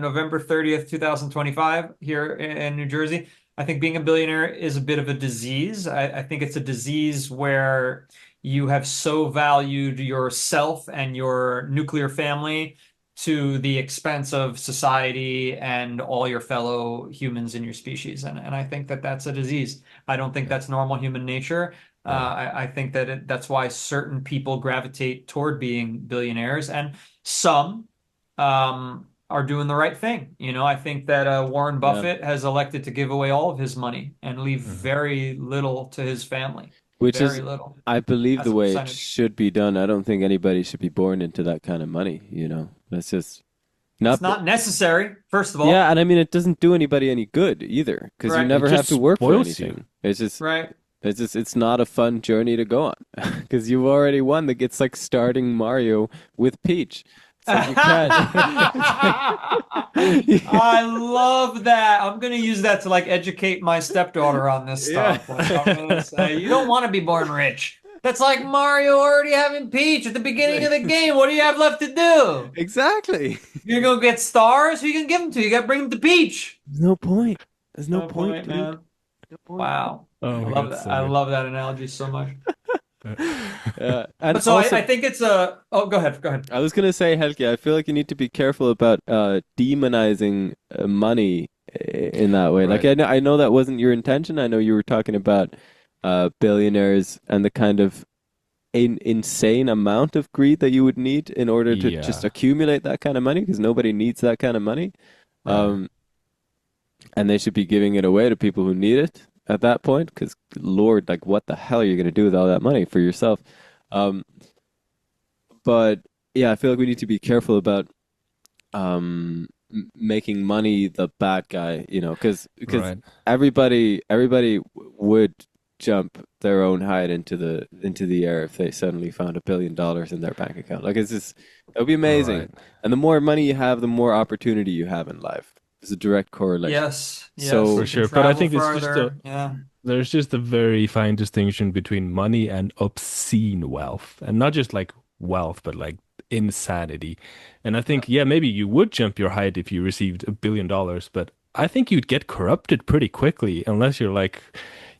November 30th, 2025, here in New Jersey, I think being a billionaire is a bit of a disease. I think it's a disease where you have so valued yourself and your nuclear family to the expense of society and all your fellow humans in your species. And I think that that's a disease. I don't think that's normal human nature. yeah, I think that that's why certain people gravitate toward being billionaires, and some are doing the right thing. I think that Warren Yeah. Buffett has elected to give away all of his money and leave mhm. very little to his family. Which Very is, little I believe, as the a way it percentage. should be done. I don't think anybody should be born into that kind of money. That's just It's not. not necessary, first of Yeah, all. and I mean, it doesn't do anybody any good either, because you Right. It never have just to work for spoils you. anything. Right. It's not a fun journey to go on, because you've already won. It's like starting Mario with Peach. It's like you can't. I love that. I'm gonna use that to like educate my stepdaughter on this Yeah. stuff. Like I'm gonna say, you don't want to be born rich. That's like Mario already having Peach at the beginning of the game. What do you have left to do? Exactly. You're gonna go get stars? Who you gonna give them to? You gotta bring them to Peach. There's no point. There's no No point, point, dude. man. No point. Wow. Oh I my love God, that. so I good. love that analogy so much. And But so I also, think it's a. Oh, go ahead. Go ahead. I was gonna say, Helge, I feel like you need to be careful about demonizing money in that way. Like Right. I know that wasn't your intention. I know you were talking about billionaires and the kind of insane amount of greed that you would need in order to just Yeah. accumulate that kind of money, because nobody needs that kind of money. Right. Um, and they should be giving it away to people who need it at that point, because Lord, like, what the hell are you gonna do with all that money for yourself? Um, but yeah, I feel like we need to be careful about making money the bad guy, because Right. everybody would. jump their own height into the air if they suddenly found $1 billion in their bank account. Like it's just it would be Right. amazing. And the more money you have, the more opportunity you have in life. There's a direct correlation. Yes, yes, For So you can sure. But I travel think it's just farther. Yeah. there's just a very fine distinction between money and obscene wealth. And not just like wealth, but like insanity. And I think, yeah, maybe you would jump your height if you received $1 billion, but I think you'd get corrupted pretty quickly unless you're like,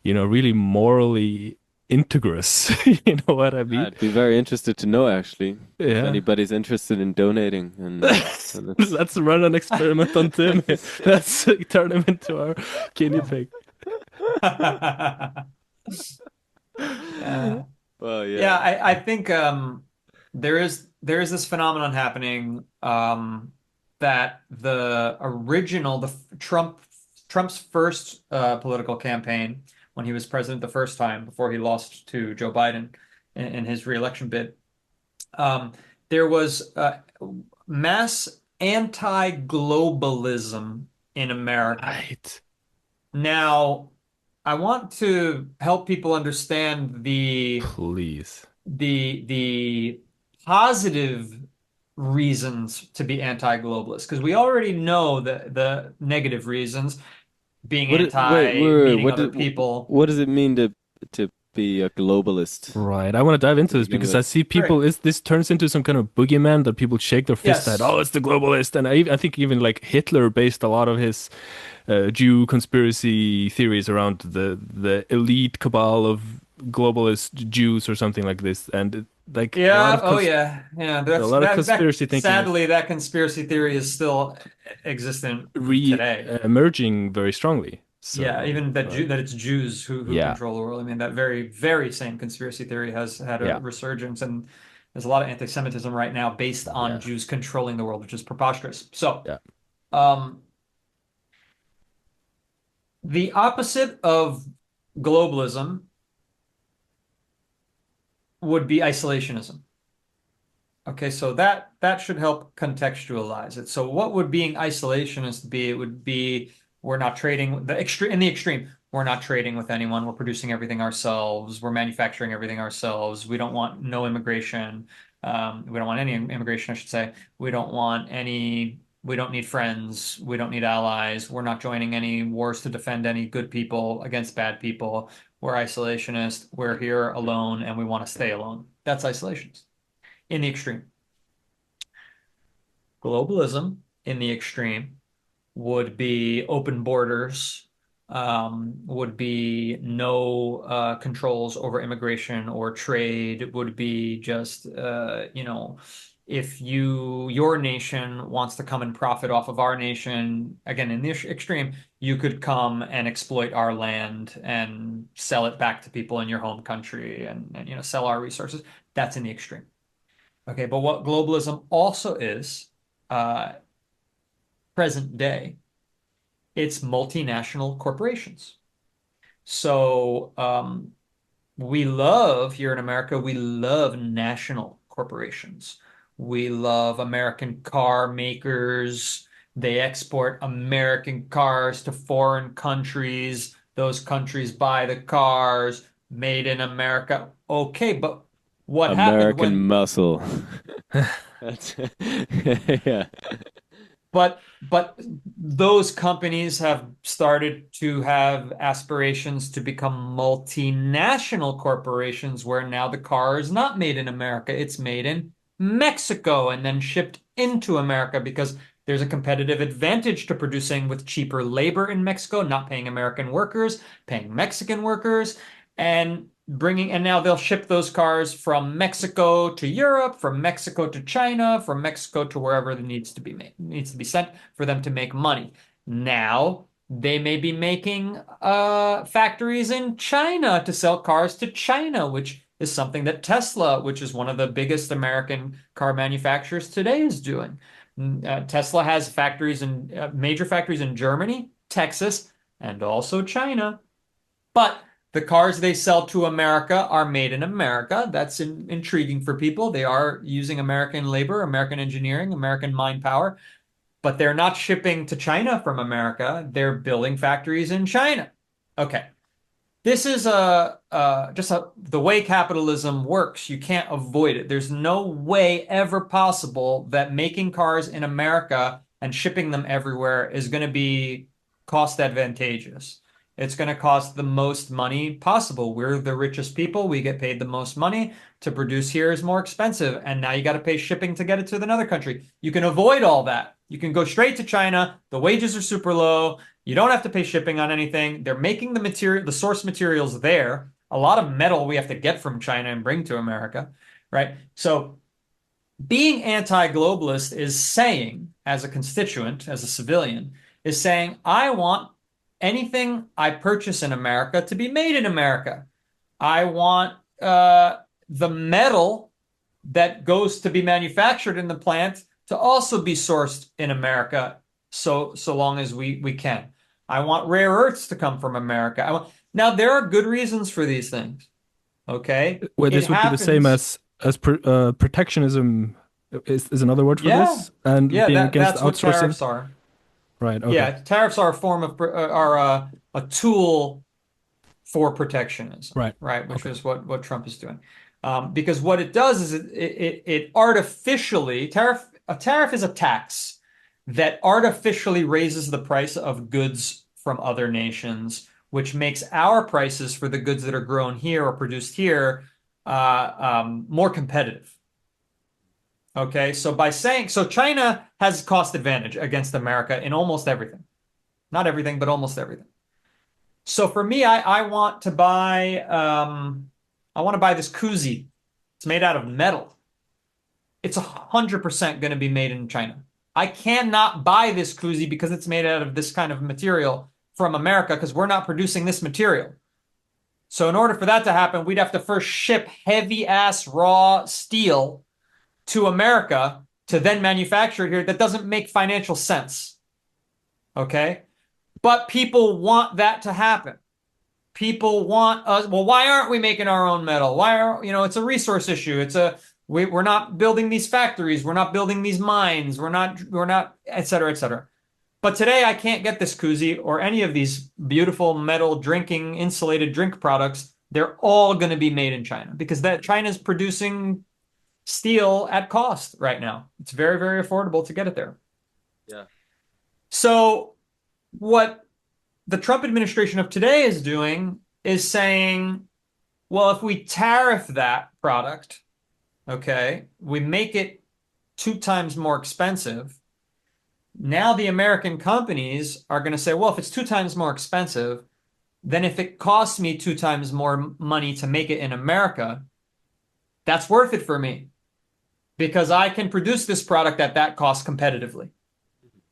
really morally integrous. You know what I mean? I'd be very interested to know actually if Yeah. anybody's interested in donating, and let's. Let's run an experiment on Tim. Let's turn him into our guinea pig. Yeah. Well, Yeah, yeah. I think there is this phenomenon happening that the original Trump's first political campaign when he was president the first time before he lost to Joe Biden in his reelection bid, um, there was mass anti-globalism in America. Right. Now, I want to help people understand Please. the positive reasons to be anti-globalist because we already know the negative reasons being Wait, anti wait, meeting other people. what does it mean to be a globalist Right. I want to dive to into this begin because I with? see Great. people is this turns into some kind of boogeyman that people shake their fist at. Yes. Oh, it's the globalist. And I think even like Hitler based a lot of his Jew conspiracy theories around the elite cabal of globalist Jews or something like this. And like Yeah. Oh, yeah. Yeah. a That's lot of that. conspiracy thinking is Sadly, that conspiracy theory is still existent re today. emerging very strongly. Yeah, So, even that it's Jews who yeah, control the world. I mean, that very, very same conspiracy theory has had a yeah, resurgence, and there's a lot of anti-Semitism right now based on yeah, Jews controlling the world, which is preposterous. So, yeah. um, the opposite of globalism would be isolationism. Okay, so that should help contextualize it. So what would being isolationist be? It would be we're not trading the extreme in the extreme. We're not trading with anyone. We're producing everything ourselves. We're manufacturing everything ourselves. We don't want no immigration. We don't want any immigration, I should say. We don't want any. We don't need friends. We don't need allies. We're not joining any wars to defend any good people against bad people. We're isolationist. We're here alone, and we want to stay alone. That's isolationist in the extreme. Globalism in the extreme would be open borders, would be no controls over immigration or trade, would be just, if your nation wants to come and profit off of our nation, again, in the extreme, you could come and exploit our land and sell it back to people in your home country and sell our resources. That's in the extreme. Okay, but what globalism also is, uh, present day, it's multinational corporations. So we love here in America, we love national corporations. We love American car makers. They export American cars to foreign countries. Those countries buy the cars made in America. Okay, but what happened American when muscle. That's yeah. but those companies have started to have aspirations to become multinational corporations where now the car is not made in America, it's made in Mexico and then shipped into America because there's a competitive advantage to producing with cheaper labor in Mexico, not paying American workers, paying Mexican workers, and now they'll ship those cars from Mexico to Europe, from Mexico to China, from Mexico to wherever it needs to be sent for them to make money. Now they may be making factories in China to sell cars to China, which is something that Tesla, which is one of the biggest American car manufacturers today, is doing. Tesla has major factories in Germany, Texas, and also China. But the cars they sell to America are made in America. That's intriguing for people. They are using American labor, American engineering, American mind power, but they're not shipping to China from America. They're building factories in China. Okay. this is the way capitalism works. You can't avoid it. There's no way ever possible that making cars in America and shipping them everywhere is going to be cost advantageous. It's going to cost the most money possible. We're the richest people. We get paid the most money. To produce here is more expensive. And now you got to pay shipping to get it to another country. You can avoid all that. You can go straight to China. The wages are super low. You don't have to pay shipping on anything. They're making the material, the source materials there. A lot of metal we have to get from China and bring to America, right? So being anti-globalist is saying, as a constituent, as a civilian, is saying, I want anything I purchase in America to be made in America. I want the metal that goes to be manufactured in the plant to also be sourced in America, so long as we can. I want rare earths to come from America. Now, there are good reasons for these things. Okay, Well, it this would be the same happens. as protectionism is another word for Yeah, this, and yeah. being That against that's what outsourcing. tariffs are. Right. Okay. Yeah, tariffs are a form of are a tool for protectionism, Right. right? Which Okay. is what Trump is doing. Because what it does is it artificially a tariff is a tax that artificially raises the price of goods from other nations, which makes our prices for the goods that are grown here or produced here more competitive. Okay, so by saying so, China has cost advantage against America in almost everything. Not everything, but almost everything. So for me, I want to buy this koozie. It's made out of metal. It's 100% going to be made in China. I cannot buy this koozie because it's made out of this kind of material from America because we're not producing this material. So in order for that to happen, we'd have to first ship heavy ass raw steel to America to then manufacture it here. That doesn't make financial sense. Okay? But people want that to happen. People want us. Well, why aren't we making our own metal? Why are, it's a resource issue. We're not building these factories. We're not building these mines. We're not, et cetera, et cetera. But today I can't get this koozie or any of these beautiful metal drinking insulated drink products. They're all going to be made in China because that China's producing steel at cost right now. It's very, very affordable to get it there. Yeah. So what the Trump administration of today is doing is saying, well, if we tariff that product, okay, we make it 2 times more expensive. Now the American companies are going to say, well, if it's 2 times more expensive, then if it costs me 2 times more money to make it in America, that's worth it for me because I can produce this product at that cost competitively.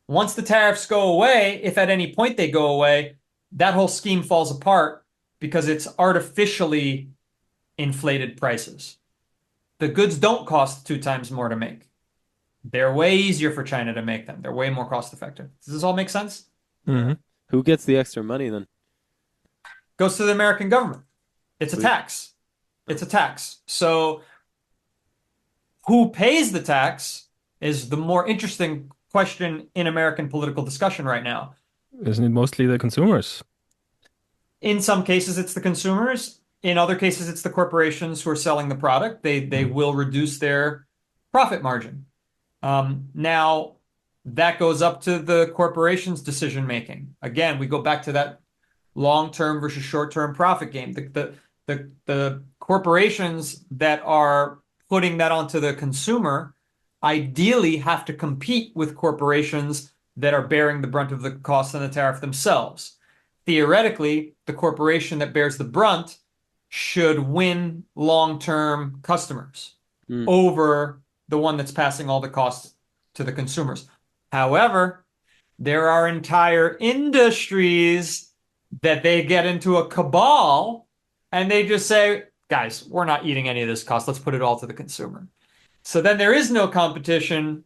Once the tariffs go away, if at any point they go away, that whole scheme falls apart because it's artificially inflated prices. The goods don't cost 2 times more to make. They're way easier for China to make them. They're way more cost effective. Does this all make sense? Yeah. Hmm. Who gets the extra money then? Goes to the American government. It's a tax. It's a tax. So who pays the tax is the more interesting question in American political discussion right now. Isn't it mostly the consumers? In some cases, it's the consumers. In other cases, it's the corporations who are selling the product. They will reduce their profit margin. Now, that goes up to the corporation's decision making. Again, we go back to that long-term versus short-term profit game. The corporations that are putting that onto the consumer ideally have to compete with corporations that are bearing the brunt of the cost and the tariff themselves. Theoretically, the corporation that bears the brunt should win long-term customers over the one that's passing all the costs to the consumers. However, there are entire industries that they get into a cabal and they just say, guys, we're not eating any of this cost. Let's put it all to the consumer. So then there is no competition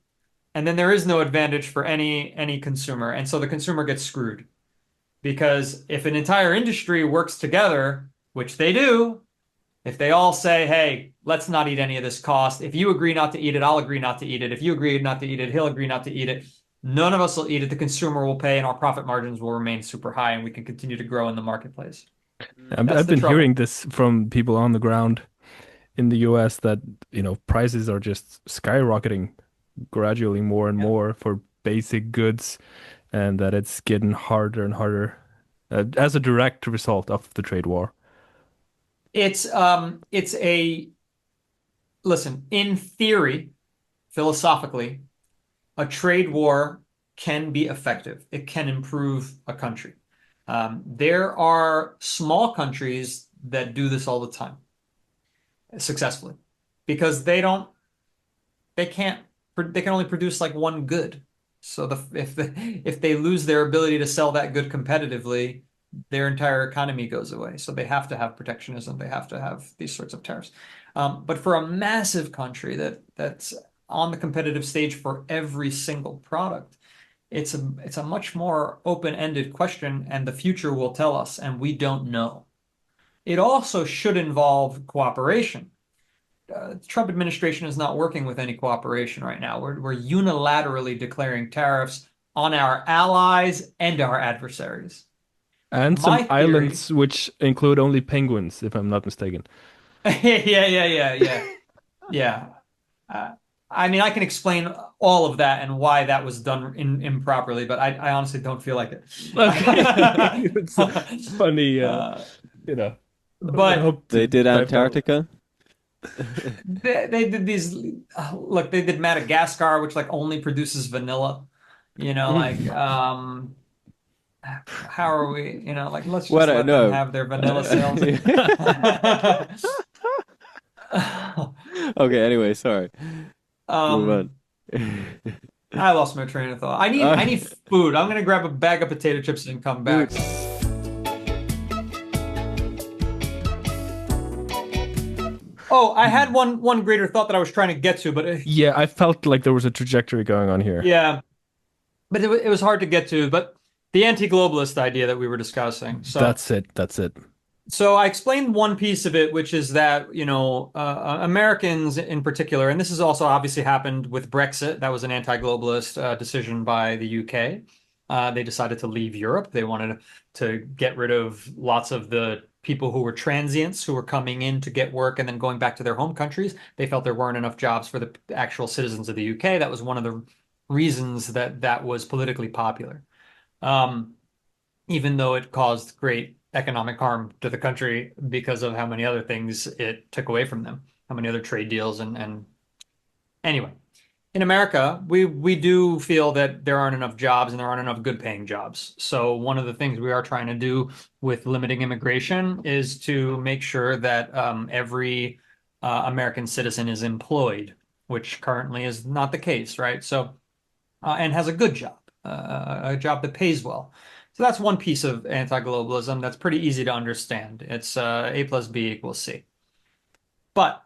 and then there is no advantage for any consumer. And so the consumer gets screwed. Because if an entire industry works together, which they do, if they all say, hey, let's not eat any of this cost. If you agree not to eat it, I'll agree not to eat it. If you agree not to eat it, he'll agree not to eat it. None of us will eat it. The consumer will pay and our profit margins will remain super high and we can continue to grow in the marketplace. That's I've the been hearing trouble. this from people on the ground in the US that, prices are just skyrocketing gradually more and Yeah. more for basic goods, and that it's getting harder and harder as a direct result of the trade war. It's a listen, in theory, philosophically, a trade war can be effective. It can improve a country. There are small countries that do this all the time successfully because they can't, they can only produce like one good. So if they lose their ability to sell that good competitively, their entire economy goes away. So they have to have protectionism. They have to have these sorts of tariffs. But for a massive country that's on the competitive stage for every single product, it's a much more open-ended question, and the future will tell us, and we don't know. It also should involve cooperation. The Trump administration is not working with any cooperation right now. We're unilaterally declaring tariffs on our allies and our adversaries. And some My theory, islands which include only penguins, if I'm not mistaken. yeah. Uh, I mean, I can explain all of that and why that was done improperly, but I honestly don't feel like it. Okay. It's a funny, Uh, you know, I but hope They to did type that. Antarctica. they did these look, they did Madagascar, which like only produces vanilla. How are we, like let's What just I let them know. have their vanilla sales. Okay, anyway, sorry. Move on. Um, I lost my train of thought. I need food. I'm gonna grab a bag of potato chips and come back. Food. Oh, I had one greater thought that I was trying to get to, but Yeah, I felt like there was a trajectory going on here. yeah, but it was hard to get to. But the anti-globalist idea that we were discussing. So That's it. That's it. So I explained one piece of it, which is that, Americans in particular, and this has also obviously happened with Brexit. That was an anti-globalist decision by the UK. They decided to leave Europe. They wanted to get rid of lots of the people who were transients who were coming in to get work and then going back to their home countries. They felt there weren't enough jobs for the actual citizens of the UK. That was one of the reasons that that was politically popular. Um, Even though it caused great economic harm to the country because of how many other things it took away from them, how many other trade deals and anyway. In America, we do feel that there aren't enough jobs and there aren't enough good paying jobs. So one of the things we are trying to do with limiting immigration is to make sure that every American citizen is employed, which currently is not the case, right? So and has a good job, a job that pays well. So that's one piece of anti-globalism that's pretty easy to understand. It's A plus B equals C. But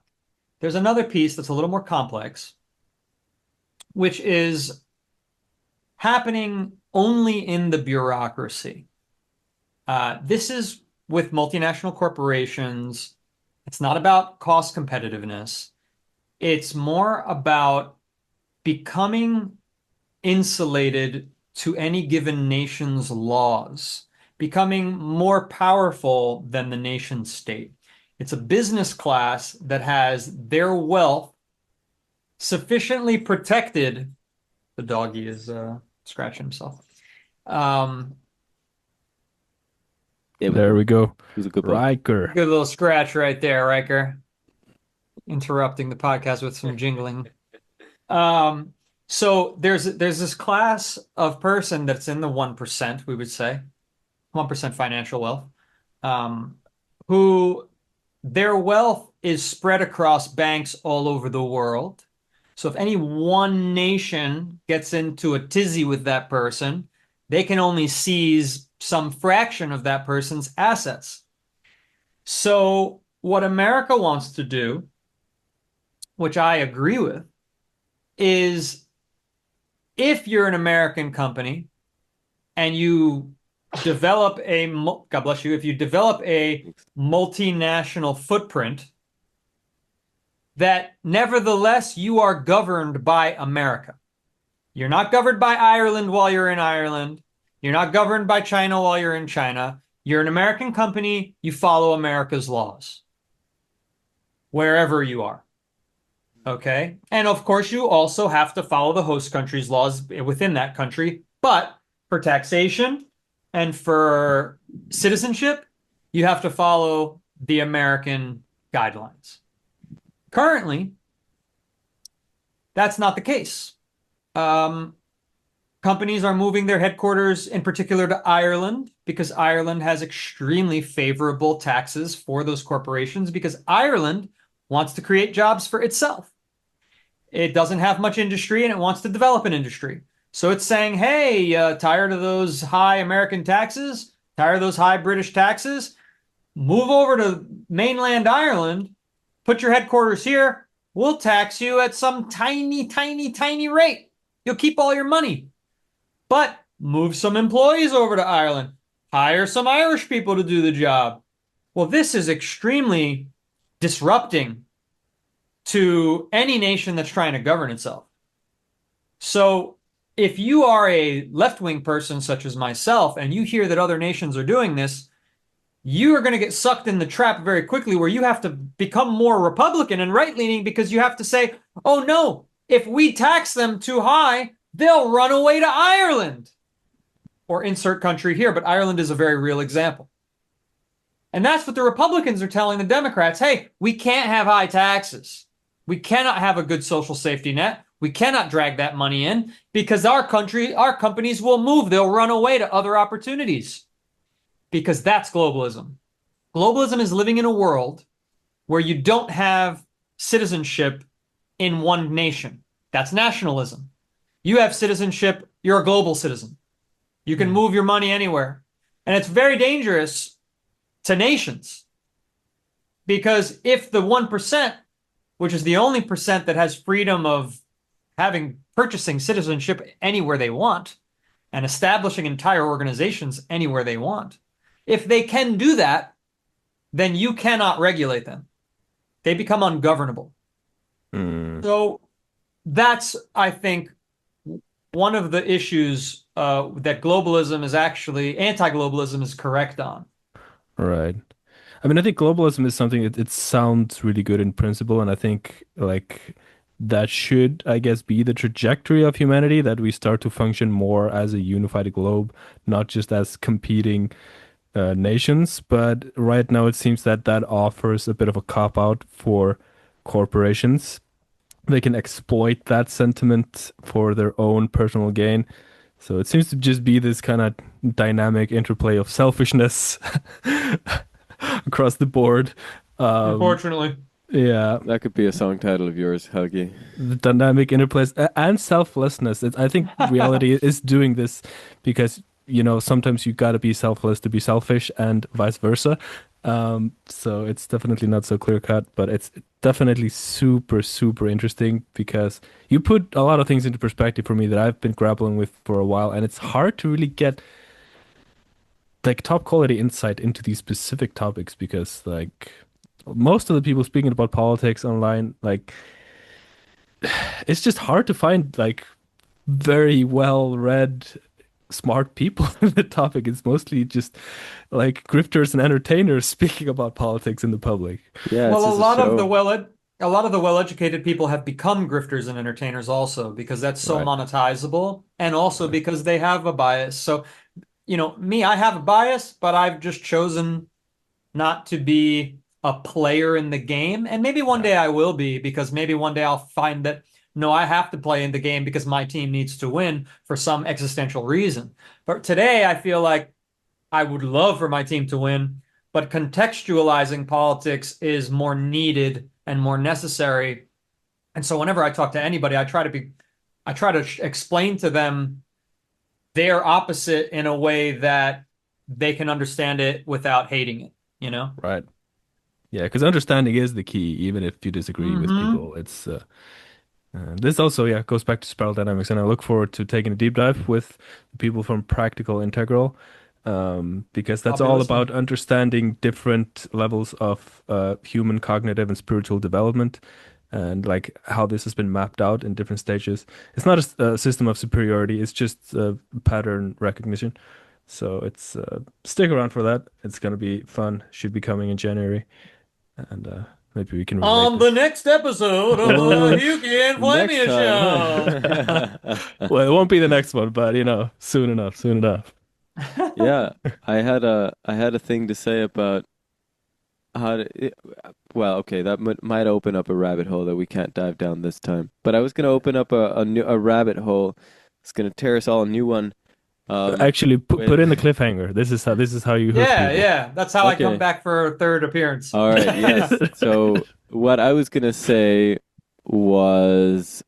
there's another piece that's a little more complex, which is happening only in the bureaucracy. This is with multinational corporations. It's not about cost competitiveness. It's more about becoming insulated to any given nation's laws, becoming more powerful than the nation state. It's a business class that has their wealth sufficiently protected. The doggy is scratching himself. Um, It There we go. was a good book. Riker. Good little scratch right there, Riker. Interrupting the podcast with some jingling. So there's this class of person that's in the 1%, we would say, 1% financial wealth, um, who their wealth is spread across banks all over the world. So if any one nation gets into a tizzy with that person, they can only seize some fraction of that person's assets. So what America wants to do, which I agree with, is if you're an American company and you develop God bless you, if you develop a multinational footprint, that nevertheless you are governed by America. You're not governed by Ireland while you're in Ireland. You're not governed by China while you're in China. You're an American company, you follow America's laws wherever you are. Okay. And of course, you also have to follow the host country's laws within that country. But for taxation and for citizenship, you have to follow the American guidelines. Currently, that's not the case. Um, Companies are moving their headquarters in particular to Ireland because Ireland has extremely favorable taxes for those corporations because Ireland wants to create jobs for itself. It doesn't have much industry and it wants to develop an industry. So it's saying, hey, tired of those high American taxes, tired of those high British taxes, move over to mainland Ireland, put your headquarters here. We'll tax you at some tiny, tiny, tiny rate. You'll keep all your money. But move some employees over to Ireland. Hire some Irish people to do the job. Well, this is extremely disrupting to any nation that's trying to govern itself. So if you are a left-wing person such as myself and you hear that other nations are doing this, you are going to get sucked in the trap very quickly where you have to become more Republican and right-leaning because you have to say, oh no, if we tax them too high, they'll run away to Ireland. Or insert country here, but Ireland is a very real example. And that's what the Republicans are telling the Democrats. Hey, we can't have high taxes. We cannot have a good social safety net. We cannot drag that money in because our companies will move. They'll run away to other opportunities because that's globalism. Globalism is living in a world where you don't have citizenship in one nation. That's nationalism. You have citizenship. You're a global citizen. You can move your money anywhere. And it's very dangerous to nations because if the 1%, which is the only percent that has freedom of purchasing citizenship anywhere they want and establishing entire organizations anywhere they want, if they can do that, then you cannot regulate them. They become ungovernable. So that's, I think, one of the issues that globalism is actually, anti-globalism is correct on. Right. I mean, I think globalism is something it sounds really good in principle, and I think like that should, I guess, be the trajectory of humanity, that we start to function more as a unified globe, not just as competing nations. But right now, it seems that that offers a bit of a cop out for corporations. They can exploit that sentiment for their own personal gain. So it seems to just be this kind of dynamic interplay of selfishness across the board. Unfortunately. Yeah, That could be a song title of yours, Hewkii. the dynamic interplay and selflessness. I think reality is doing this because, sometimes you gotta be selfless to be selfish and vice versa. So it's definitely not so clear cut, but it's definitely super, super interesting because you put a lot of things into perspective for me that I've been grappling with for a while, and it's hard to really get like top quality insight into these specific topics because like most of the people speaking about politics online, like it's just hard to find like very well read smart people in the topic. It's mostly just like grifters and entertainers speaking about politics in the public. Yeah, it's Well, just a show. a lot of the well-educated people have become grifters and entertainers also because that's so Right. monetizable and also Right. because they have a bias. So, me, I have a bias, but I've just chosen not to be a player in the game. And maybe one Yeah. day I will be because maybe one day I'll find that no, I have to play in the game because my team needs to win for some existential reason. But today I feel like I would love for my team to win, but contextualizing politics is more needed and more necessary. And so whenever I talk to anybody, I try to explain to them their opposite in a way that they can understand it without hating it, you know? Right. Yeah, because understanding is the key, even if you disagree with Mm-hmm. people. This also, yeah, goes back to spiral dynamics, and I look forward to taking a deep dive with the people from Practical Integral, because I'll that's be all about listening. understanding different levels of human cognitive and spiritual development, and like how this has been mapped out in different stages. It's not a system of superiority; it's just pattern recognition. So it's stick around for that. It's gonna be fun. Should be coming in January, and maybe we can relate On the this. next episode of the Oh, Hewkii and next Flammeus time. Show. Well, it won't be the next one, but soon enough, soon enough. Yeah, I had a thing to say about how to, well, okay, that might open up a rabbit hole that we can't dive down this time. But I was gonna open up a rabbit hole. It's gonna tear us all a new one. Actually, put With in the cliffhanger. This is how you hook Yeah, people. yeah. That's how I come okay, back for a third appearance. all right, yes. So what I was gonna say was,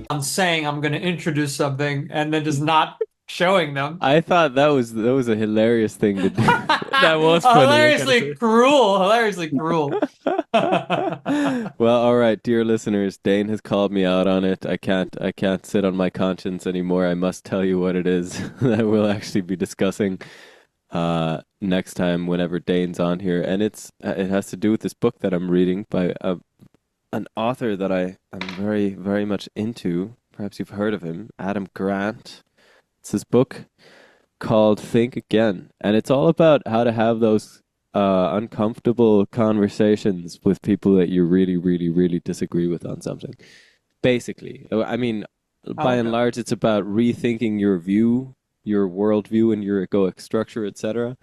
I'm saying I'm going to introduce something and then just not showing them. I thought that was a hilarious thing to do. That was funny. I gotta Hilariously say. cruel. Hilariously cruel. Well, all right, dear listeners, Dane has called me out on it. I can't sit on my conscience anymore. I must tell you what it is that we'll actually be discussing next time whenever Dane's on here, and it has to do with this book that I'm reading by an author that I am very very much into. Perhaps you've heard of him, Adam Grant. It's his book called Think Again, and it's all about how to have those uncomfortable conversations with people that you really, really, really disagree with on something. Basically, I mean, by and Okay. large, it's about rethinking your view, your worldview, and your egoic structure, etc.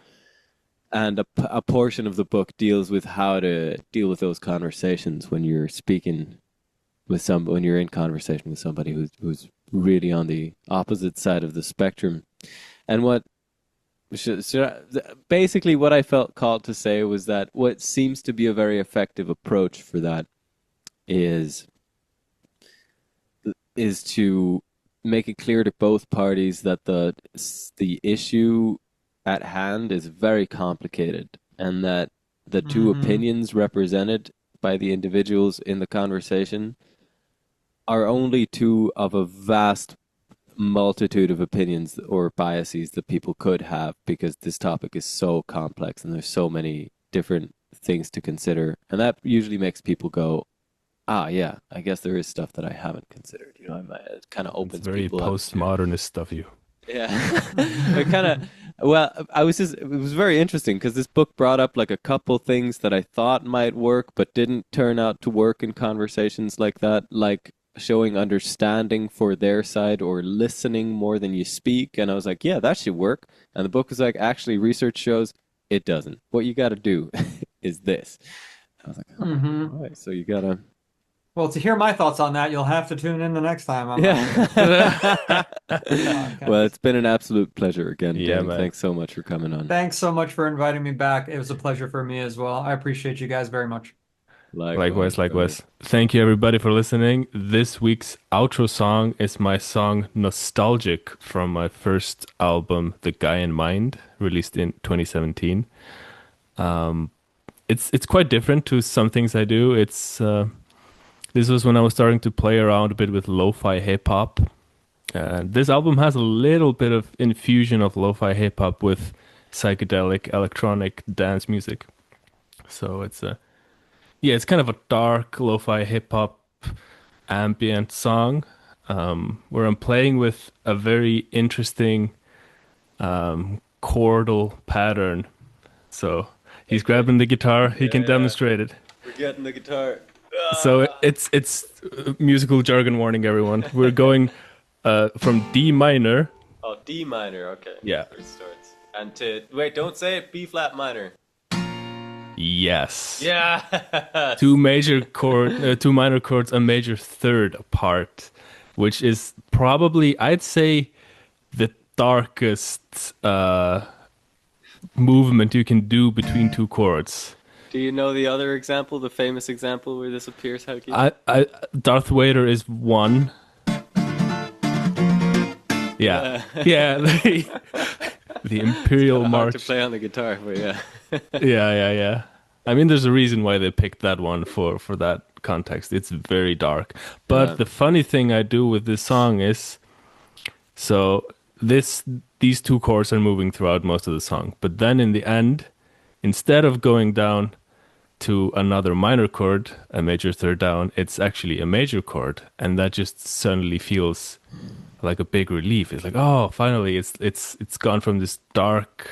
And a portion of the book deals with how to deal with those conversations when you're speaking when you're in conversation with somebody who's really on the opposite side of the spectrum. And basically what I felt called to say was that what seems to be a very effective approach for that is to make it clear to both parties that the issue at hand is very complicated, and that the two Hmm. opinions represented by the individuals in the conversation are only two of a vast multitude of opinions or biases that people could have, because this topic is so complex and there's so many different things to consider. And that usually makes people go, ah, yeah, I guess there is stuff that I haven't considered. It kind of It's opens very people up to. postmodernist stuff. You. Yeah. It kind of, well, it was very interesting because this book brought up like a couple things that I thought might work, but didn't turn out to work in conversations like that, like showing understanding for their side or listening more than you speak. And I was like, yeah, that should work. And the book was like, actually, research shows it doesn't. What you got to do is this. I was like, oh, Hmm. all right. So you got to, Well, to hear my thoughts on that, you'll have to tune in the next time I'm on here. yeah. Well, Podcast. it's been an absolute pleasure again, Yeah, Dane. man. Thanks so much for coming on. Thanks so much for inviting me back. It was a pleasure for me as well. I appreciate you guys very much. Likewise, Likewise, brother. likewise. Thank you everybody for listening. This week's outro song is my song Nostalgic from my first album, The Guy in Mind, released in 2017. It's quite different to some things I do. This was when I was starting to play around a bit with lo-fi hip hop. This album has a little bit of infusion of lo-fi hip hop with psychedelic electronic dance music. So it's kind of a dark lo-fi hip hop ambient song, where I'm playing with a very interesting chordal pattern. So he's grabbing the guitar, he can Yeah. demonstrate it. We're getting the guitar. So musical jargon warning, everyone. We're going from D minor. Oh, D minor. Okay. Yeah. First starts. And wait, don't say it. B flat minor. Yes. Yeah. Two minor chords, a major third apart, which is probably, I'd say, the darkest movement you can do between two chords. Do you know the other example, the famous example where this appears, Hewkii? Darth Vader is one. Yeah, Yeah. yeah. The Imperial Hard to March. play on the guitar, but yeah. Yeah. I mean, there's a reason why they picked that one for that context. It's very dark. Yeah. But the funny thing I do with this song is, so these two chords are moving throughout most of the song, but then in the end, instead of going down to another minor chord, a major third down, it's actually a major chord, and that just suddenly feels like a big relief. It's like, oh, finally, it's gone from this dark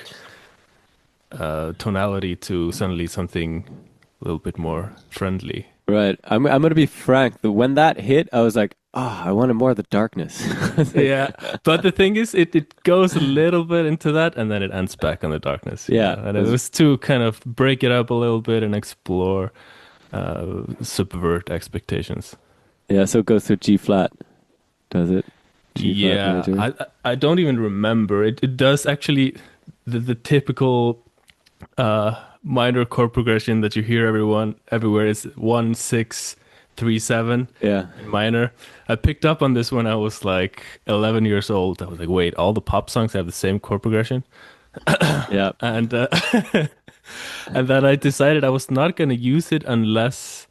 tonality to suddenly something a little bit more friendly. Right. I'm gonna be frank. When that hit, I was like, oh, I wanted more of the darkness. It's like, Yeah, but the thing is, it goes a little bit into that, and then it ends back on the darkness. yeah, And it was to kind of break it up a little bit and explore, subvert expectations. yeah. So it goes to G flat, does it? G flat Yeah, major. I don't even remember. It does actually the typical minor chord progression that you hear everywhere is 1 6 3 7 Yeah, in minor. I picked up on this when I was like 11 years old. I was like, wait, all the pop songs have the same chord progression, yeah. and and then I decided I was not going to use it unless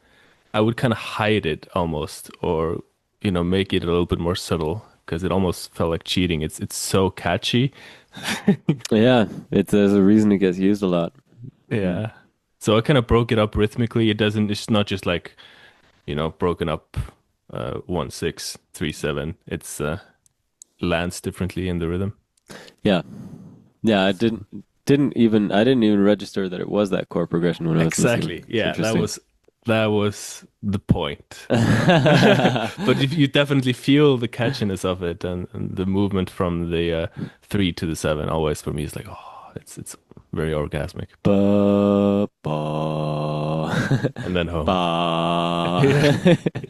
I would kind of hide it almost, or make it a little bit more subtle because it almost felt like cheating. It's so catchy. Yeah, there's a reason it gets used a lot. Mm. Yeah. So I kind of broke it up rhythmically. It's not just like, broken up 1 6 3 7. It's lands differently in the rhythm. Yeah, yeah. So, I didn't even register that it was that chord progression when I was listening. exactly. It's Yeah, that interesting. was that was the point. But if you definitely feel the catchiness of it and the movement from the 3 to the 7 always for me is like, oh, it's very orgasmic. Ba ba And then home. Yeah. ba.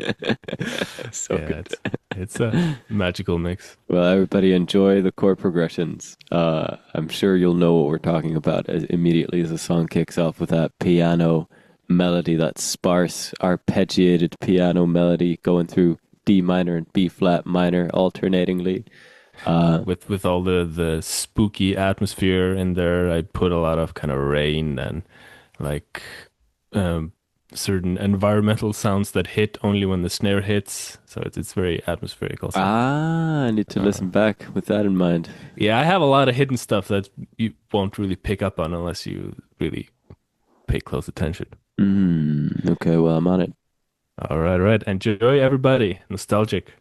So Yeah, good. it's a magical mix. Well, everybody enjoy the chord progressions. I'm sure you'll know what we're talking about immediately as the song kicks off with that piano melody, that sparse, arpeggiated piano melody going through D minor and B flat minor alternatingly. Uh, With all the spooky atmosphere in there, I put a lot of kind of rain and like um, certain environmental sounds that hit only when the snare hits. So it's very atmospheric also. I need to Uh, listen back with that in mind. yeah, I have a lot of hidden stuff that you won't really pick up on unless you really pay close attention. Okay, well, I'm on it. All right, all right. Enjoy, everybody. Nostalgic.